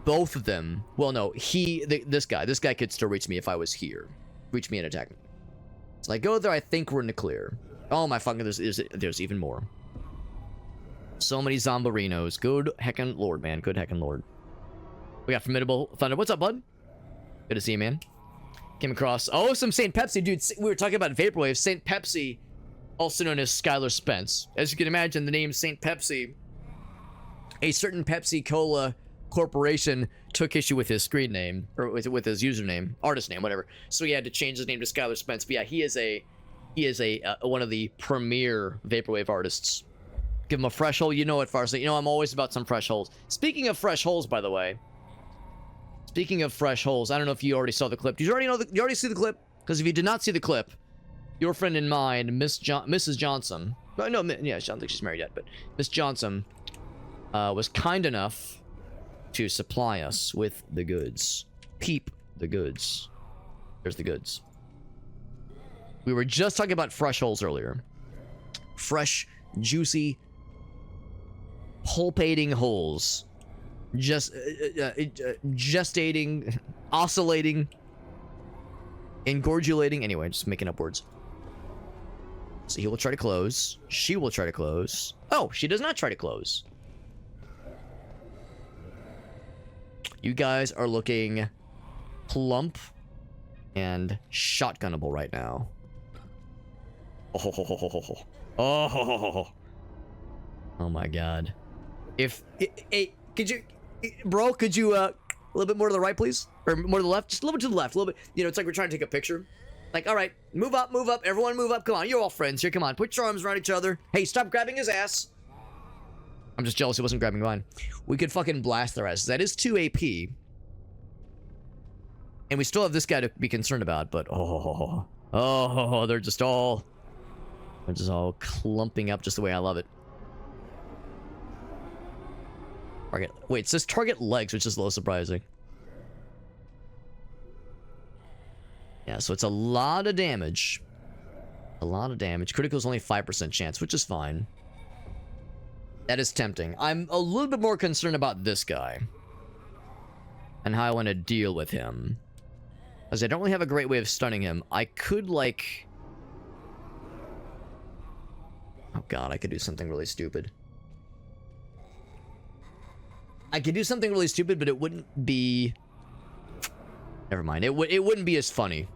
both of them... Well, no, this guy could still reach me if I was here. Reach me and attack me. So I go there, I think we're in the clear. Oh my fucking... There's even more. So many zombarinos. Good heckin' lord, man. Good heckin' lord. We got Formidable Thunder. What's up, bud? Good to see you, man. Came across... Oh, some St. Pepsi, dude. We were talking about Vaporwave. St. Pepsi, also known as Skylar Spence. As you can imagine, the name St. Pepsi... A certain Pepsi Cola corporation took issue with his screen name. Or with his username. Artist name, whatever. So he had to change his name to Skylar Spence. But yeah, he is one of the premier Vaporwave artists. Give him a fresh hole. You know it, Farsley. You know I'm always about some fresh holes. Speaking of fresh holes, by the way... Speaking of fresh holes, I don't know if you already saw the clip. Did you already know you already see the clip? Because if you did not see the clip, your friend and mine, Mrs. Johnson. No, yeah, I don't think she's married yet, but Miss Johnson was kind enough to supply us with the goods. Peep the goods. There's the goods. We were just talking about fresh holes earlier. Fresh, juicy, pulpating holes. Just gestating, oscillating, engorgulating. Anyway, just making up words. So he will try to close. She will try to close. Oh, she does not try to close. You guys are looking plump and shotgunnable right now. Oh my god. Could you... Bro, could you, a little bit more to the right, please? Or more to the left? Just a little bit to the left, a little bit. You know, it's like we're trying to take a picture. Like, alright, move up, everyone move up. Come on, you're all friends here, come on. Put your arms around each other. Hey, stop grabbing his ass. I'm just jealous he wasn't grabbing mine. We could fucking blast their asses. That is 2 AP. And we still have this guy to be concerned about, but they're just all clumping up just the way I love it. Target. Wait, it says target legs, which is a little surprising. Yeah, so it's a lot of damage. A lot of damage. Critical is only 5% chance, which is fine. That is tempting. I'm a little bit more concerned about this guy. And how I want to deal with him. Because I don't really have a great way of stunning him. I could, like... Oh god, I could do something really stupid. I could do something really stupid, but it wouldn't be... Never mind. It wouldn't be as funny.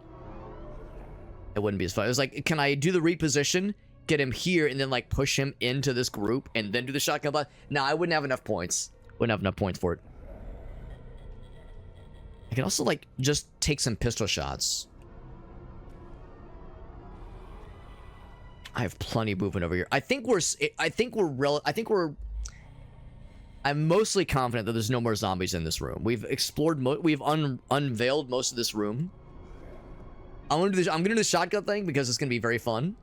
It wouldn't be as funny. It was like, can I do the reposition, get him here, and then, like, push him into this group, and then do the shotgun blast? No, I wouldn't have enough points. Wouldn't have enough points for it. I can also, like, just take some pistol shots. I have plenty of movement over here. I'm mostly confident that there's no more zombies in this room. We've explored, we've unveiled most of this room. I'm gonna do the shotgun thing because it's gonna be very fun.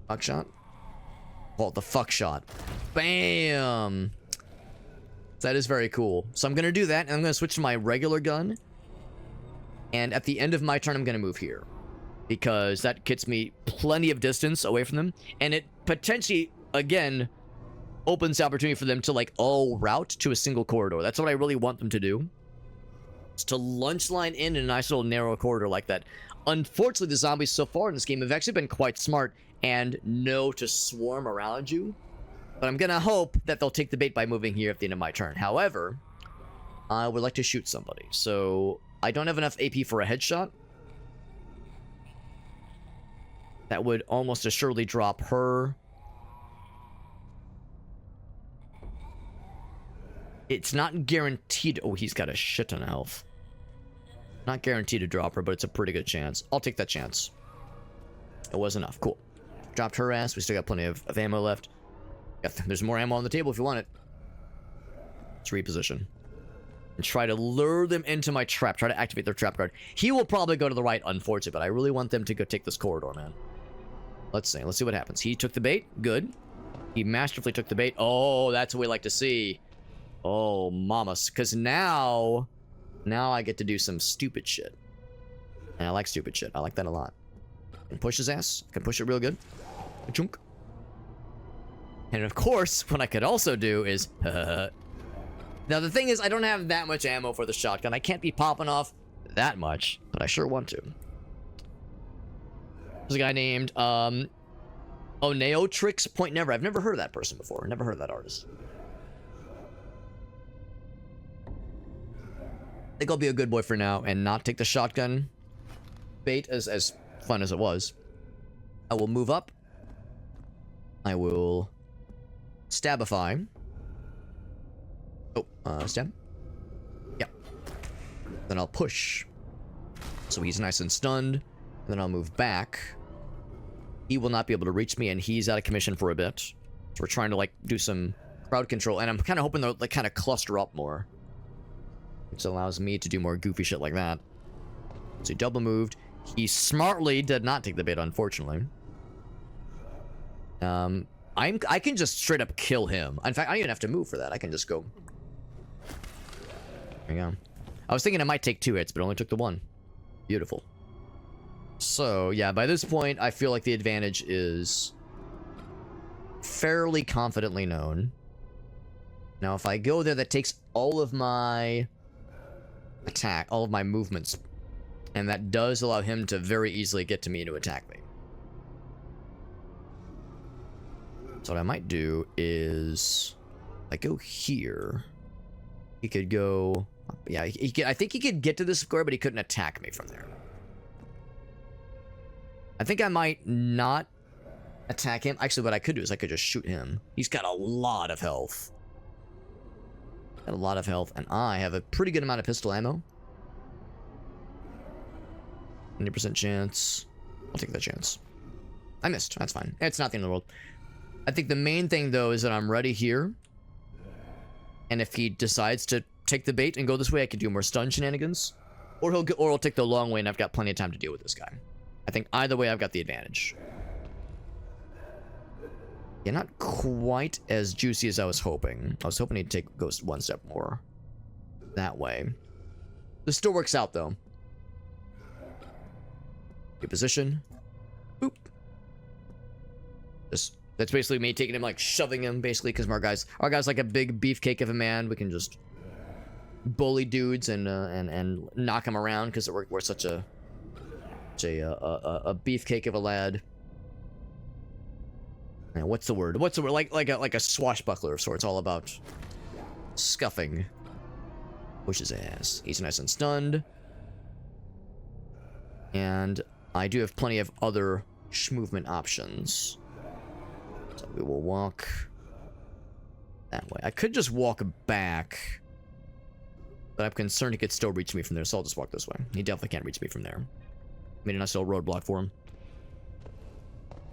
Fuck shot. Oh, the fuck shot. Bam! That is very cool. So I'm gonna do that, and I'm gonna switch to my regular gun. And at the end of my turn, I'm gonna move here. Because that gets me plenty of distance away from them. And it potentially, again, opens the opportunity for them to, like, all route to a single corridor. That's what I really want them to do. Is to lunch line in a nice little narrow corridor like that. Unfortunately, the zombies so far in this game have actually been quite smart and know to swarm around you. But I'm gonna hope that they'll take the bait by moving here at the end of my turn. However, I would like to shoot somebody. So, I don't have enough AP for a headshot. That would almost assuredly drop her. It's not guaranteed. Oh, he's got a shit ton of health. Not guaranteed to drop her, but it's a pretty good chance. I'll take that chance. It was enough. Cool. Dropped her ass. We still got plenty of ammo left. There's more ammo on the table if you want it. Let's reposition. And try to lure them into my trap. Try to activate their trap card. He will probably go to the right, unfortunately, but I really want them to go take this corridor, man. Let's see. Let's see what happens. He took the bait. Good. He masterfully took the bait. Oh, that's what we like to see. Oh, mamas. Because now I get to do some stupid shit. And I like stupid shit. I like that a lot. And push his ass. I can push it real good. Chunk. And of course, what I could also do is... Now, the thing is, I don't have that much ammo for the shotgun. I can't be popping off that much, but I sure want to. There's a guy named, Oneotrix Point Never. I've never heard of that person before. Never heard of that artist. I think I'll be a good boy for now and not take the shotgun bait as fun as it was. I will move up. I will stabify. Oh, stab. Yeah. Then I'll push. So he's nice and stunned. And then I'll move back. He will not be able to reach me, and he's out of commission for a bit. So we're trying to, like, do some crowd control, and I'm kind of hoping they'll, like, kind of cluster up more. Which allows me to do more goofy shit like that. So he double moved. He smartly did not take the bait, unfortunately. I can just straight up kill him. In fact, I don't even have to move for that. I can just go. There you go. I was thinking it might take 2 hits, but it only took the 1. Beautiful. So, yeah, by this point, I feel like the advantage is fairly confidently known. Now, if I go there, that takes all of my attack, all of my movements. And that does allow him to very easily get to me to attack me. So what I might do is, I go here. He could go, yeah. I think he could get to the square, but he couldn't attack me from there. I think I might not attack him. Actually, what I could do is I could just shoot him. He's got a lot of health. Got a lot of health, and I have a pretty good amount of pistol ammo. 90% chance. I'll take that chance. I missed. That's fine. It's not the end of the world. I think the main thing, though, is that I'm ready here. And if he decides to take the bait and go this way, I could do more stun shenanigans. Or he'll take the long way, and I've got plenty of time to deal with this guy. I think either way, I've got the advantage. Yeah, not quite as juicy as I was hoping. I was hoping he'd go one step more that way. This still works out, though. Good position. Boop. That's basically me taking him, like, shoving him, basically, because our guy's like a big beefcake of a man. We can just bully dudes and knock him around because we're such a beefcake of a lad. Now, what's the word? What's the word? Like a swashbuckler of sorts, all about scuffing. Push his ass. He's nice and stunned. And I do have plenty of other movement options. So we will walk that way. I could just walk back, but I'm concerned he could still reach me from there, so I'll just walk this way. He definitely can't reach me from there. Made a nice little roadblock for him.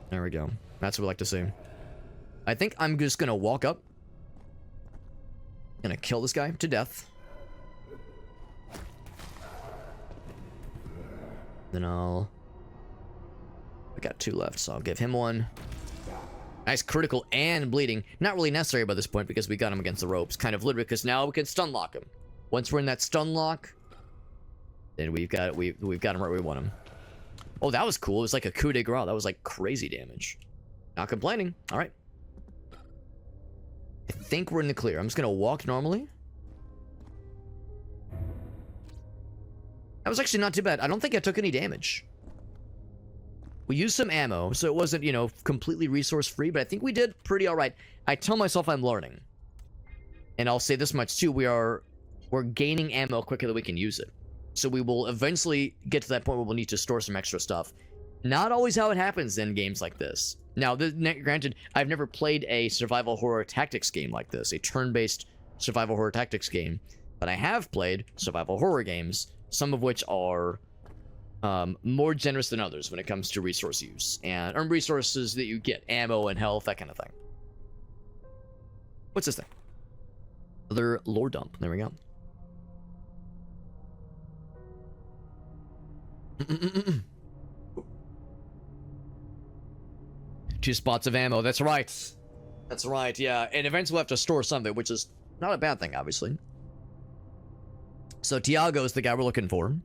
There we go. That's what we like to see. I think I'm just gonna walk up. Gonna kill this guy to death. Then I got 2 left, so I'll give him 1. Nice critical and bleeding. Not really necessary by this point because we got him against the ropes. Kind of literally because now we can stun lock him. Once we're in that stun lock, then we've got him right where we want him. Oh, that was cool. It was like a coup de grace. That was like crazy damage. Not complaining. All right. I think we're in the clear. I'm just gonna walk normally. That was actually not too bad. I don't think I took any damage. We used some ammo, so it wasn't, you know, completely resource free, but I think we did pretty all right. I tell myself I'm learning. And I'll say this much too, we're gaining ammo quicker than we can use it. So we will eventually get to that point where we'll need to store some extra stuff. Not always how it happens in games like this. Now, granted, I've never played a survival horror tactics game like this, a turn-based survival horror tactics game, but I have played survival horror games, some of which are more generous than others when it comes to resource use and resources that you get, ammo and health, that kind of thing. What's this thing? Another lore dump. There we go. Two spots of ammo. That's right. That's right, yeah. And eventually we'll have to store some of it, which is not a bad thing, obviously. So Tiago is the guy we're looking for.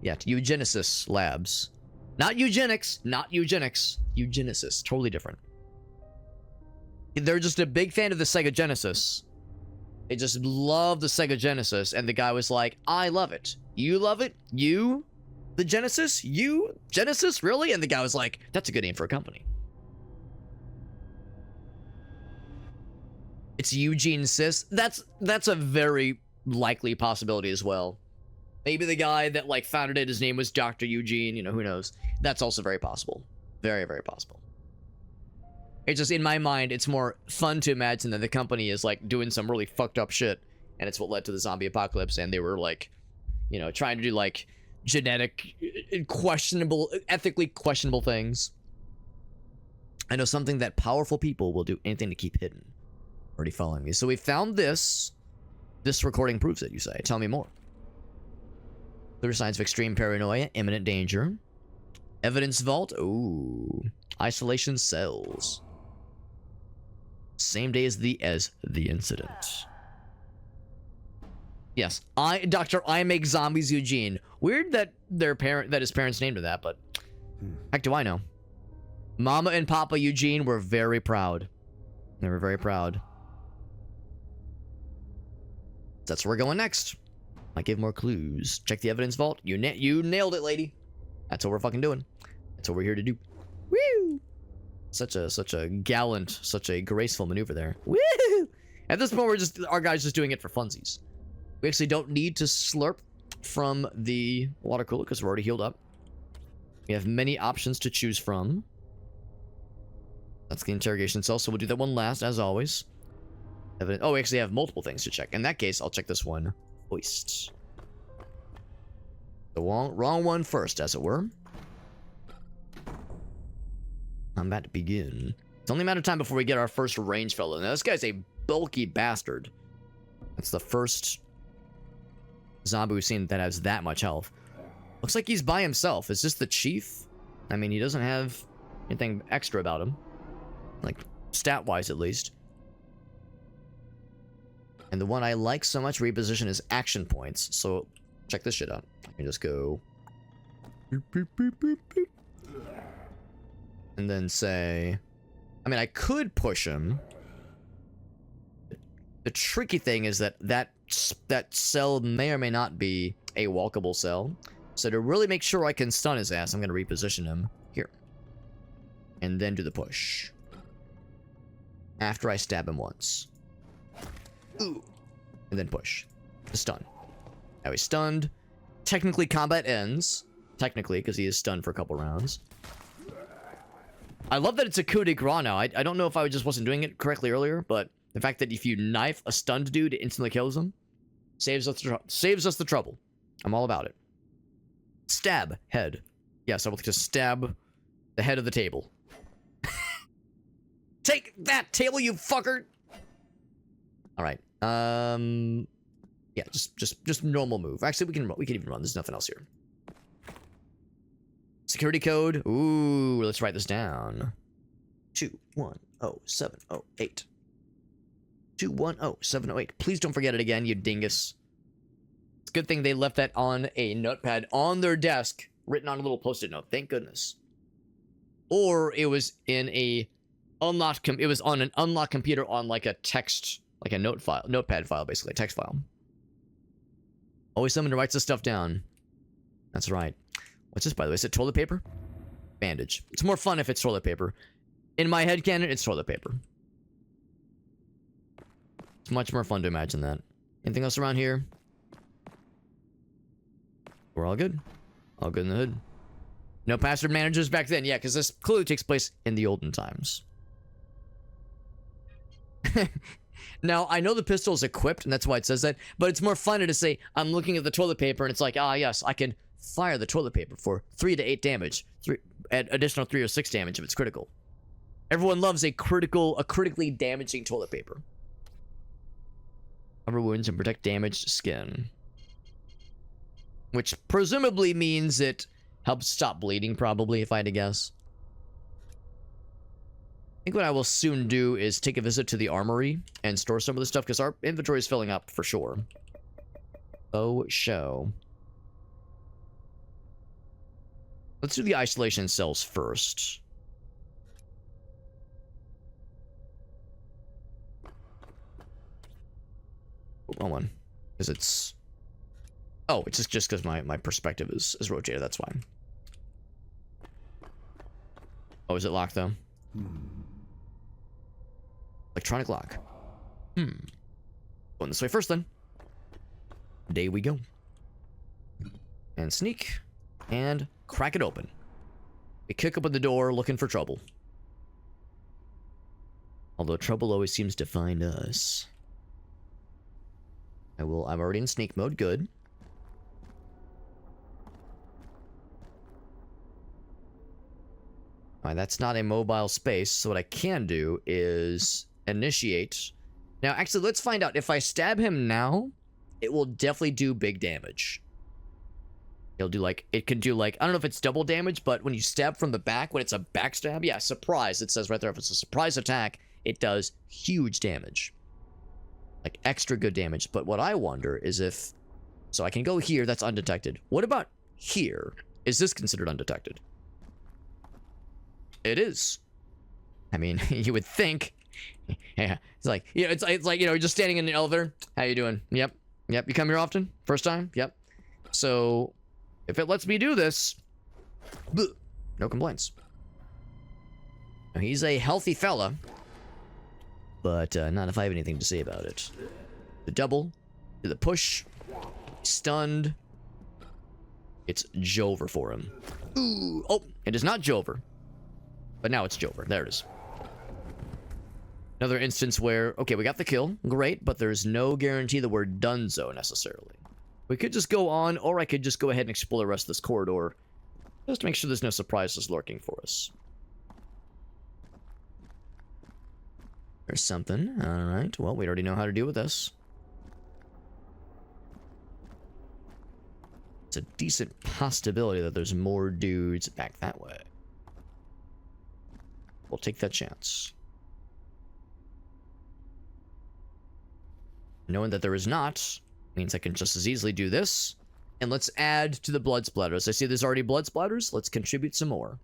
Yeah, Eugenesis Labs. Not eugenics. Not eugenics. Eugenesis. Totally different. They're just a big fan of the Sega Genesis. They just love the Sega Genesis. And the guy was like, I love it. You love it? You? The Genesis? You? Genesis? Really? And the guy was like, that's a good name for a company. It's Eugene Sis. That's a very likely possibility as well. Maybe the guy that like founded it, his name was Dr. Eugene, you know, who knows. That's also very possible. Very, very possible. It's just, in my mind, it's more fun to imagine that the company is like doing some really fucked up shit, and it's what led to the zombie apocalypse, and they were like, you know, trying to do like genetic, questionable, ethically questionable things. I know something that powerful people will do anything to keep hidden. Already following me. So we found this. This recording proves it, you say. Tell me more. Clear signs of extreme paranoia, imminent danger. Evidence vault. Ooh. Isolation cells. Same day as the incident. Yes, Dr. I make zombies Eugene. Weird that his parents named him that, but heck do I know. Mama and Papa Eugene were very proud. They were very proud. That's where we're going next. Might give more clues. Check the evidence vault. You nailed it, lady. That's what we're fucking doing. That's what we're here to do. Woo! Such a gallant, such a graceful maneuver there. Woo! At this point, our guy's just doing it for funsies. We actually don't need to slurp from the water cooler because we're already healed up. We have many options to choose from. That's the interrogation cell, so we'll do that one last, as always. Oh, we actually have multiple things to check. In that case, I'll check this one. Hoist. The wrong one first, as it were. I'm about to begin. It's only a matter of time before we get our first range fellow. Now, this guy's a bulky bastard. That's the first zombie we've seen that has that much health. Looks like he's by himself. Is this the chief? I mean, he doesn't have anything extra about him. Like, stat-wise, at least. And the one I like so much reposition is action points. So check this shit out. I can just go boop, boop, boop, boop, boop. And then say, I mean, I could push him. The tricky thing is that cell may or may not be a walkable cell. So to really make sure I can stun his ass, I'm going to reposition him here. And then do the push. After I stab him once. Ooh. And then push. The stun. Now he's stunned. Technically, combat ends. Technically, because he is stunned for a couple rounds. I love that it's a coup de grace now. I don't know if I just wasn't doing it correctly earlier, but the fact that if you knife a stunned dude, it instantly kills him. Saves us the trouble. I'm all about it. Stab. Head. Yes, I will just stab the head of the table. Take that, table, you fucker! Alright. Yeah, just normal move. Actually, we can even run. There's nothing else here. Security code. Ooh, let's write this down. 210708. 210708. Please don't forget it again, you dingus. It's a good thing they left that on a notepad on their desk, written on a little post-it note. Thank goodness. Or it was in a unlocked. It was on an unlocked computer on like a text, like a notepad file, basically a text file. Always someone who writes this stuff down. That's right. What's this, by the way? Is it toilet paper? Bandage. It's more fun if it's toilet paper. In my headcanon, it's toilet paper. It's much more fun to imagine that. Anything else around here? We're all good. All good in the hood. No password managers back then. Yeah, because this clearly takes place in the olden times. Now, I know the pistol is equipped, and that's why it says that, but it's more funny to say, I'm looking at the toilet paper, and it's like, ah, yes, I can fire the toilet paper for 3 to 8 damage. Additional 3 or 6 damage if it's critical. Everyone loves a critically damaging toilet paper. Cover wounds and protect damaged skin. Which presumably means it helps stop bleeding, probably, if I had to guess. I think what I will soon do is take a visit to the armory and store some of the stuff, because our inventory is filling up, for sure. Oh, show. Let's do the isolation cells first. Wrong one. Because it's... Oh, it's just because my perspective is rotated, that's why. Oh, is it locked, though? Electronic lock. Going this way first, then. Day we go. And sneak. And crack it open. We kick open the door looking for trouble. Although trouble always seems to find us. I'm already in sneak mode. Good. Alright, that's not a mobile space, so what I can do is initiate. Now, actually, let's find out. If I stab him now, it will definitely do big damage. It'll do like, it can do like, I don't know if it's double damage, but when you stab from the back, when it's a backstab, yeah, surprise, it says right there, if it's a surprise attack, it does huge damage. Like, extra good damage. But what I wonder is if, so I can go here, that's undetected. What about here? Is this considered undetected? It is. I mean, you would think. Yeah, it's like, you know, it's like, you know, you're just standing in the elevator. How you doing? Yep. You come here often? First time? Yep. So, if it lets me do this, no complaints. Now, he's a healthy fella, but not if I have anything to say about it. The double, the push, stunned. It's Jover for him. Ooh, oh, it is not Jover. But now it's Jover. There it is. Another instance where, okay, we got the kill. Great, but there's no guarantee that we're donezo necessarily. We could just go on, or I could just go ahead and explore the rest of this corridor. Just to make sure there's no surprises lurking for us. There's something. Alright, well, we already know how to deal with this. It's a decent possibility that there's more dudes back that way. We'll take that chance. Knowing that there is not, means I can just as easily do this, And let's add to the blood splatters. I see there's already blood splatters. Let's contribute some more.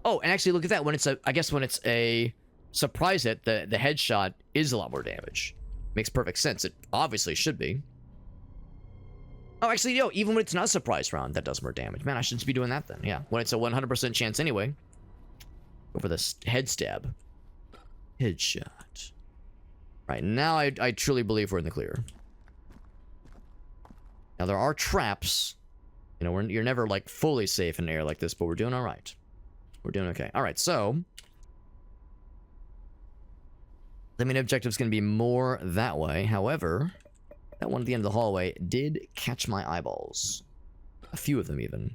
Oh, and actually look at that. When it's a, I guess when it's a surprise hit, the headshot is a lot more damage. Makes perfect sense. It obviously should be. Oh, actually, yo, even when it's not a surprise round, that does more damage. Man, I should be doing that then. Yeah, when it's a 100% chance anyway. Go for this head stab. Headshot. Right, now I truly believe we're in the clear. Now, there are traps. You know, you're never, like, fully safe in an area like this, but we're doing all right. We're doing okay. All right, so... the main objective's going to be more that way. However, that one at the end of the hallway did catch my eyeballs. A few of them, even.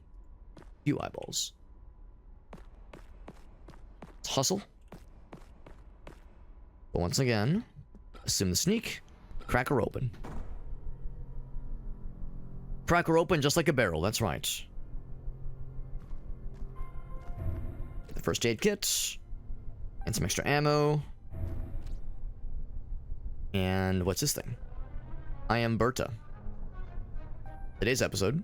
A few eyeballs. Let's hustle. But once again, assume the sneak. Crack her open. Crack her open just like a barrel, that's right. The first aid kit. And some extra ammo. And what's this thing? I am Berta. Today's episode.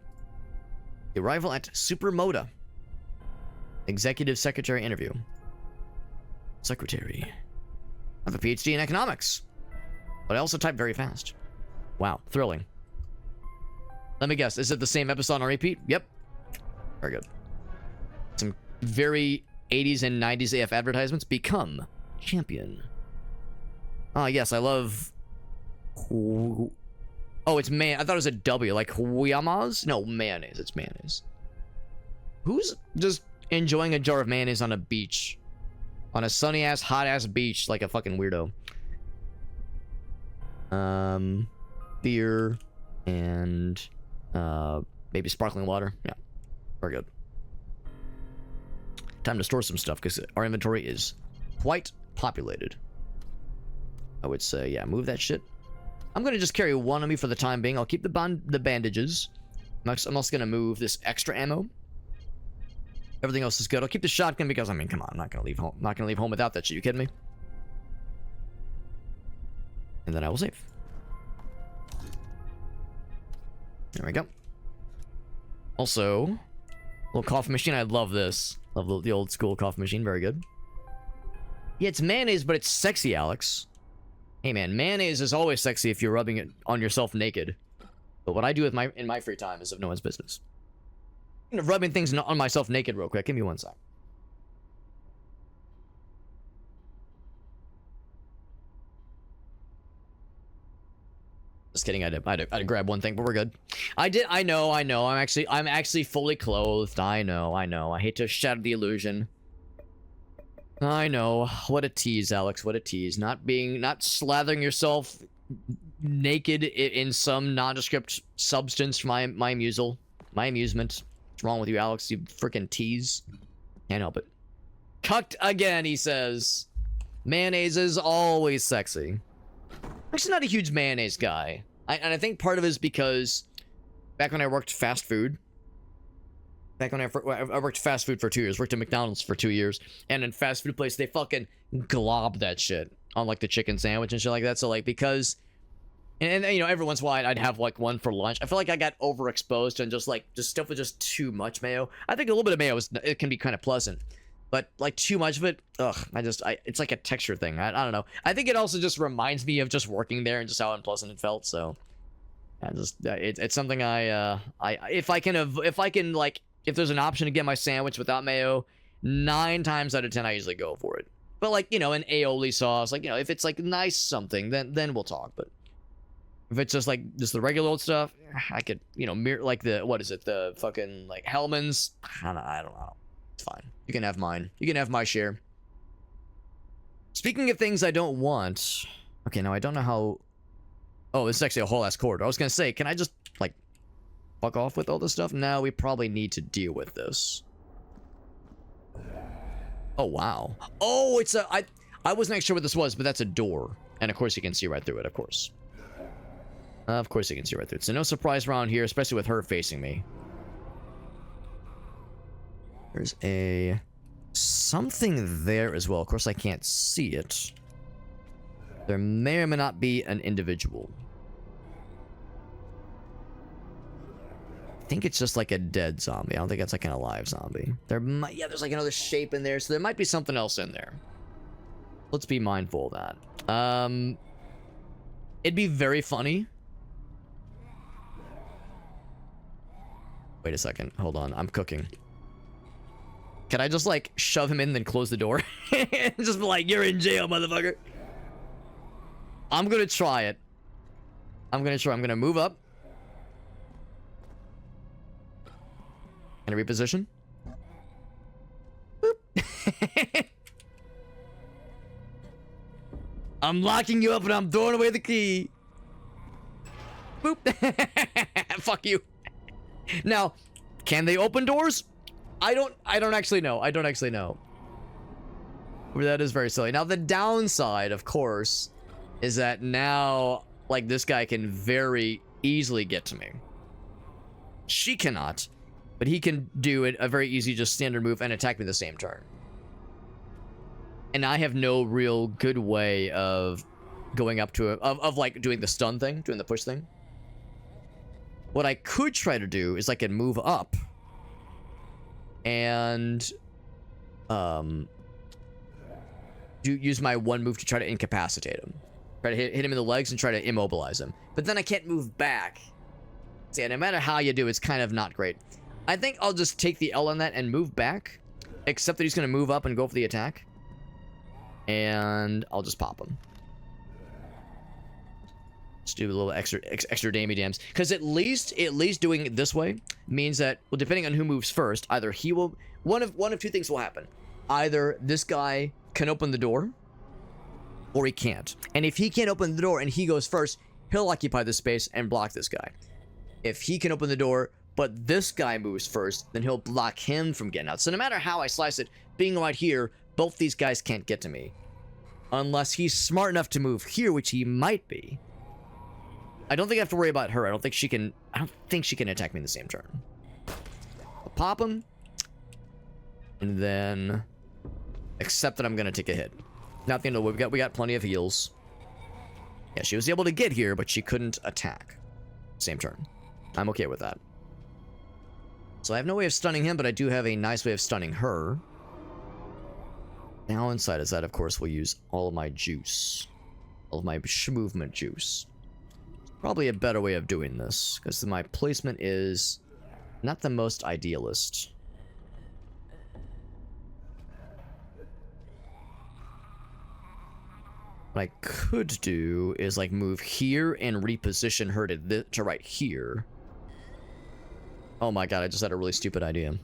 The arrival at Supermoda. Executive Secretary interview. Secretary. I have a PhD in economics. But I also type very fast. Wow, thrilling. Let me guess, is it the same episode on repeat? Yep. Very good. Some very 80s and 90s AF advertisements. Become champion. Ah, yes, I love... oh, it's man. I thought it was a W, like Huyamas? No, mayonnaise. It's mayonnaise. Who's just enjoying a jar of mayonnaise on a beach? On a sunny-ass, hot-ass beach like a fucking weirdo. Beer and maybe sparkling water. Yeah, very good. Time to store some stuff because our inventory is quite populated. I would say, yeah, move that shit. I'm gonna just carry one of me for the time being. I'll keep the bandages. I'm also gonna move this extra ammo. Everything else is good. I'll keep the shotgun because, I mean, come on, I'm not gonna leave home. Not gonna leave home without that shit. You kidding me? And then I will save. There we go. Also, little coffee machine. I love this. Love the old school coffee machine. Very good. Yeah, it's mayonnaise, but it's sexy, Alex. Hey man, mayonnaise is always sexy if you're rubbing it on yourself naked. But what I do with in my free time is of no one's business. I'm rubbing things on myself naked real quick. Give me one sec. Just kidding. I had to grab one thing, but we're good. I know. I'm actually fully clothed. I know. I hate to shatter the illusion. I know. What a tease, Alex. What a tease. Not slathering yourself naked in some nondescript substance for my amusement. What's wrong with you, Alex? You freaking tease. Can't help it. Cucked again, he says. Mayonnaise is always sexy. I'm actually not a huge mayonnaise guy. And I think part of it is because back when I worked fast food, I worked fast food for 2 years. Worked at McDonald's for 2 years. And in fast food place, they fucking glob that shit on, like, the chicken sandwich and shit like that. So, like, because... And you know, every once in a while, I'd have, like, one for lunch. I feel like I got overexposed and just stuff with just too much mayo. I think a little bit of mayo, it can be kind of pleasant. But, like, too much of it, ugh, it's like a texture thing. I don't know. I think it also just reminds me of just working there and just how unpleasant it felt, so... it's something if there's an option to get my sandwich without mayo, 9 times out of 10 I usually go for it. But, like, you know, an aioli sauce, like, you know, if it's like nice something, then we'll talk. But if it's just the regular old stuff, I could, you know, like the fucking like Hellman's. I don't know. It's fine. You can have mine. You can have my share. Speaking of things I don't want, okay, now I don't know how. Oh, this is actually a whole ass corridor. I was gonna say, can I just like fuck off with all this stuff? No, we probably need to deal with this. Oh, wow. Oh, it's a... I wasn't actually sure what this was, but that's a door. And of course you can see right through it, of course. Of course you can see right through it. So no surprise around here, especially with her facing me. There's a... something there as well. Of course I can't see it. There may or may not be an individual. think it's just like a dead zombie. I don't think it's like an alive zombie. Yeah, there's like another shape in there, so there might be something else in there. Let's be mindful of that. It'd be very funny. Wait a second. Hold on. I'm cooking. Can I just, like, shove him in and then close the door? Just be like, you're in jail, motherfucker. I'm gonna try it. I'm gonna move up. And reposition. Boop. I'm locking you up and I'm throwing away the key. Boop. Fuck you. Now, can they open doors? I don't actually know. I don't actually know. But that is very silly. Now, the downside, of course, is that now, like, this guy can very easily get to me. She cannot, but he can do it a very easy, just standard move and attack me the same turn. And I have no real good way of going up to it, of like doing the stun thing, doing the push thing. What I could try to do is I can move up and use my one move to try to incapacitate him. Try to hit him in the legs and try to immobilize him. But then I can't move back. So yeah, no matter how you do, it's kind of not great. I think I'll just take the L on that and move back. Except that he's going to move up and go for the attack. And I'll just pop him. Just do a little extra damage dams. Because at least doing it this way means that, well, depending on who moves first, either he will... One of two things will happen. Either this guy can open the door, or he can't. And if he can't open the door and he goes first, he'll occupy the space and block this guy. If he can open the door, but this guy moves first, then he'll block him from getting out. So no matter how I slice it, being right here, both these guys can't get to me. Unless he's smart enough to move here, which he might be. I don't think I have to worry about her. I don't think she can attack me in the same turn. I'll pop him. And then accept that I'm gonna take a hit. Not the end of the way. We got plenty of heals. Yeah, she was able to get here, but she couldn't attack. Same turn. I'm okay with that. So I have no way of stunning him, but I do have a nice way of stunning her. Now inside is that, of course, we'll use all of my juice. All of my movement juice. Probably a better way of doing this, because my placement is not the most idealist. What I could do is, like, move here and reposition her to right here. Oh my god, I just had a really stupid idea.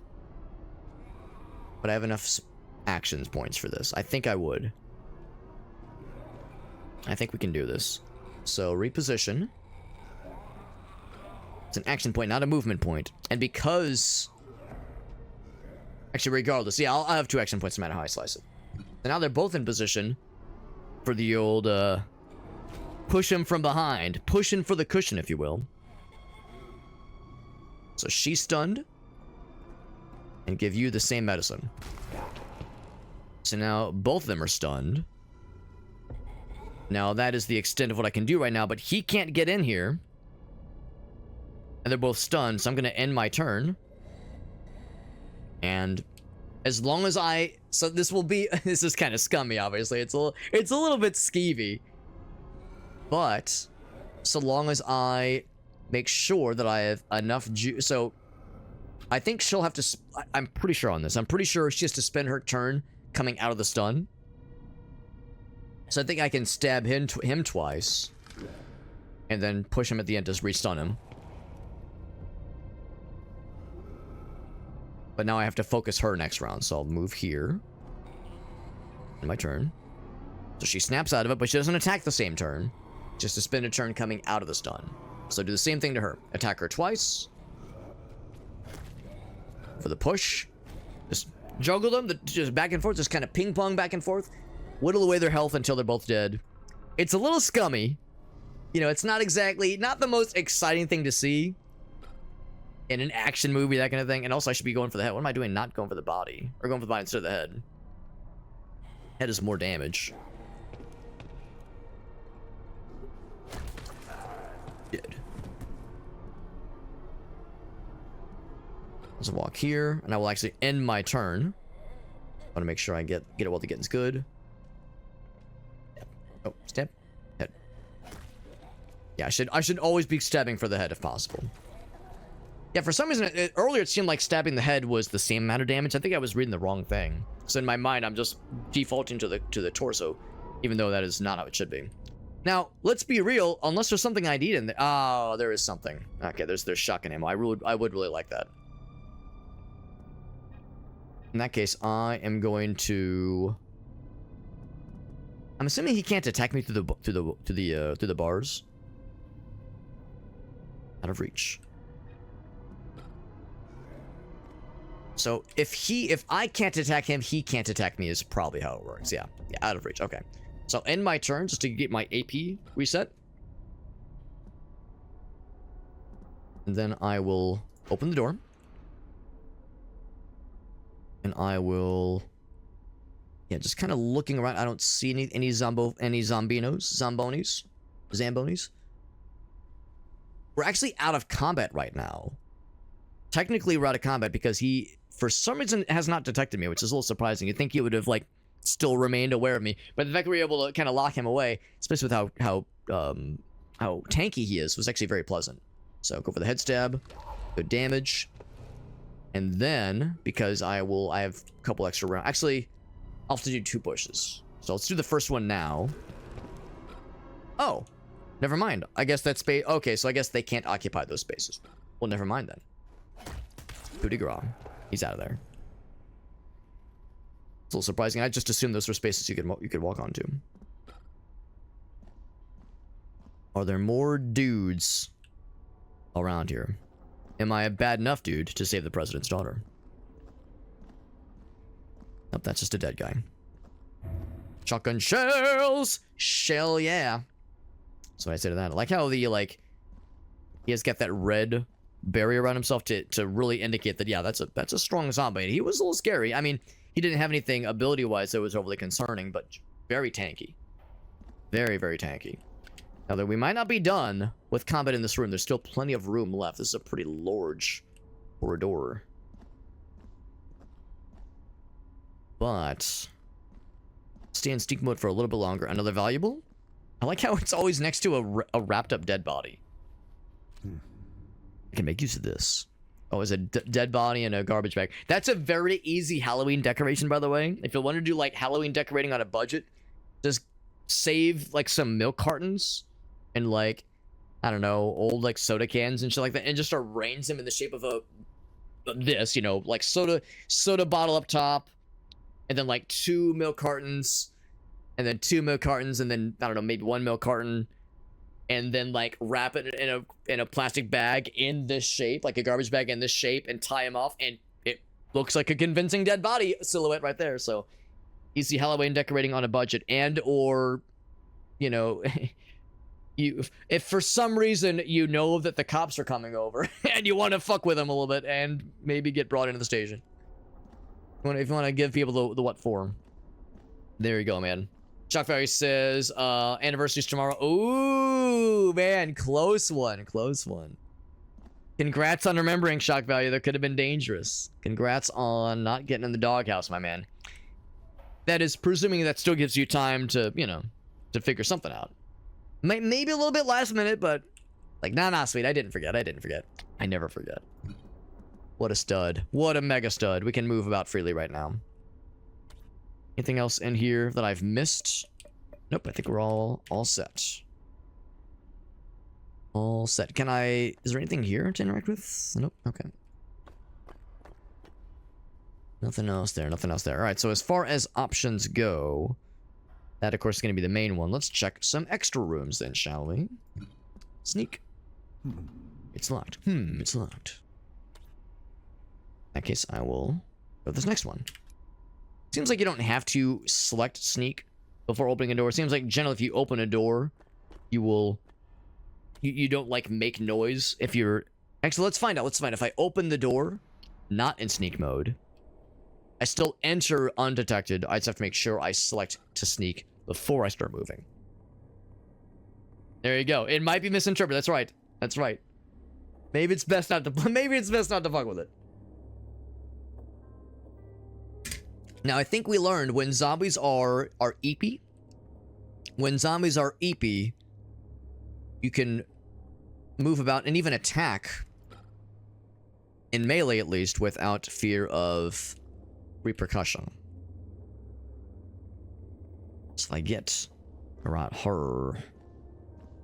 But I have enough actions points for this. I think I would. I think we can do this. So, reposition. It's an action point, not a movement point. And because... Actually, regardless. Yeah, I'll have 2 action points no matter how I slice it. And now they're both in position for the old, push him from behind. Pushing for the cushion, if you will. So she's stunned. And give you the same medicine. So now both of them are stunned. Now that is the extent of what I can do right now, but he can't get in here. And they're both stunned, so I'm going to end my turn. And as long as so this will be, this is kind of scummy, obviously. It's a little bit skeevy. But so long as I make sure that I have enough juice. So I think she'll have to, I'm pretty sure on this. I'm pretty sure she has to spend her turn coming out of the stun. So I think I can stab him twice. And then push him at the end to re-stun him. But now I have to focus her next round, so I'll move here. In my turn. So she snaps out of it, but she doesn't attack the same turn. Just to spend a turn coming out of the stun. So do the same thing to her. Attack her twice. For the push. Just juggle them, just back and forth, just kind of ping-pong back and forth. Whittle away their health until they're both dead. It's a little scummy. You know, it's not the most exciting thing to see. In an action movie, that kind of thing. And also, I should be going for the head. What am I doing? Not going for the body. Or going for the body instead of the head. Head is more damage. Good. Let's walk here, and I will actually end my turn. I want to make sure I get it while the getting's good. Oh, stab. Head. Yeah, I should always be stabbing for the head if possible. Yeah, for some reason, earlier it seemed like stabbing the head was the same amount of damage. I think I was reading the wrong thing. So in my mind, I'm just defaulting to the torso, even though that is not how it should be. Now, let's be real. Unless there's something I need in there. Oh, there is something. Okay, there's shotgun ammo. I would really like that. In that case, I am going to. I'm assuming he can't attack me through the bars. Out of reach. So if I can't attack him, he can't attack me is probably how it works. Yeah, out of reach. Okay. So I'll end my turn just to get my AP reset. And then I will open the door. And I will, yeah, just kind of looking around. I don't see any zambonis. We're actually out of combat right now. Technically, we're out of combat because he, for some reason, has not detected me, which is a little surprising. You'd think he would have, like, still remained aware of me. But the fact that we were able to kind of lock him away, especially with how tanky he is, was actually very pleasant. So go for the head stab, good damage. And then, because I have a couple extra rounds. Actually, I'll have to do 2 pushes. So let's do the first one now. Oh, never mind. I guess that space. Okay, so I guess they can't occupy those spaces. Well, never mind then. Coup de grace. He's out of there. It's a little surprising. I just assumed those were spaces you could walk onto. Are there more dudes around here? Am I a bad enough dude to save the president's daughter? Nope, that's just a dead guy. Shotgun shells! Shell, yeah. So I say to that. I like how he has got that red barrier around himself to really indicate that, yeah, that's a strong zombie. He was a little scary. I mean, he didn't have anything ability-wise that was overly concerning, but very tanky. Very, very tanky. Now, that we might not be done with combat in this room. There's still plenty of room left. This is a pretty large corridor. But stay in sneak mode for a little bit longer. Another valuable? I like how it's always next to a wrapped-up dead body. I can make use of this. Oh, it's a dead body and a garbage bag. That's a very easy Halloween decoration, by the way. If you want to do, like, Halloween decorating on a budget, just save, like, some milk cartons and, like, I don't know, old, like, soda cans and shit like that, and just arrange them in the shape of this, you know, like, soda bottle up top, and then, like, 2 milk cartons, and then 2 milk cartons, and then, I don't know, maybe 1 milk carton, and then, like, wrap it in a plastic bag in this shape, like a garbage bag in this shape, and tie them off, and it looks like a convincing dead body silhouette right there. So easy Halloween decorating on a budget, and or, you know, if for some reason you know that the cops are coming over and you want to fuck with them a little bit and maybe get brought into the station, if you want to give people the what for, there you go, man. Shock Value says, anniversary's tomorrow. Ooh, man, close one. Congrats on remembering, Shock Value. That could have been dangerous. Congrats on not getting in the doghouse, my man. That is presuming that still gives you time to, you know, to figure something out. Maybe a little bit last minute, but, like, nah, sweet. I didn't forget. I never forget. What a stud. What a mega stud. We can move about freely right now. Anything else in here that I've missed? Nope, I think we're all set. All set. Is there anything here to interact with? Nope, okay. Nothing else there. All right, so as far as options go, that, of course, is going to be the main one. Let's check some extra rooms then, shall we? Sneak. It's locked. It's locked. In that case, I will go with this next one. Seems like you don't have to select sneak before opening a door. It seems like generally if you open a door, you don't, like, make noise if you're... Actually, let's find out. If I open the door, not in sneak mode, I still enter undetected. I just have to make sure I select to sneak before I start moving. There you go. It might be misinterpreted. That's right. Maybe it's best not to fuck with it. Now, I think we learned when zombies are EP, when zombies are EP, you can move about and even attack, in melee at least, without fear of repercussion. So if I get around her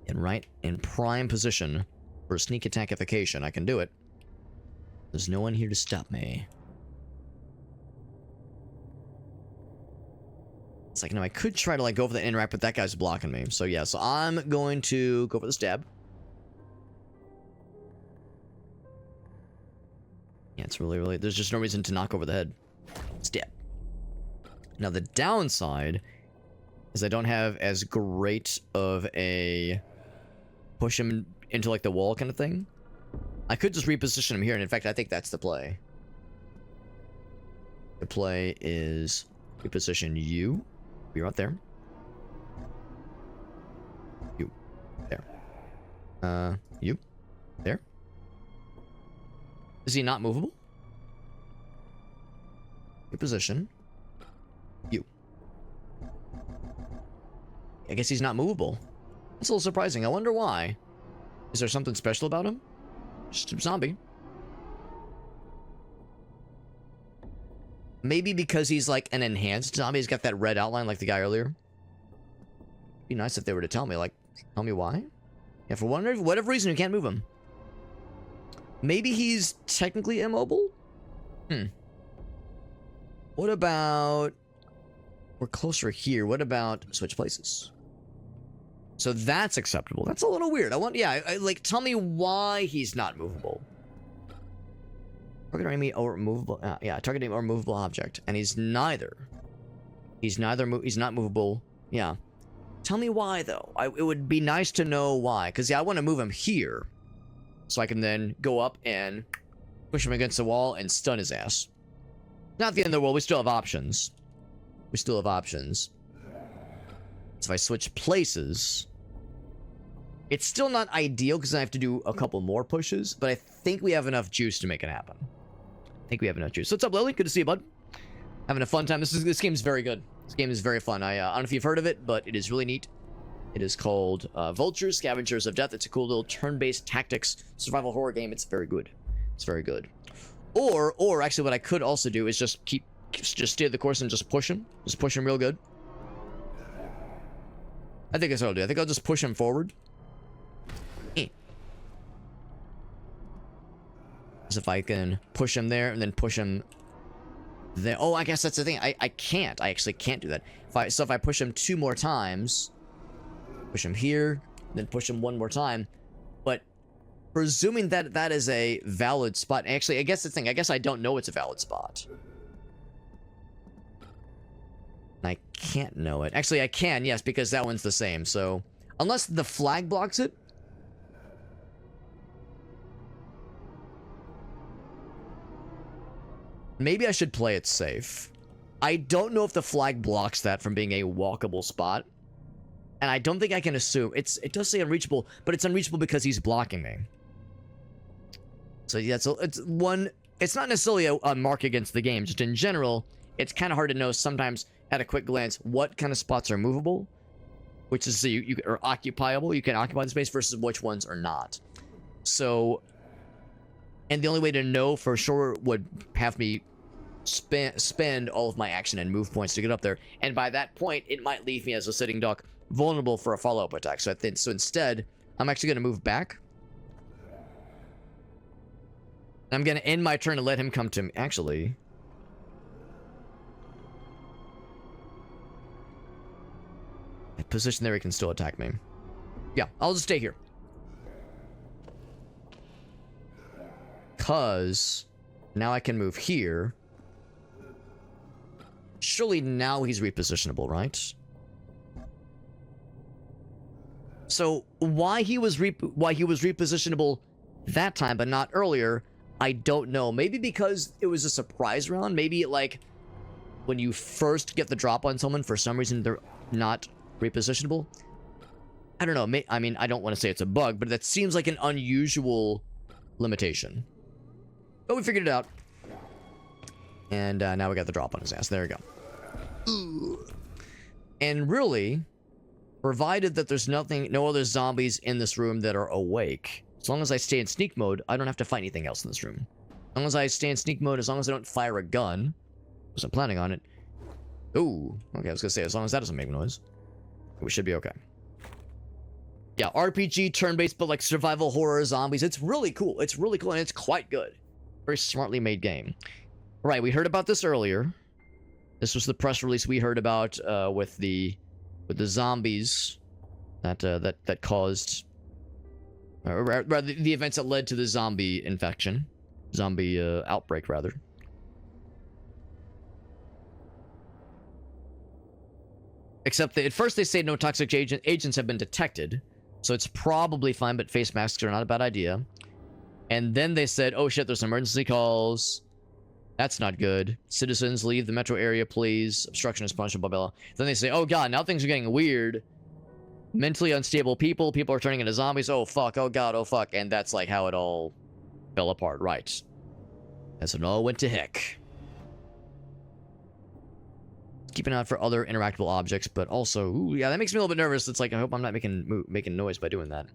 in prime position for sneak attackification, I can do it. There's no one here to stop me. It's like, no, I could try to like go for the interact, but that guy's blocking me. So yeah, so I'm going to go for the stab. Yeah, it's really, there's just no reason to knock over the head. Stab. Now the downside is I don't have as great of a push him into like the wall kind of thing. I could just reposition him here, and in fact, I think that's the play. The play is reposition you. You're out there. You. There. You. There. Is he not movable? Reposition. You. I guess he's not movable. That's a little surprising. I wonder why. Is there something special about him? Just a zombie. Maybe because he's like an enhanced zombie. He's got that red outline like the guy earlier. Be nice if they were to tell me, like, tell me why. Yeah, for whatever reason, you can't move him. Maybe he's technically immobile? What about... We're closer here. What about switch places? So that's acceptable. That's a little weird. Like, tell me why he's not movable. Target enemy or movable. Target enemy or movable object, and he's neither. He's not movable. Yeah. Tell me why though. It would be nice to know why, because I want to move him here, so I can then go up and push him against the wall and stun his ass. Not the end of the world. We still have options. So if I switch places, it's still not ideal because I have to do a couple more pushes, but I think we have enough juice to make it happen. So what's up, Lily? Good to see you, bud. Having a fun time. This game is very good. This game is very fun. I don't know if you've heard of it, but it is really neat. It is called Vultures, Scavengers of Death. It's a cool little turn-based tactics survival horror game. It's very good. Or actually, what I could also do is just steer the course and just push him. Just push him real good. I think that's what I'll do. I think I'll just push him forward. If I can push him there and then push him there. Oh, I guess that's the thing. I actually can't do that. If I push him 2 more times, push him here, then push him 1 more time. But presuming that that is a valid spot, actually, I guess I don't know it's a valid spot. I can't know it. Actually, I can, yes, because that one's the same. So, unless the flag blocks it. Maybe I should play it safe. I don't know if the flag blocks that from being a walkable spot. And I don't think I can assume. It does say unreachable, but it's unreachable because he's blocking me. So yeah, it's not necessarily a mark against the game. Just in general, it's kind of hard to know sometimes at a quick glance what kind of spots are movable, which is you are occupiable. You can occupy the space versus which ones are not. So, and the only way to know for sure would have me spend all of my action and move points to get up there. And by that point, it might leave me as a sitting duck vulnerable for a follow-up attack. So instead, I'm actually going to move back. I'm going to end my turn and let him come to me. Actually, at position there, he can still attack me. Yeah, I'll just stay here. Because now I can move here. Surely now he's repositionable, right? So why he was repositionable that time but not earlier, I don't know. Maybe because it was a surprise round. Maybe like when you first get the drop on someone, for some reason they're not repositionable. I don't know. I mean, I don't want to say it's a bug, but that seems like an unusual limitation. But we figured it out. And now we got the drop on his ass. There we go. Ooh. And really, provided that there's no other zombies in this room that are awake, as long as I stay in sneak mode, I don't have to fight anything else in this room. As long as I stay in sneak mode, as long as I don't fire a gun, because I'm planning on it. Ooh, okay, I was gonna say, as long as that doesn't make noise, we should be okay. Yeah, RPG, turn-based, but like survival horror zombies. It's really cool. It's really cool, and it's quite good. Very smartly made game. Right, we heard about this earlier. This was the press release we heard about with the zombies that caused, or rather, the events that led to the zombie infection, zombie outbreak rather. Except that at first they say no toxic agents have been detected, so it's probably fine, but face masks are not a bad idea. And then they said, oh shit, there's emergency calls. That's not good. Citizens, leave the metro area, please. Obstruction is punishable, blah, blah, blah. Then they say, oh god, now things are getting weird. Mentally unstable people. People are turning into zombies. Oh fuck, oh god, oh fuck. And that's like how it all fell apart, right? As it all went to heck. Keep an eye out for other interactable objects, but also, ooh, yeah, that makes me a little bit nervous. It's like, I hope I'm not making noise by doing that.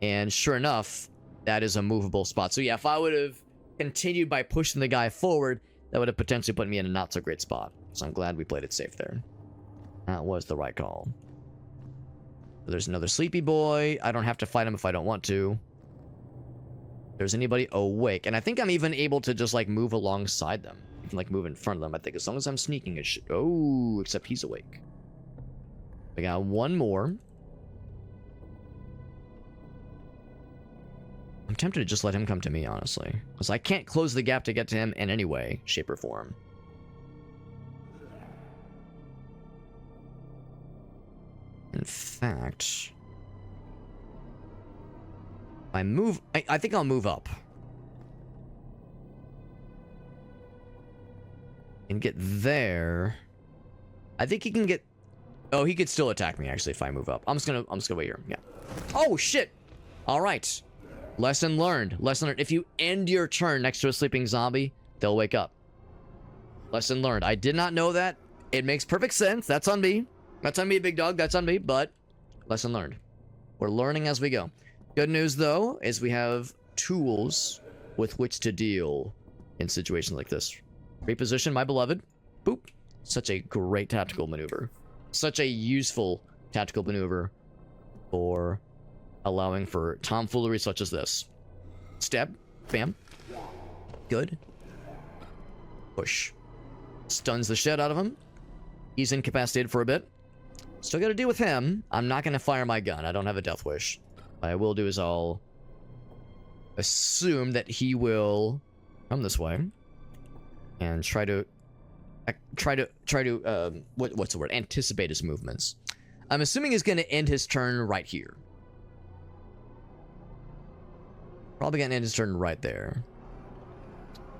And sure enough, that is a movable spot. So yeah, if I would have continued by pushing the guy forward, that would have potentially put me in a not so great spot. So I'm glad we played it safe there. That was the right call. There's another sleepy boy. I don't have to fight him if I don't want to. There's anybody awake, and I think I'm even able to just like move alongside them. Even like move in front of them, I think, as long as I'm sneaking it should. Oh, except he's awake. We got one more. I'm tempted to just let him come to me, honestly, because I can't close the gap to get to him in any way, shape, or form. In fact, I think I'll move up. And get there. I think he can get... Oh, he could still attack me, actually, if I move up. I'm just gonna wait here. Yeah. Oh, shit! Alright. Lesson learned. Lesson learned. If you end your turn next to a sleeping zombie, they'll wake up. Lesson learned. I did not know that. It makes perfect sense. That's on me. That's on me, big dog. That's on me, but lesson learned. We're learning as we go. Good news, though, is we have tools with which to deal in situations like this. Reposition, my beloved. Boop. Such a great tactical maneuver. Such a useful tactical maneuver for allowing for tomfoolery such as this. Stab. Bam. Good. Push. Stuns the shit out of him. He's incapacitated for a bit. Still gotta deal with him. I'm not gonna fire my gun. I don't have a death wish. What I will do is I'll assume that he will come this way and try to what's the word? Anticipate his movements. I'm assuming he's gonna end his turn right here. Probably gonna end his turn right there.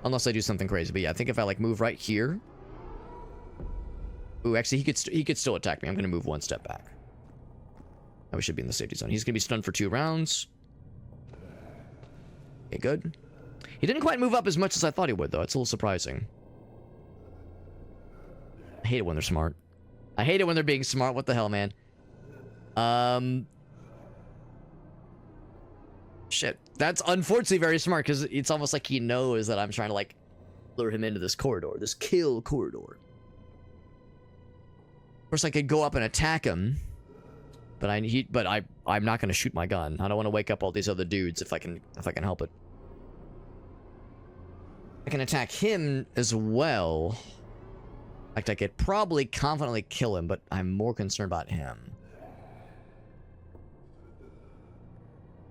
Unless I do something crazy. But yeah, I think if I like move right here. Ooh, actually he could still attack me. I'm gonna move one step back. Now we should be in the safety zone. He's gonna be stunned for 2 rounds. Okay, good. He didn't quite move up as much as I thought he would, though. It's a little surprising. I hate it when they're smart. I hate it when they're being smart. What the hell, man? Shit. That's unfortunately very smart, because it's almost like he knows that I'm trying to, like, lure him into this corridor. This kill corridor. Of course, I could go up and attack him. But I'm not going to shoot my gun. I don't want to wake up all these other dudes if I can help it. I can attack him as well. In fact, I could probably confidently kill him, but I'm more concerned about him.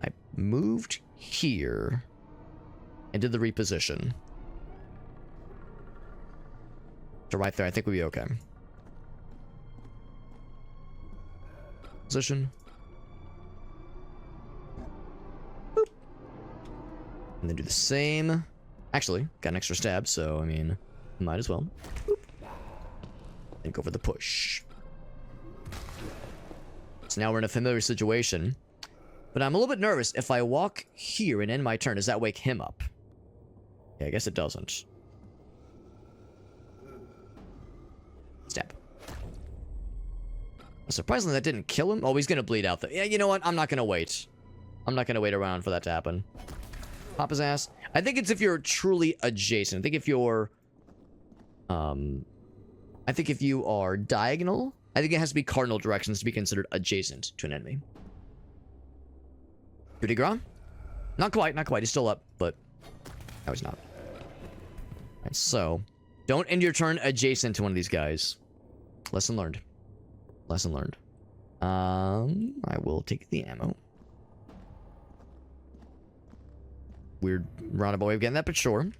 I moved here and did the reposition. So right there, I think we'll be okay. Position. Boop. And then do the same. Actually, got an extra stab, so I mean, might as well. Boop. And go for the push. So now we're in a familiar situation. But I'm a little bit nervous. If I walk here and end my turn, does that wake him up? Yeah, I guess it doesn't. Stab. Surprisingly, that didn't kill him. Oh, he's gonna bleed out. Yeah, you know what? I'm not gonna wait. I'm not gonna wait around for that to happen. Pop his ass. I think it's if you're truly adjacent. I think if you're... I think if you are diagonal, I think it has to be cardinal directions to be considered adjacent to an enemy. Coup de grace? Not quite, not quite. He's still up, but... No, he's not. Alright, so... Don't end your turn adjacent to one of these guys. Lesson learned. Lesson learned. I will take the ammo. Weird roundabout way of getting that, but sure.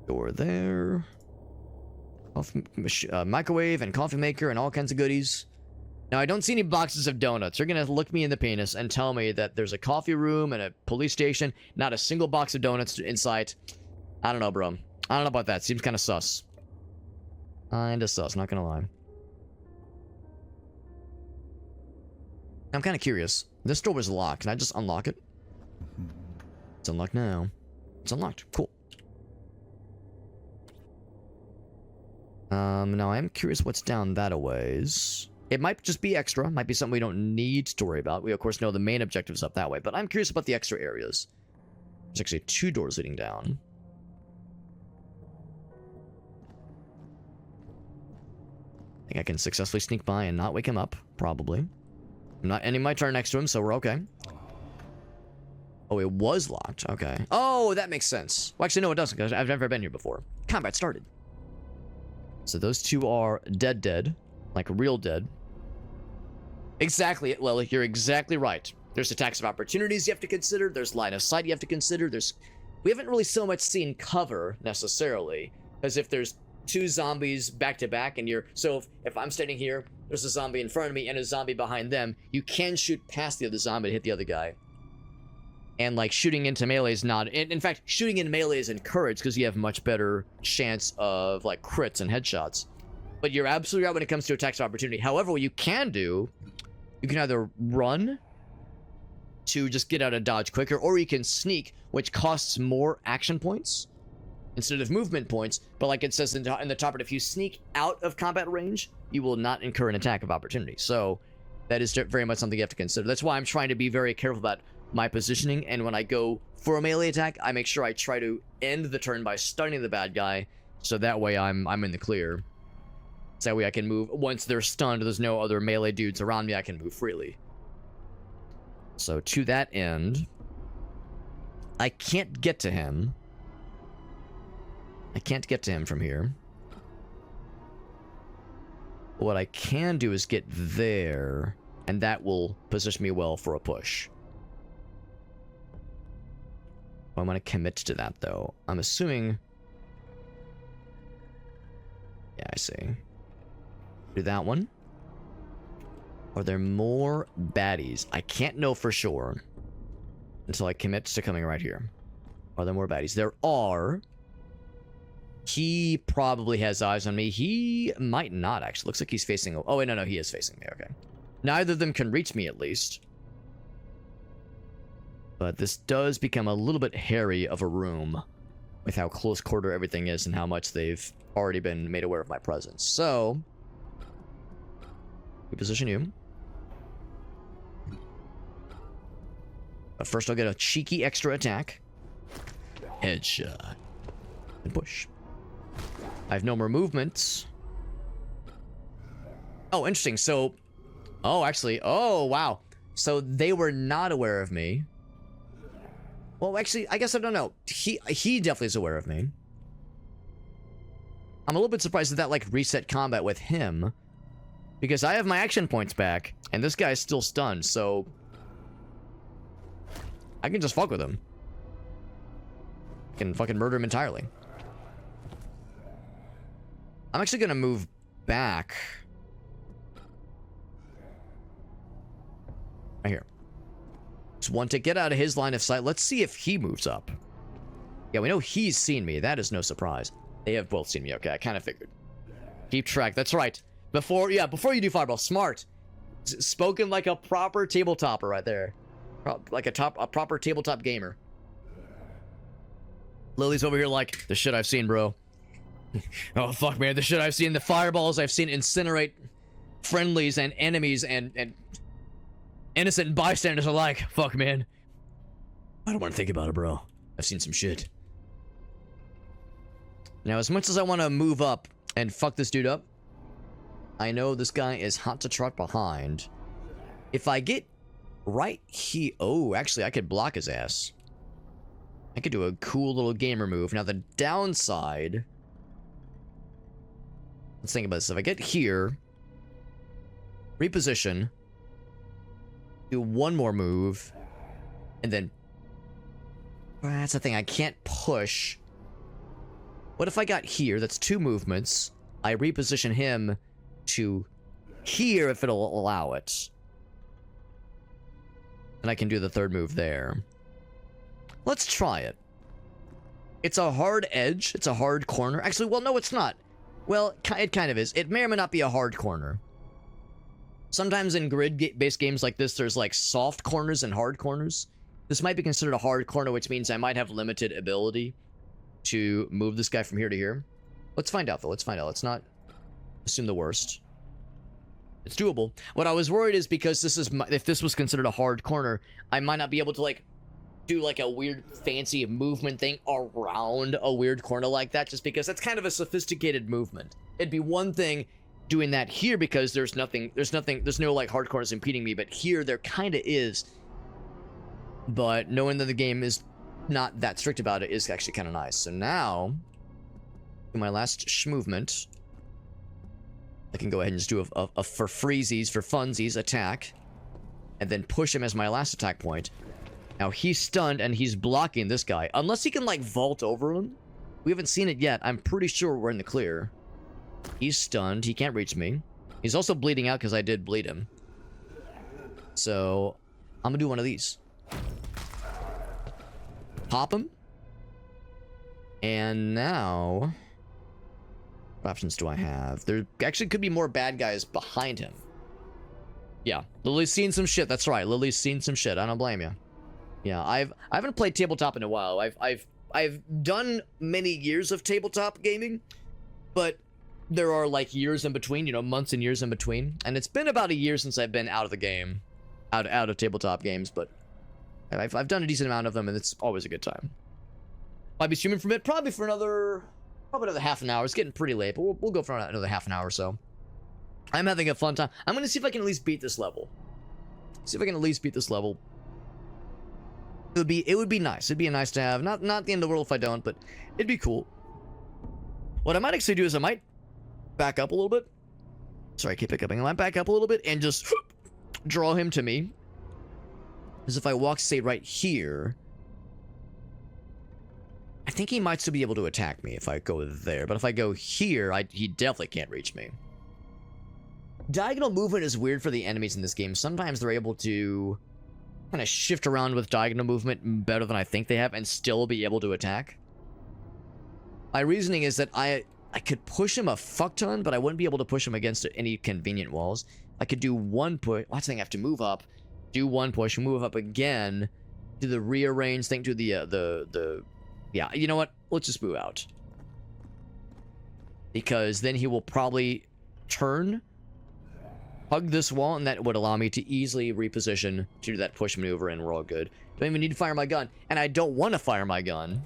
Door there. Microwave and coffee maker and all kinds of goodies. Now, I don't see any boxes of donuts. They're going to look me in the penis and tell me that there's a coffee room and a police station. Not a single box of donuts in sight. I don't know, bro. I don't know about that. Seems kind of sus. Kinda sus, not gonna lie. I'm kind of curious. This door was locked. Can I just unlock it? It's unlocked now. It's unlocked. Cool. Now I am curious what's down that a ways. It might just be extra. Might be something we don't need to worry about. We, of course, know the main objective is up that way. But I'm curious about the extra areas. There's actually 2 doors leading down. I think I can successfully sneak by and not wake him up. Probably. I'm not ending my turn next to him, so we're okay. Oh, it was locked. Okay. Oh, that makes sense. Well, actually, no, it doesn't, because I've never been here before. Combat started. So those 2 are dead. Like, real dead. Exactly, Lily. You're exactly right. There's attacks of opportunities you have to consider. There's line of sight you have to consider. We haven't really so much seen cover, necessarily. As if there's 2 zombies back to back, and so if I'm standing here, there's a zombie in front of me and a zombie behind them, you can shoot past the other zombie to hit the other guy. And like shooting into melee is not, in fact, shooting in melee is encouraged because you have much better chance of like crits and headshots. But you're absolutely right when it comes to attacks of opportunity. However, what you can do, you can either run to just get out of dodge quicker, or you can sneak, which costs more action points instead of movement points. But like it says in the top, if you sneak out of combat range, you will not incur an attack of opportunity. So that is very much something you have to consider. That's why I'm trying to be very careful about my positioning, and when I go for a melee attack, I make sure I try to end the turn by stunning the bad guy, so that way I'm in the clear. So that way I can move, once they're stunned, there's no other melee dudes around me, I can move freely. So to that end, I can't get to him. I can't get to him from here. What I can do is get there, and that will position me well for a push. I want to commit to that, though. I'm assuming... Yeah, I see. Do that one. Are there more baddies? I can't know for sure until I commit to coming right here. Are there more baddies? There are. He probably has eyes on me. He might not, actually. Looks like he's facing... Oh, wait, no, he is facing me. Okay. Neither of them can reach me, at least. But this does become a little bit hairy of a room with how close quarter everything is and how much they've already been made aware of my presence. So, we position you. But first I'll get a cheeky extra attack. Headshot. And push. I have no more movements. Oh, interesting. So, oh, actually, oh, wow. So they were not aware of me. Well, actually, I guess I don't know. He definitely is aware of me. I'm a little bit surprised that like reset combat with him, because I have my action points back, and this guy's still stunned, so I can just fuck with him. I can fucking murder him entirely. I'm actually gonna move back. Right here. Just want to get out of his line of sight. Let's see if he moves up. Yeah, we know he's seen me. That is no surprise. They have both seen me. Okay, I kind of figured. Keep track. That's right. Before you do fireball. Smart. Spoken like a proper tabletopper right there. Like a proper tabletop gamer. Lily's over here like, the shit I've seen, bro. Oh, fuck, man. The shit I've seen, the fireballs I've seen incinerate friendlies and enemies and innocent bystanders alike. Fuck, man. I don't want to think about it, bro. I've seen some shit. Now, as much as I want to move up and fuck this dude up, I know this guy is hot to trot behind. If I get right here... Oh, actually, I could block his ass. I could do a cool little gamer move. Now, the downside... Let's think about this. If I get here, reposition, do one more move, and then... Well, that's the thing. I can't push. What if I got here? That's 2 movements. I reposition him to here if it'll allow it. And I can do the 3rd move there. Let's try it. It's a hard edge. It's a hard corner. Actually, well, no, it's not. Well, it kind of is. It may or may not be a hard corner. Sometimes in grid-based games like this, there's like soft corners and hard corners. This might be considered a hard corner, which means I might have limited ability to move this guy from here to here. Let's find out, though. Let's find out. Let's not assume the worst. It's doable. What I was worried is because this is if this was considered a hard corner, I might not be able to like do like a weird fancy movement thing around a weird corner like that, just because that's kind of a sophisticated movement. It'd be one thing doing that here because there's no like hard corners impeding me, but here there kind of is. But knowing that the game is not that strict about it is actually kind of nice. So now, in my last movement, I can go ahead and just do a for freezies, for funsies attack, and then push him as my last attack point. Now he's stunned and he's blocking this guy. Unless he can like vault over him. We haven't seen it yet. I'm pretty sure we're in the clear. He's stunned. He can't reach me. He's also bleeding out because I did bleed him. So I'm gonna do one of these. Pop him. And now, what options do I have? There actually could be more bad guys behind him. Yeah, Lily's seen some shit. That's right. Lily's seen some shit. I don't blame you. Yeah, I haven't played tabletop in a while. I've done many years of tabletop gaming, but there are like years in between, you know, months and years in between. And it's been about a year since I've been out of the game, out of tabletop games, but I've done a decent amount of them, and it's always a good time. Might be streaming for a bit, probably another half an hour. It's getting pretty late, but we'll go for another half an hour or so. I'm having a fun time. I'm gonna see if I can at least beat this level. See if I can at least beat this level. It would be nice. It'd be nice to have. Not the end of the world if I don't, but it'd be cool. What I might actually do is I might back up a little bit. Sorry, I keep hiccuping. I might back up a little bit and just draw him to me. Because if I walk, say, right here, I think he might still be able to attack me if I go there. But if I go here, he definitely can't reach me. Diagonal movement is weird for the enemies in this game. Sometimes they're able to kind of shift around with diagonal movement better than I think they have and still be able to attack. My reasoning is that I could push him a fuck ton, but I wouldn't be able to push him against any convenient walls. I could do one push. Well, I think I have to move up. Do one push, move up again, do the rearrange thing, do the yeah, you know what? Let's just move out. Because then he will probably turn, hug this wall, and that would allow me to easily reposition to do that push maneuver, and we're all good. Don't even need to fire my gun, and I don't want to fire my gun.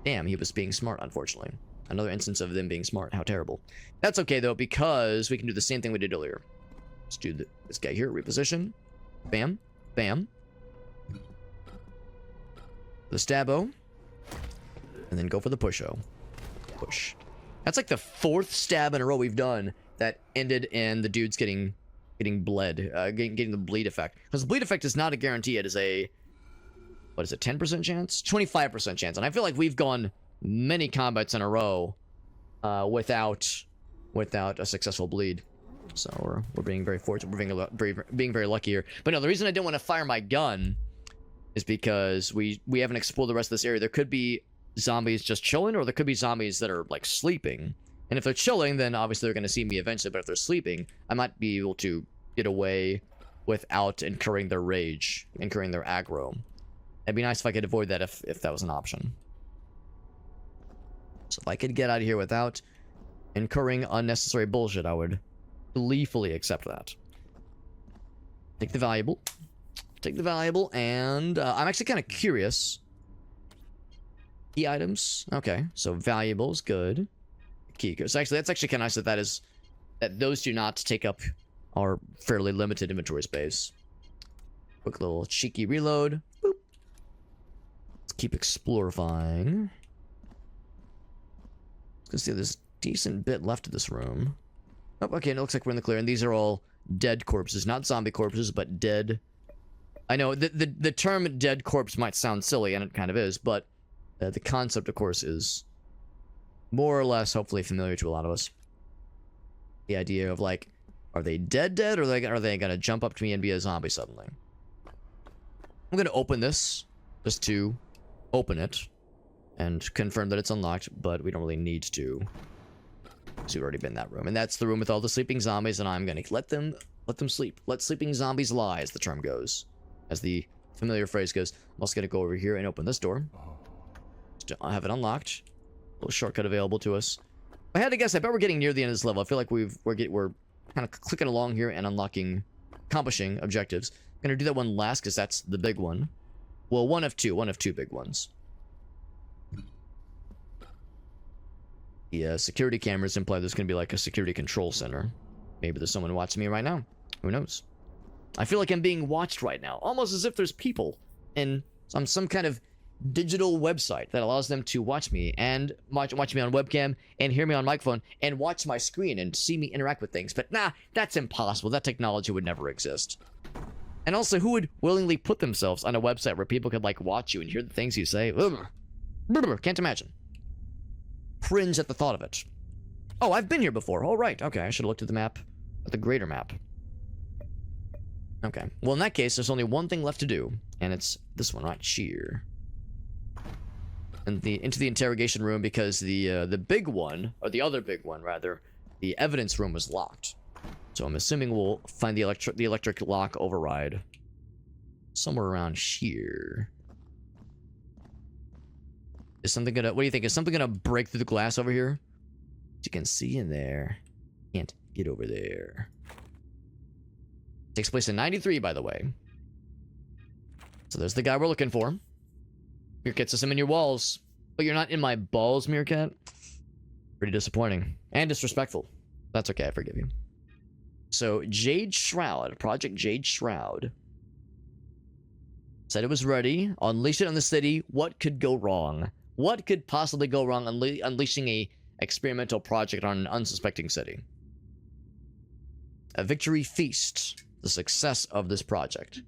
Damn, he was being smart, unfortunately. Another instance of them being smart. How terrible. That's okay, though, because we can do the same thing we did earlier. Let's do this guy here, reposition. Bam. Bam. The stab-o. And then go for the push-o. Push. That's like the 4th stab in a row we've done that ended in the dudes getting bled. Getting the bleed effect. Because the bleed effect is not a guarantee. It is a... What is it? 10% chance? 25% chance. And I feel like we've gone many combats in a row without a successful bleed. So we're being very fortunate. We're being very lucky here. But no, the reason I didn't want to fire my gun is because we haven't explored the rest of this area. There could be zombies just chilling, or there could be zombies that are like sleeping. And if they're chilling, then obviously they're going to see me eventually. But if they're sleeping, I might be able to get away without incurring their rage, incurring their aggro. It'd be nice if I could avoid that if that was an option. So if I could get out of here without incurring unnecessary bullshit, I would gleefully accept that. Take the valuable. Take the valuable, and I'm actually kind of curious. Key items. Okay, so valuables, good. Key. So actually, that's actually kind of nice that those do not take up our fairly limited inventory space. Quick little cheeky reload. Boop. Let's keep explorifying. Let's see, there's a decent bit left of this room. Oh, okay, it looks like we're in the clear, and these are all dead corpses. Not zombie corpses, but dead. I know, the term dead corpse might sound silly, and it kind of is, but the concept, of course, is more or less, hopefully, familiar to a lot of us. The idea of, like, are they dead, or are they gonna jump up to me and be a zombie suddenly? I'm gonna open this, just to open it, and confirm that it's unlocked, but we don't really need to. So we've already been in that room, and that's the room with all the sleeping zombies, and I'm gonna let them sleep. Let sleeping zombies lie, as the term goes. As the familiar phrase goes. I'm also gonna go over here and open this door. Just have it unlocked. A little shortcut available to us. If I had to guess, I bet we're getting near the end of this level. I feel like we're kind of clicking along here and accomplishing objectives. I'm gonna do that one last because that's the big one. Well, one of two big ones. The security cameras imply there's gonna be like a security control center. Maybe there's someone watching me right now. Who knows? I feel like I'm being watched right now, almost as if there's people in some kind of digital website that allows them to watch me and watch me on webcam and hear me on microphone and watch my screen and see me interact with things. But nah, that's impossible. That technology would never exist. And also, who would willingly put themselves on a website where people could like watch you and hear the things you say? Ugh. Can't imagine. Cringe at the thought of it. Oh, I've been here before. All right. Okay, I should have looked at the map, at the greater map. Okay. Well, in that case, there's only one thing left to do, and it's this one right here. And into the interrogation room, because the big one, or the other big one rather, the evidence room was locked. So I'm assuming we'll find the electric lock override somewhere around here. Is something gonna? What do you think? Is something gonna break through the glass over here? As you can see in there, can't get over there. Takes place in 93, by the way. So there's the guy we're looking for. Meerkat says I'm in your walls, but you're not in my balls, Meerkat. Pretty disappointing and disrespectful. That's okay, I forgive you. So Jade Shroud, Project Jade Shroud, said it was ready. Unleash it on the city. What could go wrong? What could possibly go wrong unleashing a experimental project on an unsuspecting city? A victory feast. The success of this project.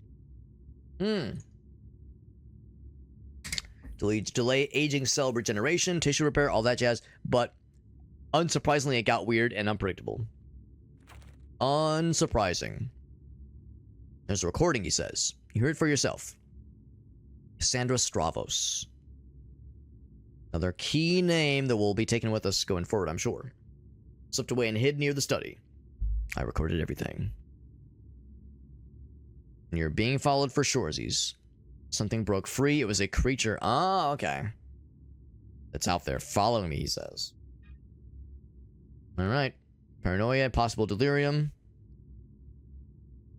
Delay aging cell regeneration, tissue repair, all that jazz. But unsurprisingly, it got weird and unpredictable. Unsurprising. There's a recording, he says. You heard it for yourself. Cassandra Stravos. Another key name that will be taken with us going forward, I'm sure. Slipped away and hid near the study. I recorded everything. And you're being followed for shoresies. Something broke free. It was a creature. Ah, okay. That's out there following me, he says. Alright. Paranoia, possible delirium.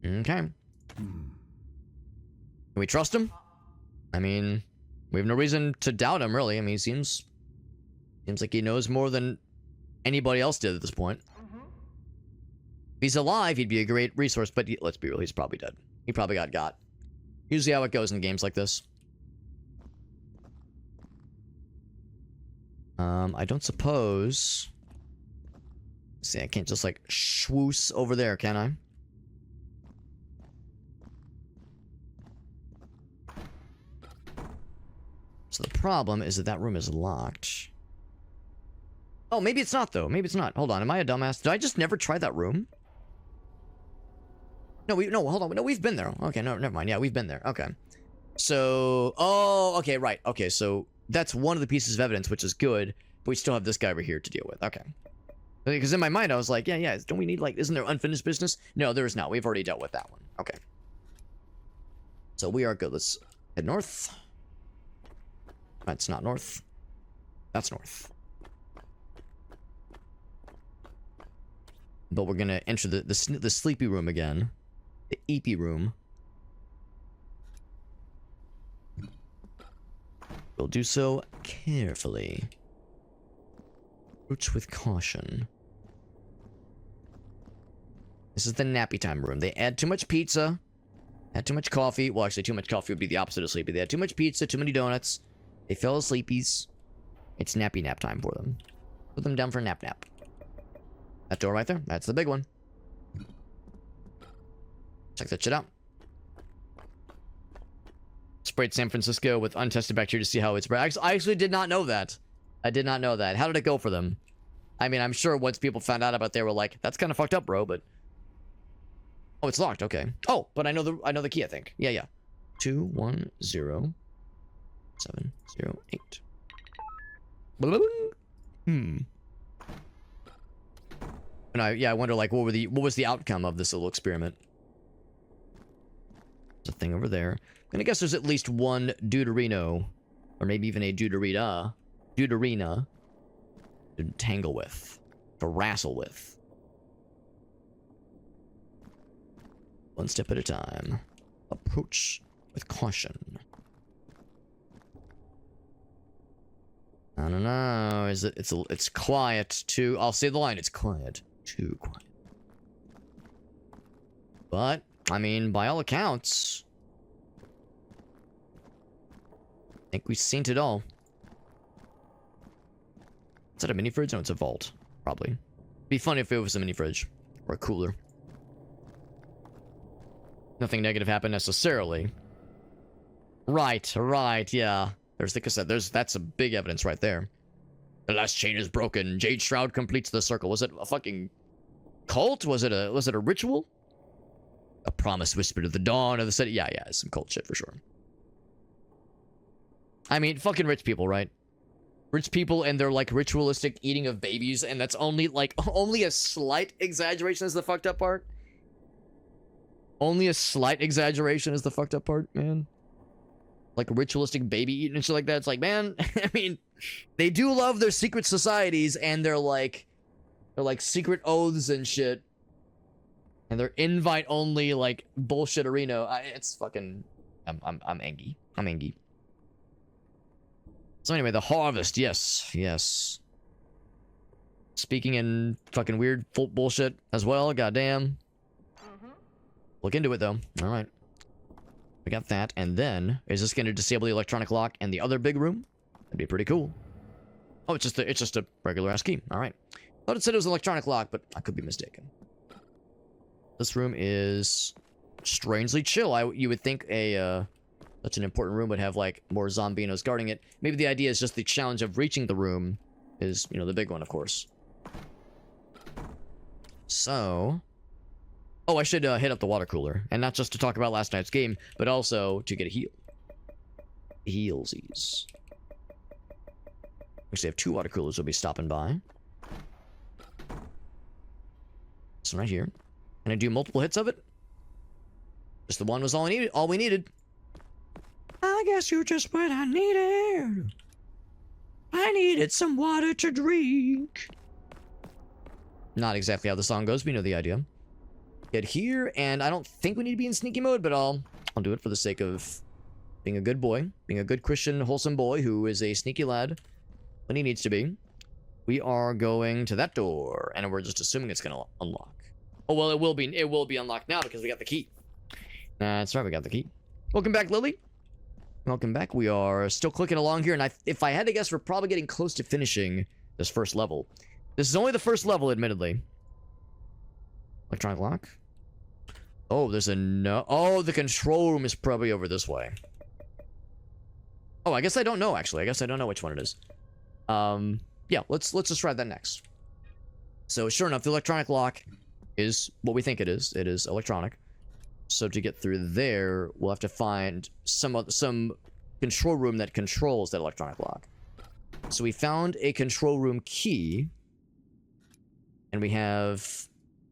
Okay. Can we trust him? I mean, we have no reason to doubt him, really. I mean, he seems like he knows more than anybody else did at this point. If he's alive, he'd be a great resource, but let's be real, he's probably dead. He probably got. Usually how it goes in games like this. I don't suppose... See, I can't just, like, swoosh over there, can I? So the problem is that room is locked. Oh, maybe it's not, though. Maybe it's not. Hold on, am I a dumbass? Did I just never try that room? No, hold on. No, we've been there. Okay, no, never mind. Yeah, we've been there. Okay. So, oh, okay, right. Okay, so that's one of the pieces of evidence, which is good, but we still have this guy over here to deal with. Okay. Because in my mind, I was like, yeah, don't we need, like, isn't there unfinished business? No, there is not. We've already dealt with that one. Okay. So we are good. Let's head north. That's not north. That's north. But we're gonna enter the sleepy room again. The eepy room. We'll do so carefully. Approach with caution. This is the nappy time room. They add too much pizza. Had too much coffee. Well, actually, too much coffee would be the opposite of sleepy. They had too much pizza, too many donuts. They fell asleepies. It's nappy nap time for them. Put them down for a nap. That door right there, that's the big one. Check that shit out. Sprayed San Francisco with untested bacteria to see how it's spread. I actually did not know that. I did not know that. How did it go for them? I mean, I'm sure once people found out about it, they were like, that's kind of fucked up, bro, but... Oh, it's locked, okay. Oh, but I know the key, I think. Yeah. 210 708. And I wonder, like, what was the outcome of this little experiment? There's a thing over there. I'm gonna guess there's at least one deuterino, or maybe even a deuterina, to tangle with, to wrestle with. One step at a time. Approach with caution. I don't know. Is it? It's quiet. Too. I'll say the line. It's quiet. Too quiet. But I mean, by all accounts, I think we've seen it all. Is that a mini fridge? No, it's a vault. Probably. It'd be funny if it was a mini fridge or a cooler. Nothing negative happened necessarily. Right, yeah. There's, like I said, that's a big evidence right there. The last chain is broken. Jade Shroud completes the circle. Was it a fucking cult? Was it a ritual? A promise whispered at the dawn of the city. Yeah, it's some cult shit for sure. I mean, fucking rich people, right? Rich people and their, like, ritualistic eating of babies, and that's only a slight exaggeration is the fucked up part. Only a slight exaggeration is the fucked up part, man. Like ritualistic baby eating and shit like that. It's like, man, I mean, they do love their secret societies and their like secret oaths and shit. And their invite only like bullshit arena. It's fucking I'm angry. I'm angry. So anyway, the harvest, yes. Speaking in fucking weird bullshit as well, goddamn. Look into it though. Alright. We got that, and then is this going to disable the electronic lock in the other big room? That'd be pretty cool. Oh, it's just a regular ass key. All right. Thought it said it was an electronic lock, but I could be mistaken. This room is strangely chill. You would think such an important room would have like more zombinos guarding it. Maybe the idea is just the challenge of reaching the room is, you know, the big one, of course. So. Oh, I should hit up the water cooler. And not just to talk about last night's game, but also to get a heal. Healsies. Actually, I have 2 water coolers will be stopping by. This one right here. Can I do multiple hits of it? Just the one was all we needed. I guess you're just what I needed. I needed some water to drink. Not exactly how the song goes, but you know the idea. Get here, and I don't think we need to be in sneaky mode, but I'll do it for the sake of being a good boy, being a good Christian, wholesome boy who is a sneaky lad when he needs to be. We are going to that door, and we're just assuming it's gonna unlock. Oh well, it will be unlocked now because we got the key. That's right, we got the key. Welcome back, Lily. Welcome back. We are still clicking along here, and if I had to guess, we're probably getting close to finishing this first level. This is only the first level, admittedly. Electronic lock. Oh, there's a no. Oh, the control room is probably over this way. Oh, I guess I don't know, actually. I guess I don't know which one it is. Yeah, let's just try that next. So, sure enough, the electronic lock is what we think it is. It is electronic. So, to get through there, we'll have to find some control room that controls that electronic lock. So, we found a control room key. And we have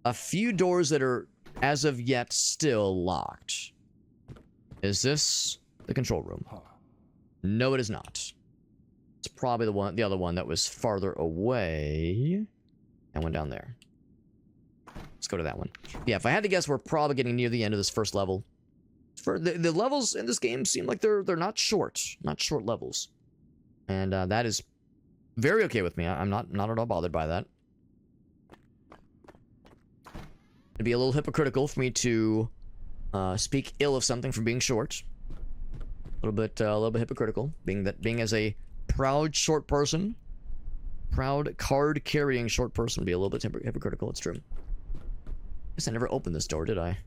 a few doors that are, as of yet, still locked. Is this the control room? No, it is not. It's probably the other one that was farther away and went down there. Let's go to that one. Yeah, if I had to guess, we're probably getting near the end of this first level. For the levels in this game seem like they're not short levels, and that is very okay with me. I'm not at all bothered by that. It'd be a little hypocritical for me to speak ill of something for being short. A little bit hypocritical, being as a proud short person, proud card carrying short person, would be a little bit hypocritical. It's true. Guess I never opened this door, did I?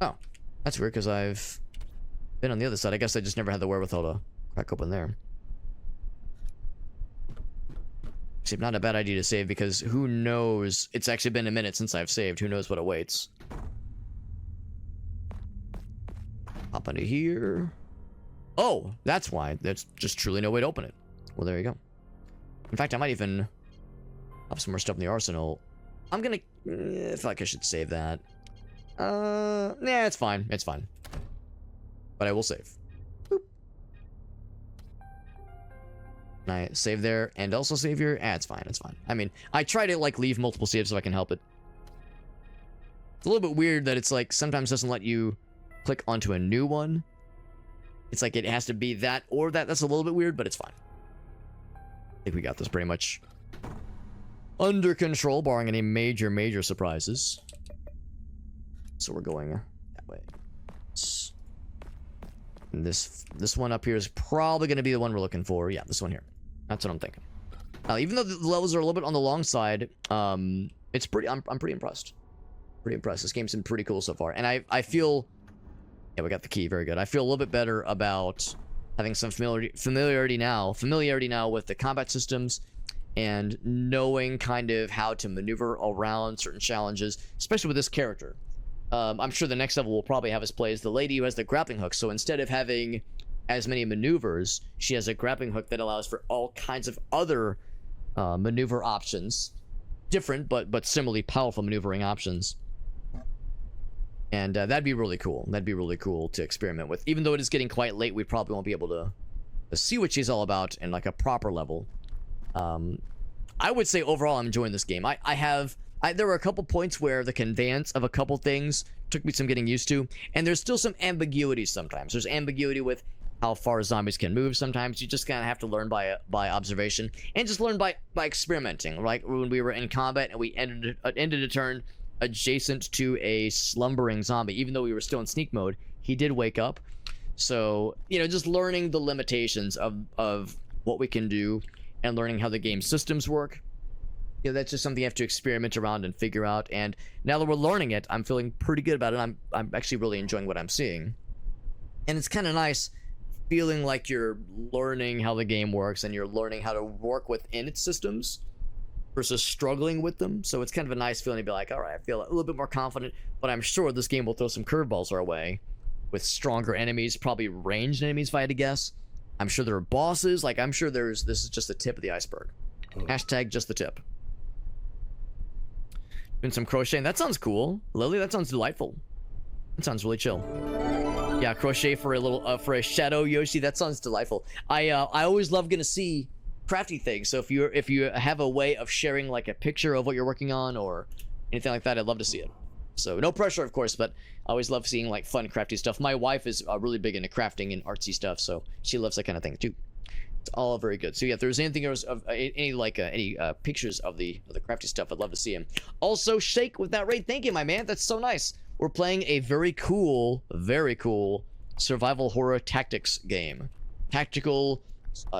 Oh, that's weird, because I've been on the other side. I guess I just never had the wherewithal to crack open there. Except not a bad idea to save, because who knows? It's actually been a minute since I've saved. Who knows what awaits? Hop into here. Oh, that's why. There's just truly no way to open it. Well, there you go. In fact, I might even have some more stuff in the arsenal. I'm gonna... I feel like I should save that. Nah, it's fine. It's fine. But I will save. Boop. Can I save there and also save here? It's fine. It's fine. I mean, I try to, like, leave multiple saves if I can help it. It's a little bit weird that it's, like, sometimes doesn't let you click onto a new one. It's like it has to be that or that. That's a little bit weird, but it's fine. I think we got this pretty much under control, barring any major surprises. So we're going that way. And this one up here is probably going to be the one we're looking for. Yeah, this one here. That's what I'm thinking. Even though the levels are a little bit on the long side, it's pretty. I'm pretty impressed. Pretty impressed. This game's been pretty cool so far, and I feel. Yeah, we got the key. Very good. I feel a little bit better about having some familiarity now with the combat systems and knowing kind of how to maneuver around certain challenges, especially with this character. I'm sure the next level will probably have us play as the lady who has the grappling hook. So instead of having as many maneuvers, she has a grappling hook that allows for all kinds of other maneuver options. Different, but similarly powerful maneuvering options. And that'd be really cool. That'd be really cool to experiment with. Even though it is getting quite late, we probably won't be able to see what she's all about in like a proper level. I would say overall I'm enjoying this game. There were a couple points where the conveyance of a couple things took me some getting used to, and there's still some ambiguity sometimes. There's ambiguity with how far zombies can move sometimes. You just kind of have to learn by observation and just learn by experimenting. Like when we were in combat and we ended a turn adjacent to a slumbering zombie, even though we were still in sneak mode, he did wake up. So, you know, just learning the limitations of what we can do and learning how the game systems work. You know, that's just something you have to experiment around and figure out. And now that we're learning it, I'm feeling pretty good about it. I'm actually really enjoying what I'm seeing. And it's kind of nice feeling like you're learning how the game works and you're learning how to work within its systems versus struggling with them. So it's kind of a nice feeling to be like, all right, I feel a little bit more confident, but I'm sure this game will throw some curveballs our way with stronger enemies, probably ranged enemies if I had to guess. I'm sure there are bosses. Like, I'm sure this is just the tip of the iceberg. Hashtag just the tip. Doing some crocheting. That sounds cool. Lily, that sounds delightful. That sounds really chill. Yeah, crochet for a little, for a shadow Yoshi. That sounds delightful. I always love gonna see crafty things. So if you have a way of sharing like a picture of what you're working on or anything like that, I'd love to see it. So no pressure, of course, but I always love seeing like fun crafty stuff. My wife is really big into crafting and artsy stuff, so she loves that kind of thing too. It's all very good. So yeah, if there's anything else of any pictures of the crafty stuff, I'd love to see them. Also, Shake with that raid, thank you, my man. That's so nice. We're playing a very cool survival horror tactics game. Tactical,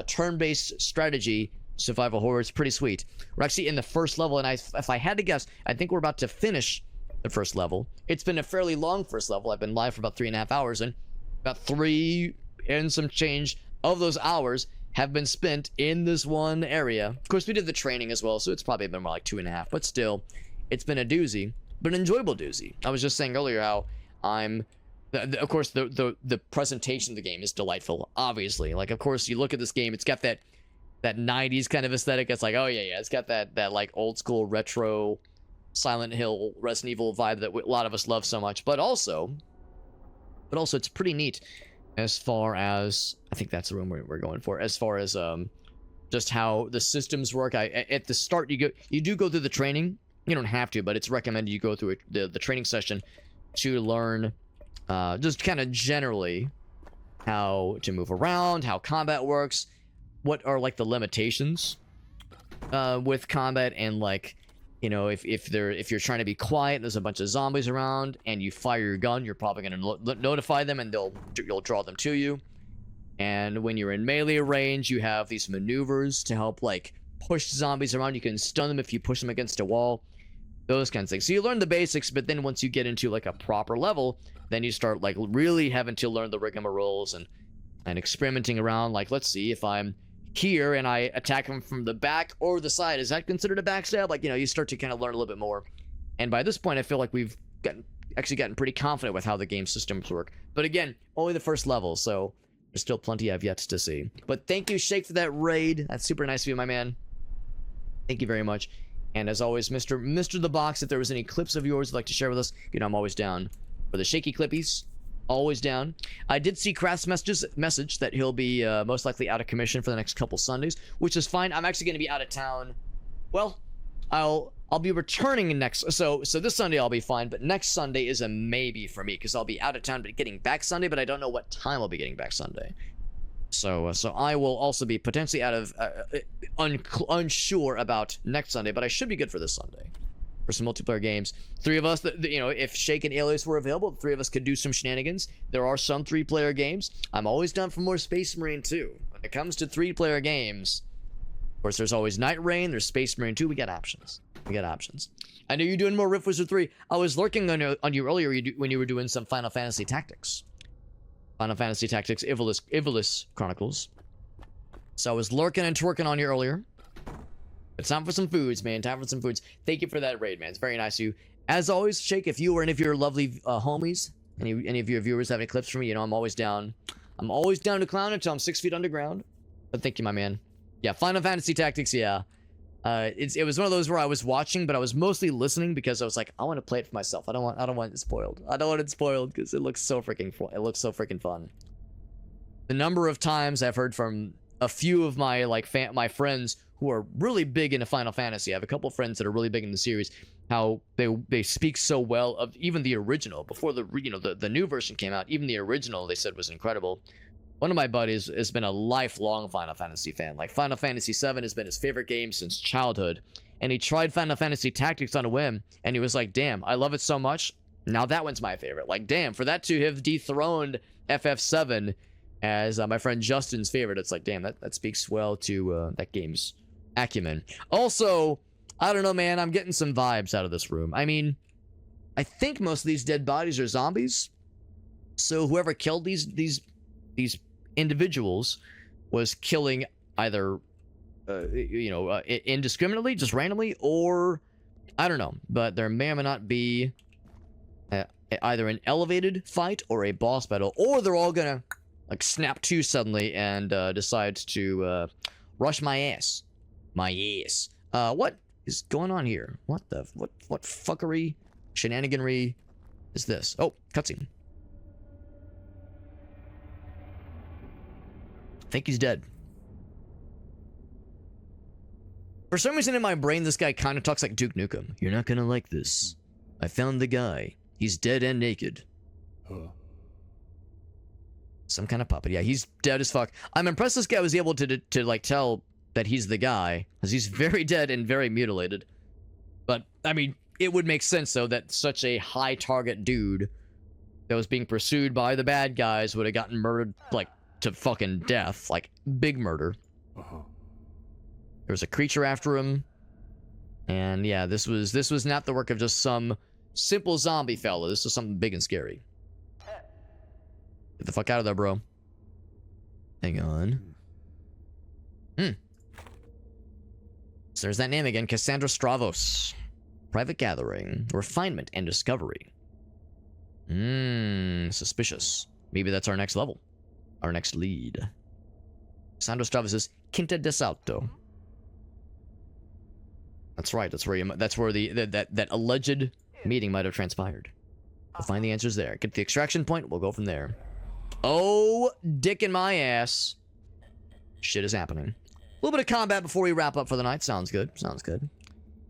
turn-based strategy survival horror. It's pretty sweet. We're actually in the first level, and if I had to guess, I think we're about to finish the first level. It's been a fairly long first level. I've been live for about 3.5 hours, and about 3 and some change of those hours have been spent in this one area. Of course, we did the training as well, so it's probably been more like 2.5, but still, it's been a doozy, but an enjoyable doozy. I was just saying earlier how of course, the presentation of the game is delightful, obviously. Like, of course, you look at this game, it's got that 90s kind of aesthetic. It's like, oh, yeah, it's got that like, old-school retro Silent Hill, Resident Evil vibe that a lot of us love so much. But also, it's pretty neat as far as... I think that's the room we're going for. As far as just how the systems work. At the start, you do go through the training. You don't have to, but it's recommended you go through the training session to learn just kind of generally how to move around, how combat works, what are like the limitations with combat, and like, you know, if you're trying to be quiet, there's a bunch of zombies around, and you fire your gun, you're probably gonna notify them, and you'll draw them to you. And when you're in melee range, you have these maneuvers to help like push zombies around. You can stun them if you push them against a wall, those kinds of things. So you learn the basics, but then once you get into like a proper level, then you start like really having to learn the rigmaroles and experimenting around. Like, let's see, if I'm here and I attack them from the back or the side, is that considered a backstab? Like, you know, you start to kind of learn a little bit more. And by this point, I feel like we've gotten pretty confident with how the game systems work. But again, only the first level, so there's still plenty I've yet to see. But thank you, Shake, for that raid. That's super nice of you, my man. Thank you very much. And as always, Mr. The Box, if there was any clips of yours you'd like to share with us, you know, I'm always down for the shaky clippies. Always down. I did see Craft's message that he'll be most likely out of commission for the next couple Sundays, which is fine. I'm actually going to be out of town. Well, I'll be returning so this Sunday I'll be fine, but next Sunday is a maybe for me because I'll be out of town but getting back Sunday, but I don't know what time I'll be getting back Sunday. So I will also be potentially out of unsure about next Sunday, but I should be good for this Sunday for some multiplayer games. Three of us, you know, if Shake and Alias were available, the three of us could do some shenanigans. There are some 3-player games. I'm always down for more Space Marine 2. When it comes to 3-player games, of course, there's always Night Rain, there's Space Marine 2. We got options. I know you're doing more Rift Wizard 3. I was lurking on you earlier when you were doing some Final Fantasy Tactics. Final Fantasy Tactics Ivalice Chronicles. So I was lurking and twerking on you earlier. It's time for some foods, man. Time for some foods. Thank you for that raid, man. It's very nice of you. As always, Shake, if you or any of your lovely homies, any of your viewers have any clips for me, you know I'm always down. I'm always down to clown until I'm 6 feet underground. But thank you, my man. Yeah, Final Fantasy Tactics, yeah. It was one of those where I was watching, but I was mostly listening because I was like, I want to play it for myself. I don't want it spoiled. I don't want it spoiled because it looks so freaking fun. The number of times I've heard from a few of my my friends who are really big into Final Fantasy. I have a couple friends that are really big in the series. How they speak so well of even the original before the new version came out. Even the original they said was incredible. One of my buddies has been a lifelong Final Fantasy fan. Like, Final Fantasy VII has been his favorite game since childhood. And he tried Final Fantasy Tactics on a whim, and he was like, damn, I love it so much. Now that one's my favorite. Like, damn, for that to have dethroned FF7 as my friend Justin's favorite, it's like, damn, that speaks well to that game's acumen. Also, I don't know, man, I'm getting some vibes out of this room. I mean, I think most of these dead bodies are zombies. So whoever killed these individuals was killing either indiscriminately, just randomly, or I don't know, but there may or may not be either an elevated fight or a boss battle, or they're all gonna like snap to suddenly and decide to rush my ass. What is going on here? What fuckery, shenaniganry is this? Oh, cutscene. I think he's dead. For some reason in my brain, this guy kind of talks like Duke Nukem. You're not gonna like this. I found the guy. He's dead and naked. Huh. Some kind of puppet. Yeah, he's dead as fuck. I'm impressed this guy was able to like tell that he's the guy, because he's very dead and very mutilated. But, I mean, it would make sense, though, that such a high target dude that was being pursued by the bad guys would have gotten murdered, like, to fucking death. Like, big murder. There was a creature after him. And yeah, this was not the work of just some simple zombie fella. This was something big and scary. Get the fuck out of there, bro. Hang on. So there's that name again. Cassandra Stravos. Private Gathering. Refinement and Discovery. Suspicious. Maybe that's our next level. Our next lead. Cassandra Stravos is Quinta de Salto. That's right. That's where that alleged meeting might have transpired. We'll find the answers there. Get the extraction point. We'll go from there. Oh, dick in my ass. Shit is happening. A little bit of combat before we wrap up for the night. Sounds good. Sounds good.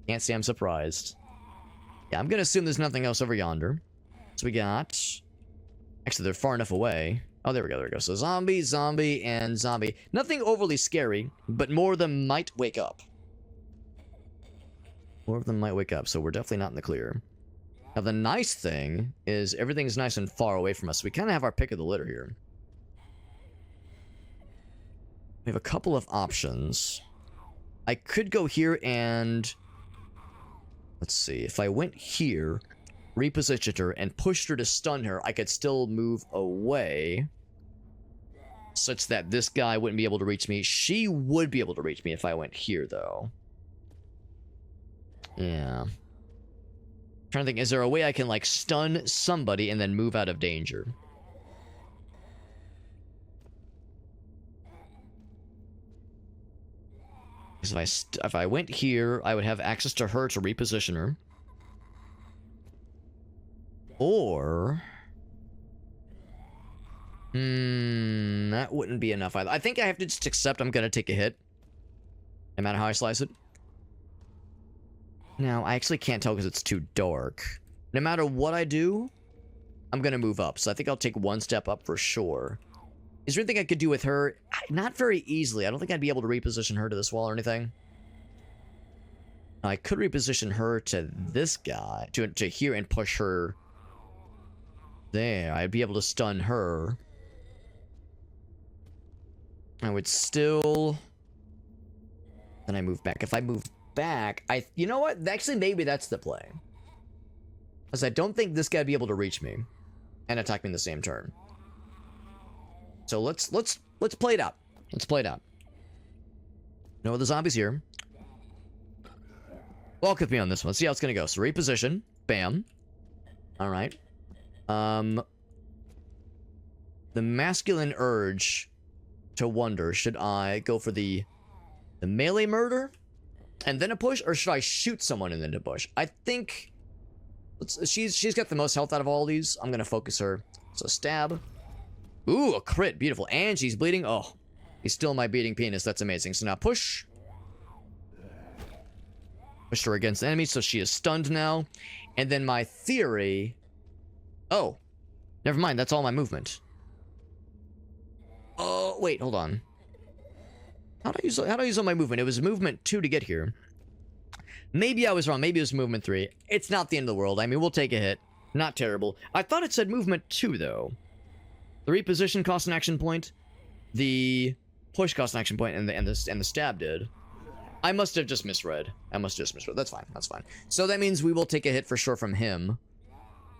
Can't say I'm surprised. Yeah, I'm gonna assume there's nothing else over yonder. So we got... Actually, they're far enough away. Oh, there we go, there we go. So zombie, zombie, and zombie. Nothing overly scary, but more of them might wake up. More of them might wake up, so we're definitely not in the clear. Now, the nice thing is everything's nice and far away from us. We kind of have our pick of the litter here. We have a couple of options. I could go here and... Let's see. If I went here, repositioned her, and pushed her to stun her, I could still move away. Such that this guy wouldn't be able to reach me. She would be able to reach me if I went here, though. Yeah. I'm trying to think, is there a way I can, like, stun somebody and then move out of danger? Because if I went here, I would have access to her to reposition her. Or... that wouldn't be enough either. I think I have to just accept I'm gonna take a hit. No matter how I slice it. Now, I actually can't tell because it's too dark. No matter what I do, I'm gonna move up. So I think I'll take one step up for sure. Is there anything I could do with her? Not very easily. I don't think I'd be able to reposition her to this wall or anything. I could reposition her to this guy. To here and push her there. I'd be able to stun her. I would still... Then I move back. If I move back, you know what? Actually, maybe that's the play. Because I don't think this guy'd be able to reach me and attack me in the same turn. So let's play it out. Let's play it out. No other zombies here. Walk with me on this one. See how it's gonna go. So reposition. Bam. All right. The masculine urge to wonder, should I go for the melee murder and then a push, or should I shoot someone and then a push? I think she's got the most health out of all these. I'm gonna focus her. So stab. Ooh, a crit. Beautiful. And she's bleeding. Oh, he's still my beating penis. That's amazing. So now push. Push her against the enemy, so she is stunned now. And then my theory... Oh. Never mind, that's all my movement. Oh, wait, hold on. How do I use all my movement? It was movement 2 to get here. Maybe I was wrong. Maybe it was movement 3. It's not the end of the world. I mean, we'll take a hit. Not terrible. I thought it said movement 2, though. The reposition cost an action point. The push cost an action point, and the stab did. I must have just misread. That's fine. That's fine. So that means we will take a hit for sure from him.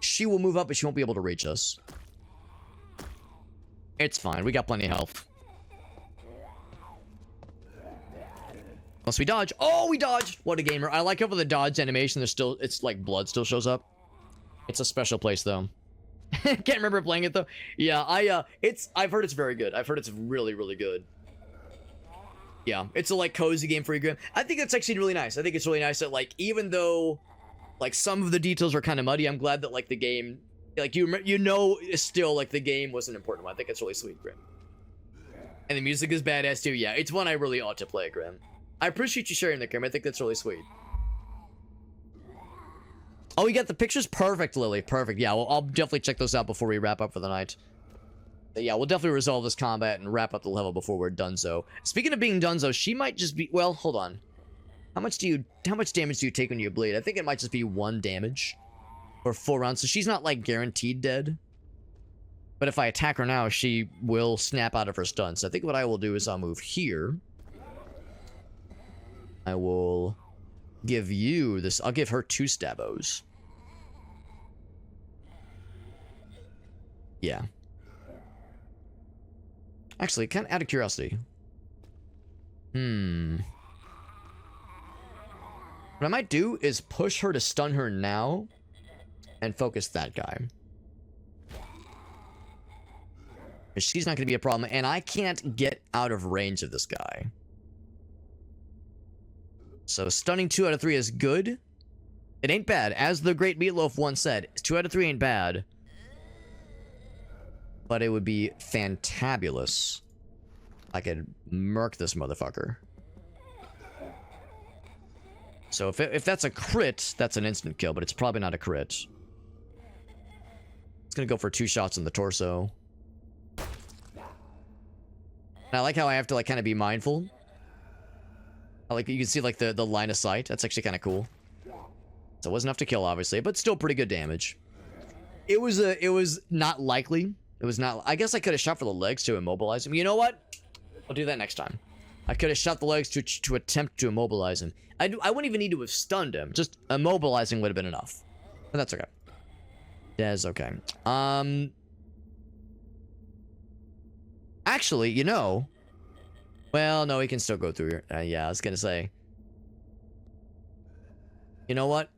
She will move up, but she won't be able to reach us. It's fine. We got plenty of health. Unless we dodge. Oh, we dodged! What a gamer. I like how for the dodge animation, it's like blood still shows up. It's a special place, though. Can't remember playing it, though. Yeah, I've heard it's very good. I've heard it's really, really good. Yeah, it's a, like, cozy game for you, Grim. I think that's actually really nice. I think it's really nice that, like, even though, like, some of the details are kind of muddy, I'm glad that, like, the game, like, you know, still, like, the game was an important one. I think it's really sweet, Grim. And the music is badass, too. Yeah, it's one I really ought to play, Grim. I appreciate you sharing that, Grim. I think that's really sweet. Oh, you got the pictures? Perfect, Lily. Perfect. Yeah, well, I'll definitely check those out before we wrap up for the night. But yeah, we'll definitely resolve this combat and wrap up the level before we're donezo. Speaking of being donezo, she might just be... Well, hold on. How much damage do you take when you bleed? I think it might just be 1 damage. Or 4 rounds. So she's not, like, guaranteed dead. But if I attack her now, she will snap out of her stun. So I think what I will do is I'll move here. I will give you this... I'll give her 2 stabos. Yeah. Actually, kind of out of curiosity. What I might do is push her to stun her now and focus that guy. She's not going to be a problem, and I can't get out of range of this guy. So stunning 2 out of 3 is good. It ain't bad. As the great Meatloaf once said, 2 out of 3 ain't bad. But it would be fantabulous. I could murk this motherfucker. So if that's a crit, that's an instant kill, but it's probably not a crit. It's gonna go for 2 shots in the torso. And I like how I have to like kind of be mindful. I like you can see like the line of sight. That's actually kind of cool. So it wasn't enough to kill, obviously, but still pretty good damage. It was not likely. It was not. I guess I could have shot for the legs to immobilize him. You know what? I'll do that next time. I could have shot the legs to attempt to immobilize him. I wouldn't even need to have stunned him. Just immobilizing would have been enough. But that's okay. That's okay. Actually, you know. Well, no, he can still go through here. Yeah, I was gonna say. You know what?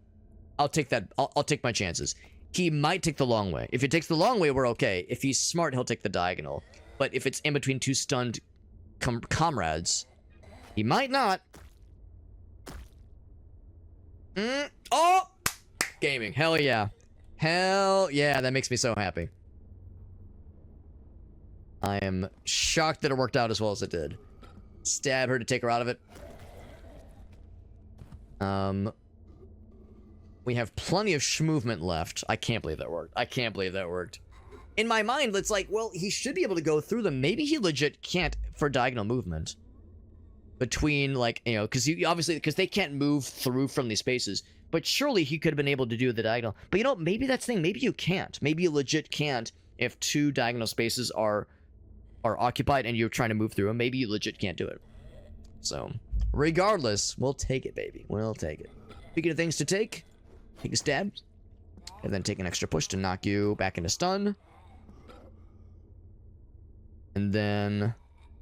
I'll take that. I'll take my chances. He might take the long way. If he takes the long way, we're okay. If he's smart, he'll take the diagonal. But if it's in between 2 stunned comrades, he might not. Oh! Gaming. Hell yeah. Hell yeah, that makes me so happy. I am shocked that it worked out as well as it did. Stab her to take her out of it. We have plenty of movement left. I can't believe that worked. I can't believe that worked. In my mind, it's like, well, he should be able to go through them. Maybe he legit can't for diagonal movement. Between, like, you know, because obviously, because they can't move through from these spaces. But surely he could have been able to do the diagonal. But you know, maybe that's the thing. Maybe you can't. Maybe you legit can't if 2 diagonal spaces are occupied and you're trying to move through them. Maybe you legit can't do it. So, regardless, we'll take it, baby. We'll take it. Speaking of things to take a stab, and then take an extra push to knock you back into stun. And then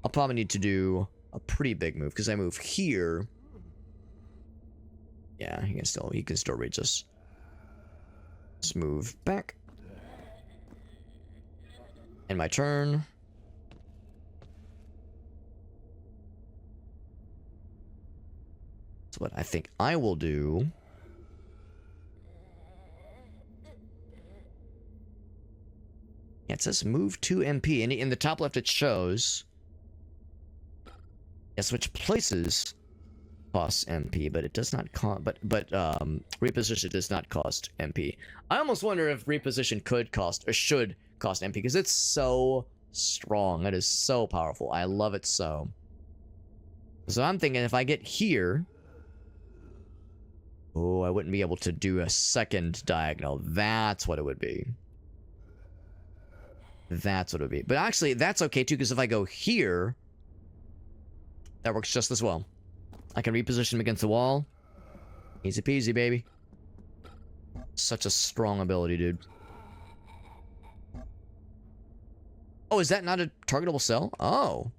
I'll probably need to do a pretty big move because I move here. Yeah, he can still reach us. Let's move back. And my turn. So what I think I will do. Yeah, it says move 2 MP, and in the top left it shows. Yeah, switch places costs MP, but it does not cost. But reposition does not cost MP. I almost wonder if reposition could cost or should cost MP because it's so strong. It is so powerful. I love it so. So I'm thinking if I get here. Oh, I wouldn't be able to do a second diagonal. That's what it would be. That's what it would be. But actually, that's okay too, because if I go here, that works just as well. I can reposition him against the wall. Easy peasy, baby. Such a strong ability, dude. Oh, is that not a targetable cell? Oh.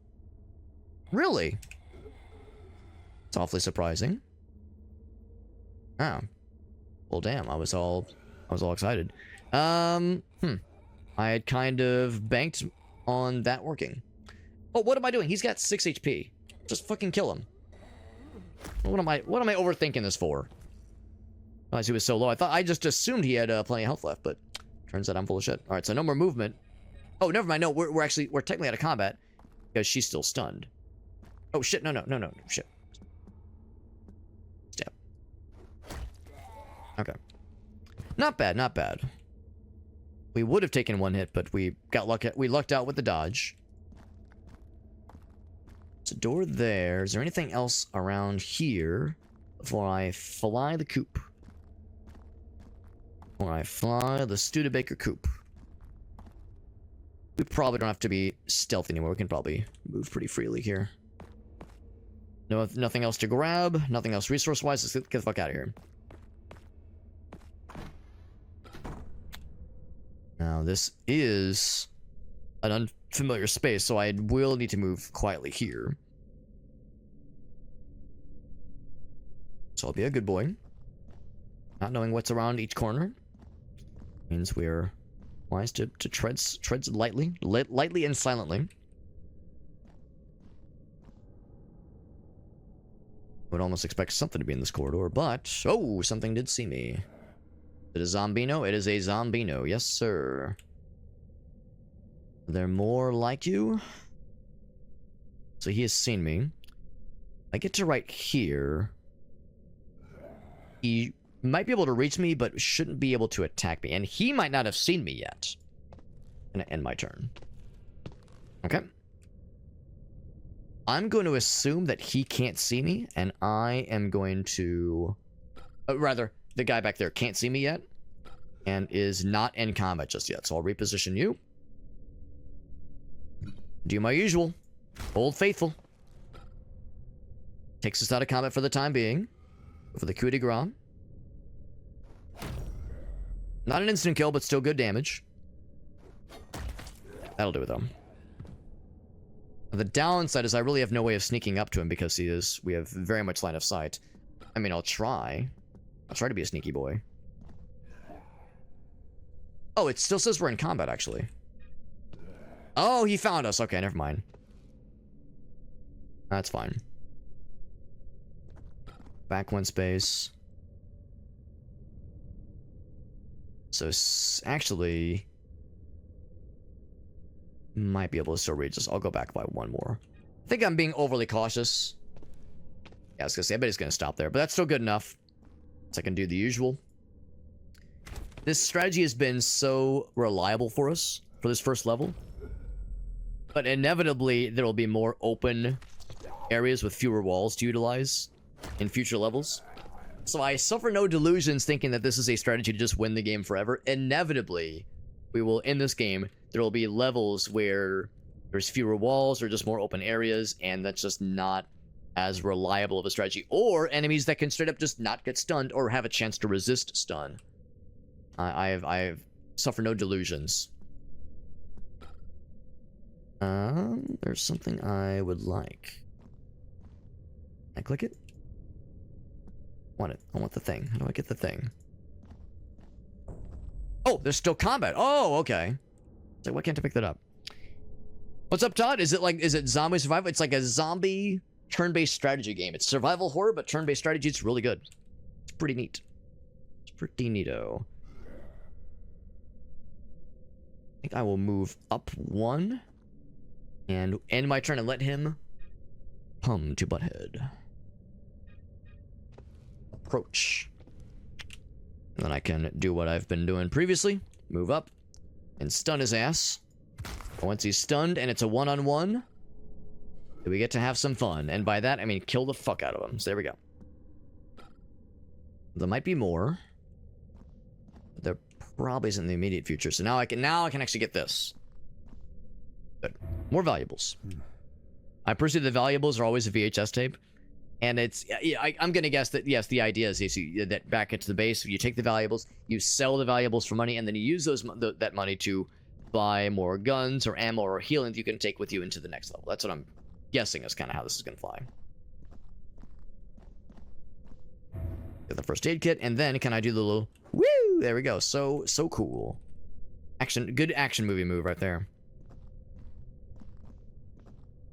Really? It's awfully surprising. Oh. Well, damn, I was all excited. I had kind of banked on that working. Oh, what am I doing? He's got 6 HP. Just fucking kill him. What am I overthinking this for? Realized he was so low. I just assumed he had plenty of health left, but turns out I'm full of shit. All right, so no more movement. Oh, never mind. No, we're technically out of combat because she's still stunned. Oh shit! No, shit. Stab. Okay. Not bad, not bad. We would have taken 1 hit, but we lucked out with the dodge. There's a door there. Is there anything else around here before I fly the coop? Before I fly the Studebaker coop. We probably don't have to be stealthy anymore. We can probably move pretty freely here. No, nothing else to grab. Nothing else resource-wise. Let's get the fuck out of here. Now, this is an unfamiliar space, so I will need to move quietly here. So I'll be a good boy. Not knowing what's around each corner means we're wise to tread lightly and silently. Would almost expect something to be in this corridor, but oh, something did see me. Is it a zombino? It is a zombino, yes sir. Are there more like you? So he has seen me. I get to right here. He might be able to reach me, but shouldn't be able to attack me. And he might not have seen me yet. I'm gonna end my turn. Okay. I'm going to assume that he can't see me, and I am going to... rather, the guy back there can't see me yet, and is not in combat just yet. So I'll reposition you. Do my usual. Old Faithful. Takes us out of combat for the time being. For the coup de grace. Not an instant kill, but still good damage. That'll do it, though. The downside is I really have no way of sneaking up to him because we have very much line of sight. I mean, I'll try. I'll try to be a sneaky boy. Oh, it still says we're in combat, actually. Oh, he found us. Okay, never mind. That's fine. Back one space. So, actually... might be able to still reach us. I'll go back by one more. I think I'm being overly cautious. Yeah, I was gonna say, I bet he's gonna stop there, but that's still good enough. So I can do the usual. This strategy has been so reliable for us for this first level. But inevitably, there will be more open areas with fewer walls to utilize in future levels. So I suffer no delusions thinking that this is a strategy to just win the game forever. Inevitably, we will, in this game, there will be levels where there's fewer walls or just more open areas, and that's just not as reliable of a strategy. Or enemies that can straight up just not get stunned or have a chance to resist stun. I've suffered no delusions. There's something I would like. Can I click it? I want it. I want the thing. How do I get the thing? Oh, there's still combat. Oh, okay. So why can't I pick that up? What's up, Todd? Is it zombie survival? It's like a zombie turn-based strategy game. It's survival horror, but turn-based strategy. It's really good. It's pretty neat. It's pretty neato. I think I will move up one and end my turn and let him come to Butthead. Approach. And then I can do what I've been doing previously. Move up and stun his ass. And once he's stunned and it's a one-on-one, we get to have some fun. And by that, I mean kill the fuck out of him. So there we go. There might be more. There probably isn't in the immediate future. So now I can actually get this. Good. More valuables. I perceive the valuables are always a VHS tape. And it's, I'm going to guess that, yes, the idea is that back into the base, you take the valuables, you sell the valuables for money, and then you use that money to buy more guns or ammo or healing that you can take with you into the next level. That's what I'm guessing is kind of how this is going to fly. Get the first aid kit, and then can I do the little, woo, there we go. So cool. Good action movie move right there.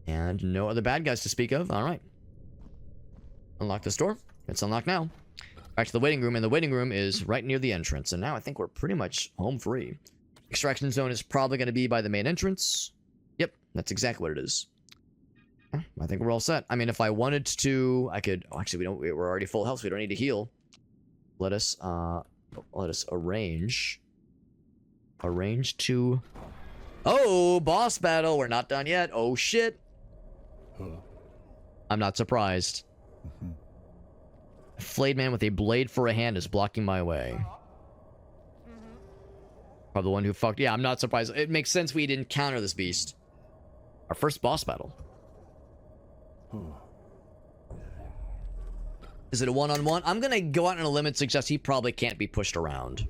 And no other bad guys to speak of. All right. Unlock this door. It's unlocked now. Back to the waiting room, and the waiting room is right near the entrance. And now I think we're pretty much home free. Extraction zone is probably going to be by the main entrance. Yep, that's exactly what it is. I think we're all set. I mean, if I wanted to, I could... Oh, actually, we're already full health, so we don't need to heal. Let us arrange. Arrange to... Oh, boss battle. We're not done yet. Oh, shit. I'm not surprised. A flayed man with a blade for a hand is blocking my way. Probably the one who fucked... Yeah, I'm not surprised. It makes sense we didn't counter this beast. Our first boss battle. Is it a one-on-one? I'm gonna go out on a limb and suggest he probably can't be pushed around.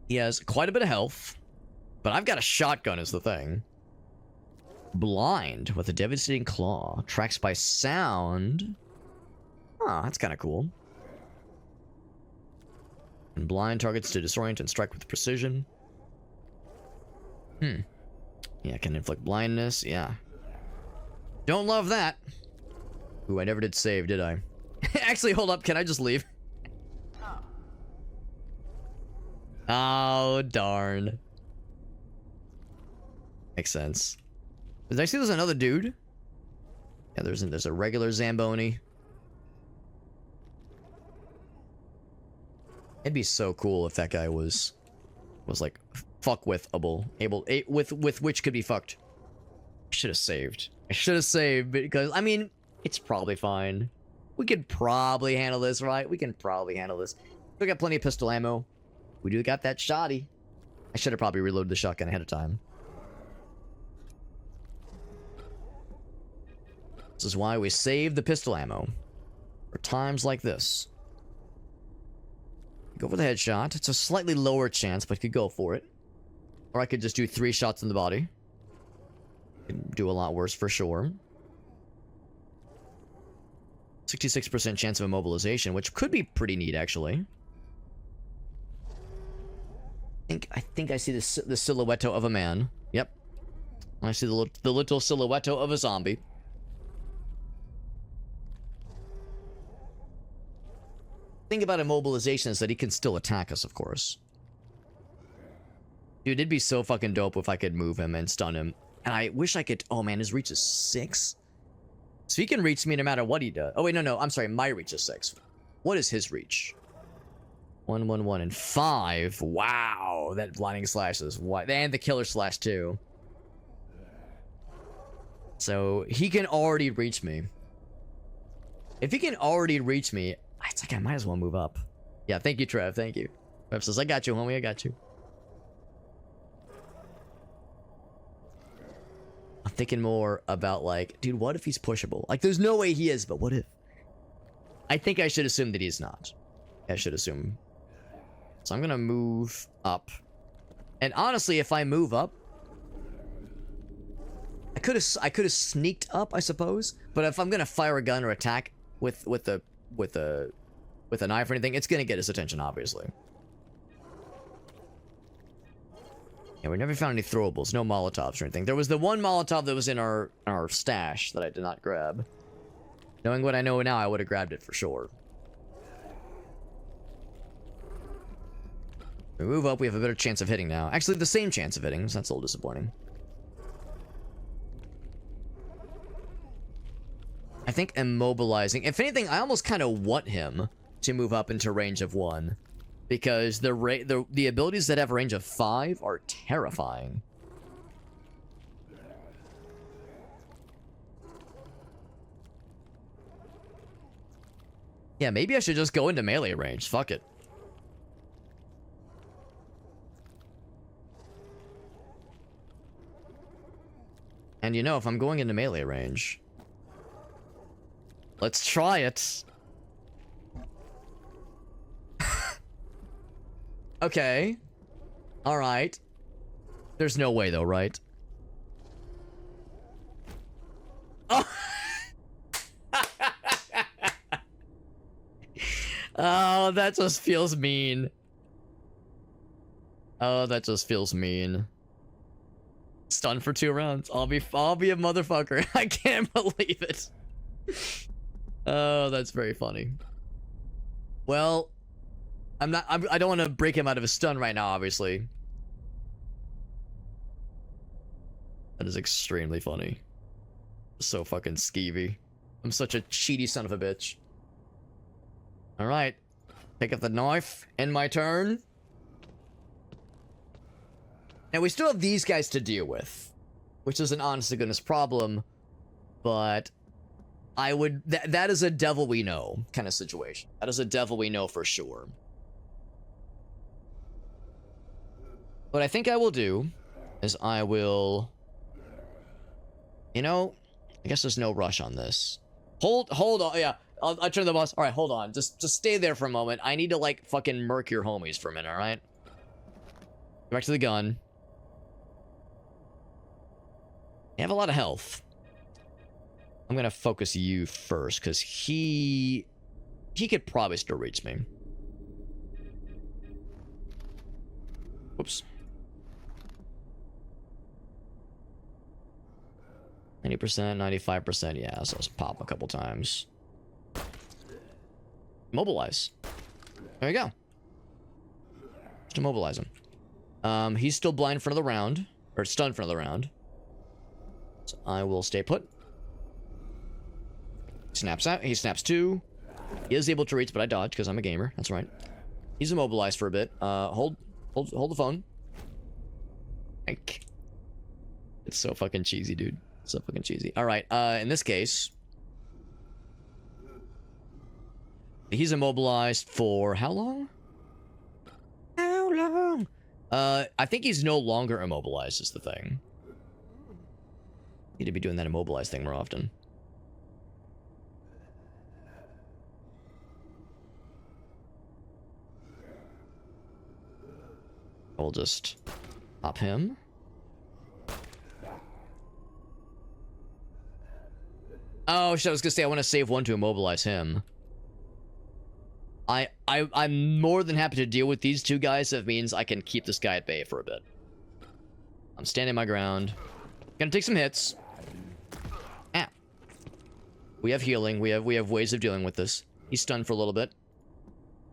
He has quite a bit of health, but I've got a shotgun is the thing. Blind with a devastating claw. Tracks by sound. Oh, that's kind of cool. And blind targets to disorient and strike with precision. Yeah, can inflict blindness. Yeah. Don't love that. Ooh, I never did save, did I? Actually, hold up. Can I just leave? Oh, darn. Makes sense. Did I see there's another dude? Yeah, there's a regular Zamboni. It'd be so cool if that guy was like fuck withable, with which could be fucked. I should have saved. I should have saved because I mean it's probably fine. We could probably handle this, right? We can probably handle this. We got plenty of pistol ammo. We do got that shotty. I should have probably reloaded the shotgun ahead of time. This is why we save the pistol ammo for times like this. Go for the headshot. It's a slightly lower chance, but could go for it. Or I could just do 3 shots in the body. Could do a lot worse for sure. 66% chance of immobilization, which could be pretty neat, actually. I think I see the silhouette of a man. Yep. I see the little silhouette of a zombie. Thing about immobilization is that he can still attack us, of course. Dude, it'd be so fucking dope if I could move him and stun him. And I wish I could... Oh, man, his reach is 6? So he can reach me no matter what he does. Oh, wait, no. I'm sorry. My reach is 6. What is his reach? 1, 1, 1, and 5. Wow. That blinding slash is what? And the killer slash, too. So he can already reach me. If he can already reach me... It's like I might as well move up. Yeah, thank you, Trev. Thank you. Trev says, I got you, homie. I got you. I'm thinking more about, like, dude, what if he's pushable? Like, there's no way he is, but what if? I think I should assume that he's not. I should assume. So I'm gonna move up. And honestly, if I move up, I could have sneaked up, I suppose. But if I'm gonna fire a gun or attack with a knife or anything, it's gonna get his attention, obviously. Yeah, we never found any throwables, no Molotovs or anything. There was the one Molotov that was in our stash that I did not grab. Knowing what I know now, I would have grabbed it for sure. We move up, we have a better chance of hitting now. Actually, the same chance of hitting, so that's a little disappointing. I think immobilizing... If anything, I almost kind of want him to move up into range of 1. Because the abilities that have a range of 5 are terrifying. Yeah, maybe I should just go into melee range. Fuck it. And you know, if I'm going into melee range... Let's try it. Okay. Alright. There's no way though, right? Oh! Oh, that just feels mean. Oh, that just feels mean. Stun for 2 rounds. I'll be a motherfucker. I can't believe it. Oh, that's very funny. Well, I don't want to break him out of his stun right now, obviously. That is extremely funny. So fucking skeevy. I'm such a cheaty son of a bitch. Alright. Pick up the knife. End my turn. Now, we still have these guys to deal with. Which is an honest-to-goodness problem. But... I would... That is a devil we know kind of situation. That is a devil we know for sure. What I think I will do is I will... You know, I guess there's no rush on this. Hold on. Yeah, I'll turn the boss. All right, hold on. Just stay there for a moment. I need to, like, fucking murk your homies for a minute, all right? Go back to the gun. You have a lot of health. I'm gonna focus you first, because he could probably still reach me. Whoops. 90%, 95%, yeah, so let's pop a couple times. Mobilize. There we go. Just immobilize him. He's still blind for another round, or stunned for another round. So I will stay put. Snaps out. He snaps 2. He is able to reach, but I dodge because I'm a gamer. That's right. He's immobilized for a bit. Hold the phone. It's so fucking cheesy, dude. So fucking cheesy. All right. In this case, he's immobilized for how long? How long? I think he's no longer immobilized is the thing. Need to be doing that immobilized thing more often. We'll just pop him. Oh shit, I was gonna say I want to save one to immobilize him. I'm more than happy to deal with these two guys if it means I can keep this guy at bay for a bit. I'm standing my ground. Gonna take some hits. Ah. We have healing. We have ways of dealing with this. He's stunned for a little bit.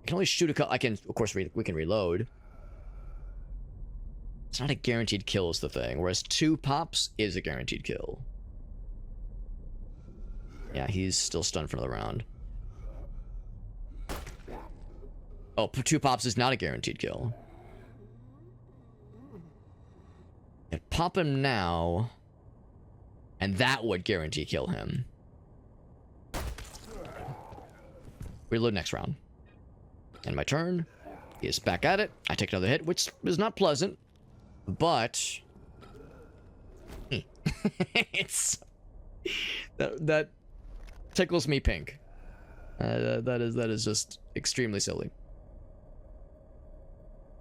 I can only shoot a couple. I can, of course, we can reload. It's not a guaranteed kill is the thing, whereas 2 pops is a guaranteed kill. Yeah, he's still stunned for another round. Oh, 2 pops is not a guaranteed kill. And pop him now, and that would guarantee kill him. Reload next round. And my turn. He is back at it. I take another hit, which is not pleasant. But it's that tickles me pink. That is just extremely silly.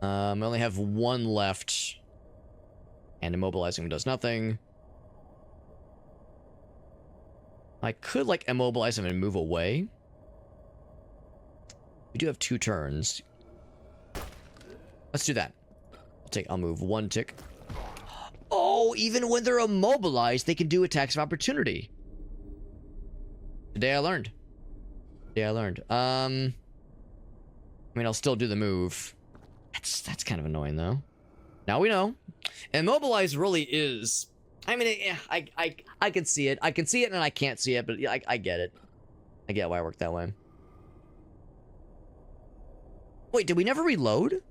I only have 1 left, and immobilizing him does nothing. I could like immobilize him and move away. We do have 2 turns. Let's do that. I'll move 1 tick. Oh, even when they're immobilized, they can do attacks of opportunity. Today I learned. I mean, I'll still do the move. That's kind of annoying though. Now we know. Immobilize really is. I mean, I can see it. I can see it and I can't see it, but I get it. I get why I work that way. Wait, did we never reload?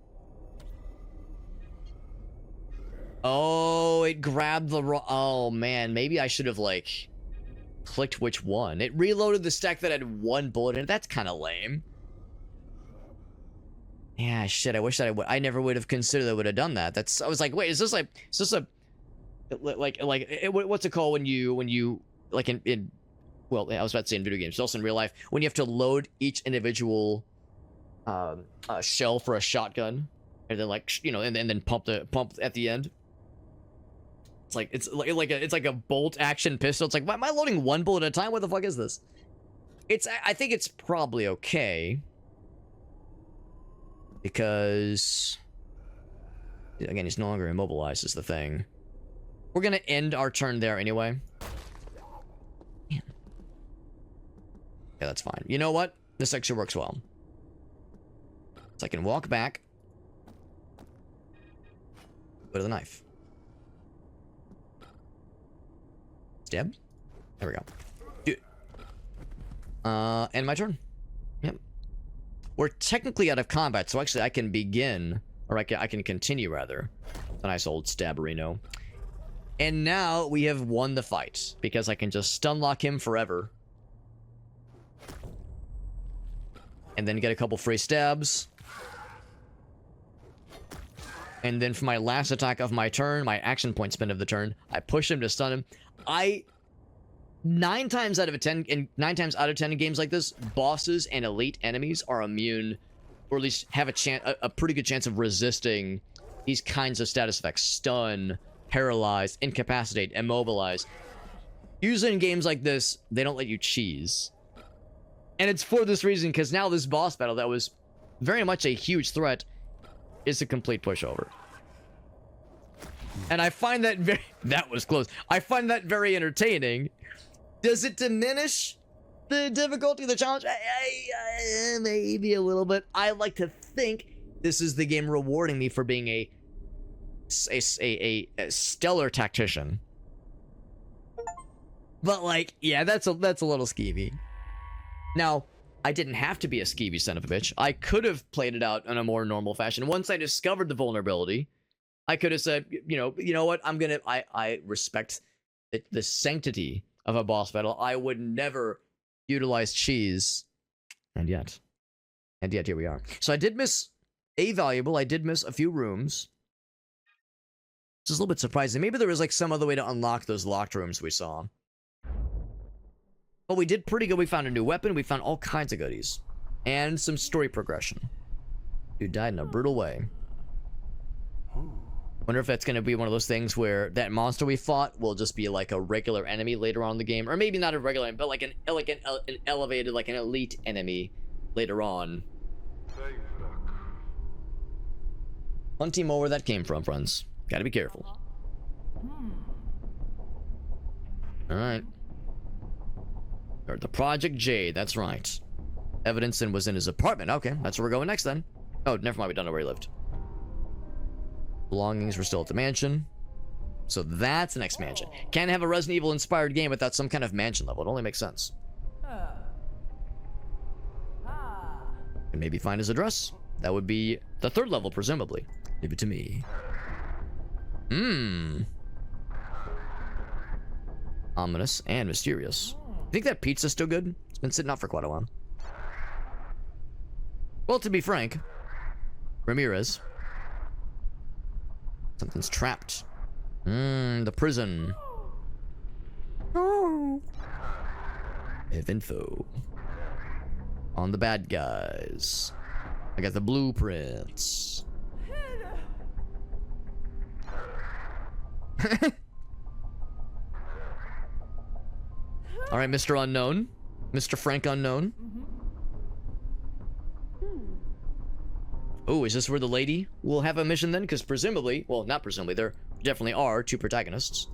Oh, it grabbed the wrong... Oh, man. Maybe I should have, like, clicked which one. It reloaded the stack that had 1 bullet in it. That's kind of lame. Yeah, shit. I wish that I never would have considered I would have done that. I was like, wait, is this a... what's it called when you... Like, well, I was about to say in video games. It's also in real life. When you have to load each individual shell for a shotgun. And then, like, you know, and then pump at the end. It's like a bolt action pistol. It's like, why am I loading 1 bullet at a time? What the fuck is this? I think it's probably okay. Because again, he's no longer immobilized is the thing. We're gonna end our turn there anyway. Man. Yeah, that's fine. You know what? This actually works well. So I can walk back. Go to the knife. Stab. There we go. Dude. And my turn. Yep. We're technically out of combat, so actually I can begin, or I can continue rather. A nice old stabberino. And now we have won the fight, because I can just stun lock him forever. And then get a couple free stabs. And then for my last attack of my turn, my action point spin of the turn, I push him to stun him. 9 times out of 10 in games like this, bosses and elite enemies are immune, or at least have a pretty good chance of resisting these kinds of status effects: stun, paralyze, incapacitate, immobilize. Usually in games like this, they don't let you cheese. And it's for this reason, because now this boss battle that was very much a huge threat is a complete pushover. And I find that that was close. I find that very entertaining. Does it diminish the difficulty of the challenge? Maybe a little bit. I like to think this is the game rewarding me for being a stellar tactician. But like, yeah, that's a little skeevy. Now, I didn't have to be a skeevy son of a bitch. I could have played it out in a more normal fashion. Once I discovered the vulnerability, I could have said, you know what? I respect the sanctity of a boss battle. I would never utilize cheese. And yet here we are. So I did miss a valuable. I did miss a few rooms. This is a little bit surprising. Maybe there was like some other way to unlock those locked rooms we saw. But we did pretty good. We found a new weapon. We found all kinds of goodies. And some story progression. Dude died in a brutal way. Wonder if that's going to be one of those things where that monster we fought will just be like a regular enemy later on in the game. Or maybe not a regular enemy, but like an elevated, like an elite enemy later on. Plenty more where that came from, friends. Gotta be careful. Alright. The Project Jade, that's right. Evanston was in his apartment. Okay, that's where we're going next then. Oh, never mind, we don't know where he lived. Belongings were still at the mansion. So that's the next mansion. Can't have a Resident Evil inspired game without some kind of mansion level. It only makes sense. And maybe find his address. That would be the third level, presumably. Leave it to me. Ominous and mysterious. Think that pizza's still good? It's been sitting out for quite a while. Well, to be frank, Ramirez. Something's trapped. The prison. I have info on the bad guys. I got the blueprints. All right, Mr. Unknown. Mr. Frank Unknown. Oh, is this where the lady will have a mission then? Because presumably, well, not presumably, there definitely are two protagonists.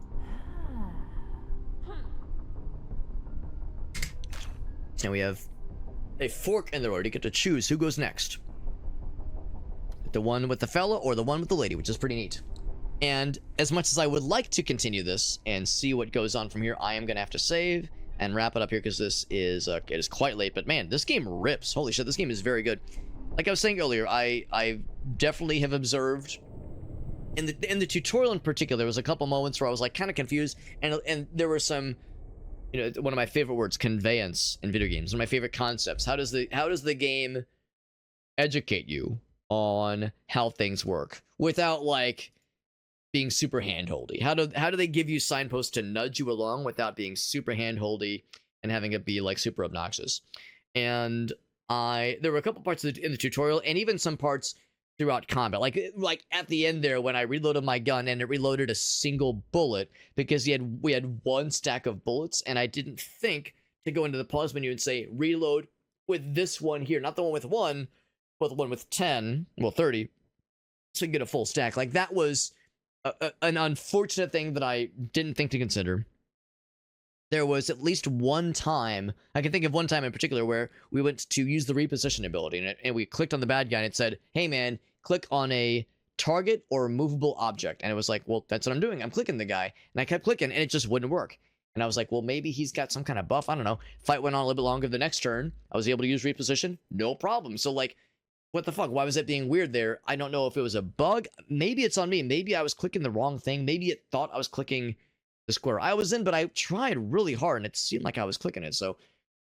So now we have a fork in the road. You get to choose who goes next. The one with the fella or the one with the lady, which is pretty neat. And as much as I would like to continue this and see what goes on from here, I am going to have to save and wrap it up here because this is it is quite late. But man, this game rips. Holy shit, this game is very good. Like I was saying earlier, I definitely have observed in the tutorial in particular, there was a couple moments where I was like kind of confused, and there were some, you know, one of my favorite words, conveyance in video games. One of my favorite concepts. How does the game educate you on how things work without like being super handholdy? How do they give you signposts to nudge you along without being super handholdy and having it be like super obnoxious? And there were a couple parts in the tutorial and even some parts throughout combat, like at the end there when I reloaded my gun and it reloaded a single bullet because we had one stack of bullets, and I didn't think to go into the pause menu and say reload with this one here, not the one with one, but the one with 10, well 30, so you can get a full stack. Like that was an unfortunate thing that I didn't think to consider. There was at least one time, I can think of one time in particular, where we went to use the reposition ability, and we clicked on the bad guy, and it said, hey man, click on a target or movable object. And it was like, well, that's what I'm doing. I'm clicking the guy. And I kept clicking, and it just wouldn't work. And I was like, well, maybe he's got some kind of buff. I don't know. Fight went on a little bit longer the next turn. I was able to use reposition. No problem. So, like, what the fuck? Why was it being weird there? I don't know if it was a bug. Maybe it's on me. Maybe I was clicking the wrong thing. Maybe it thought I was clicking the square I was in, but I tried really hard and it seemed like I was clicking it. So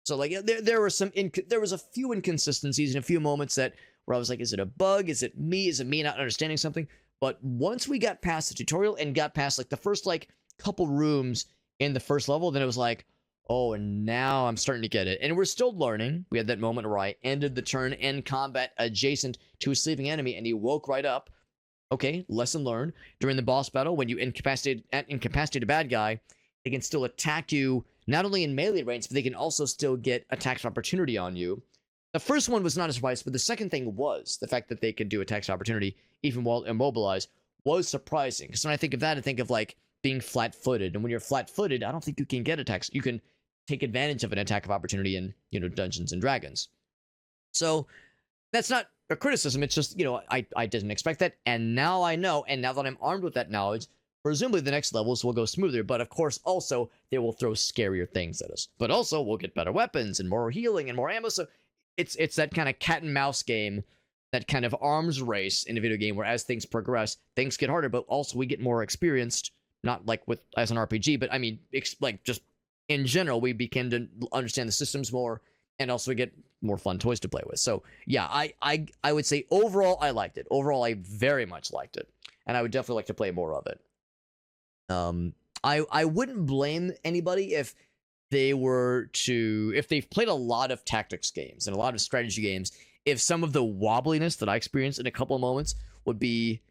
like there were there was a few inconsistencies and a few moments where I was like, is it a bug? Is it me not understanding something? But once we got past the tutorial and got past like the first like couple rooms in the first level, then it was like, oh, and now I'm starting to get it. And we're still learning. We had that moment where I ended the turn in combat adjacent to a sleeping enemy and he woke right up. Okay, lesson learned. During the boss battle, when you incapacitate a bad guy, they can still attack you, not only in melee range, but they can also still get attacks of opportunity on you. The first one was not a surprise, but the second thing was the fact that they could do attacks of opportunity even while immobilized was surprising. Because when I think of that, I think of like being flat-footed. And when you're flat-footed, I don't think you can get attacks. You can take advantage of an attack of opportunity in, you know, Dungeons and Dragons. So that's not a criticism. It's just, you know, I didn't expect that, and now I know, and now that I'm armed with that knowledge, presumably the next levels will go smoother, but of course also they will throw scarier things at us. But also we'll get better weapons and more healing and more ammo, so it's that kind of cat and mouse game, that kind of arms race in a video game where as things progress, things get harder, but also we get more experienced. Not like with as an RPG, but I mean, like just in general, we begin to understand the systems more, and also we get more fun toys to play with. So yeah, I would say overall I liked it. Overall, I very much liked it, and I would definitely like to play more of it. I wouldn't blame anybody if they've played a lot of tactics games and a lot of strategy games, if some of the wobbliness that I experienced in a couple of moments would be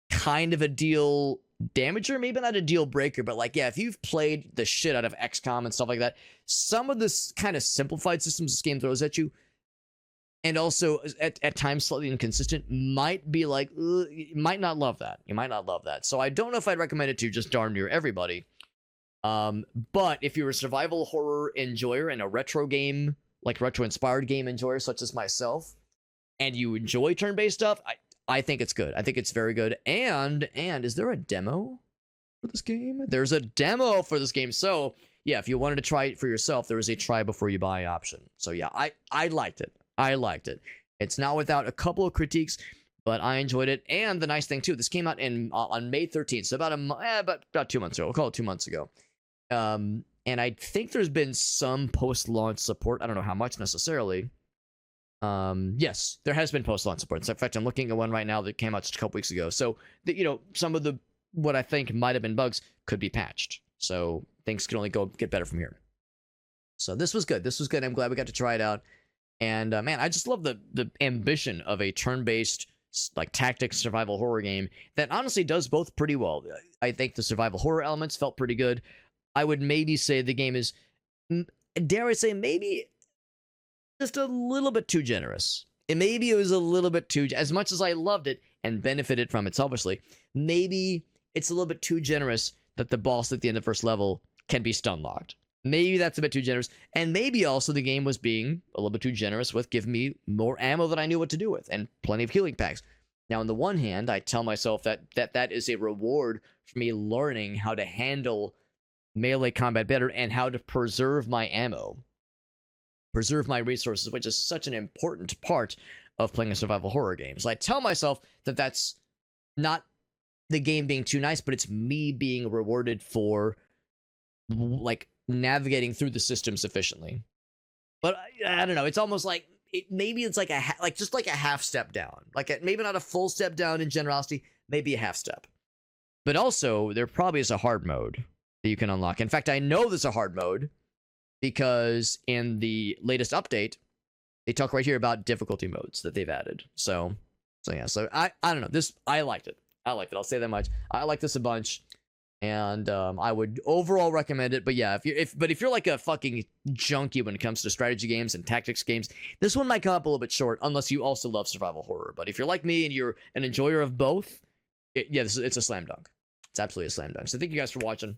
kind of a deal damager, maybe not a deal breaker, but like, yeah, if you've played the shit out of XCOM and stuff like that, some of this kind of simplified systems this game throws at you, and also at times slightly inconsistent, might be like, you might not love that. You might not love that. So I don't know if I'd recommend it to just darn near everybody. But if you're a survival horror enjoyer and a retro game, like retro-inspired game enjoyer such as myself, and you enjoy turn-based stuff, I think it's good. I think it's very good. And is there a demo for this game? There's a demo for this game. So yeah, if you wanted to try it for yourself, there is a try before you buy option. So yeah, I liked it. I liked it. It's not without a couple of critiques, but I enjoyed it. And the nice thing too, this came out on May 13th, so about 2 months ago. We'll call it 2 months ago. And I think there's been some post-launch support. I don't know how much necessarily. Yes, there has been post-launch support. In fact, I'm looking at one right now that came out just a couple weeks ago. So, some of the what I think might have been bugs could be patched. So things can only get better from here. So this was good. This was good. I'm glad we got to try it out. And man, I just love the ambition of a turn-based like tactics survival horror game that honestly does both pretty well. I think the survival horror elements felt pretty good. I would maybe say the game is, dare I say, maybe just a little bit too generous. Maybe it was a little bit too, as much as I loved it and benefited from it selfishly, maybe it's a little bit too generous that the boss at the end of the first level can be stun locked. Maybe that's a bit too generous. And maybe also the game was being a little bit too generous with giving me more ammo than I knew what to do with and plenty of healing packs. Now, on the one hand, I tell myself that is a reward for me learning how to handle melee combat better and how to preserve my ammo, preserve my resources, which is such an important part of playing a survival horror game. So I tell myself that that's not the game being too nice, but it's me being rewarded for like navigating through the system sufficiently. But I don't know. It's almost like maybe it's like just like a half step down, like maybe not a full step down in generosity, maybe a half step. But also, there probably is a hard mode that you can unlock. In fact, I know there's a hard mode because in the latest update, they talk right here about difficulty modes that they've added. So yeah. So I don't know. This I liked it. I'll say that much. I like this a bunch. And I would overall recommend it. But yeah, if you're like a fucking junkie when it comes to strategy games and tactics games, this one might come up a little bit short unless you also love survival horror. But if you're like me and you're an enjoyer of both, it's a slam dunk. It's absolutely a slam dunk. So thank you guys for watching.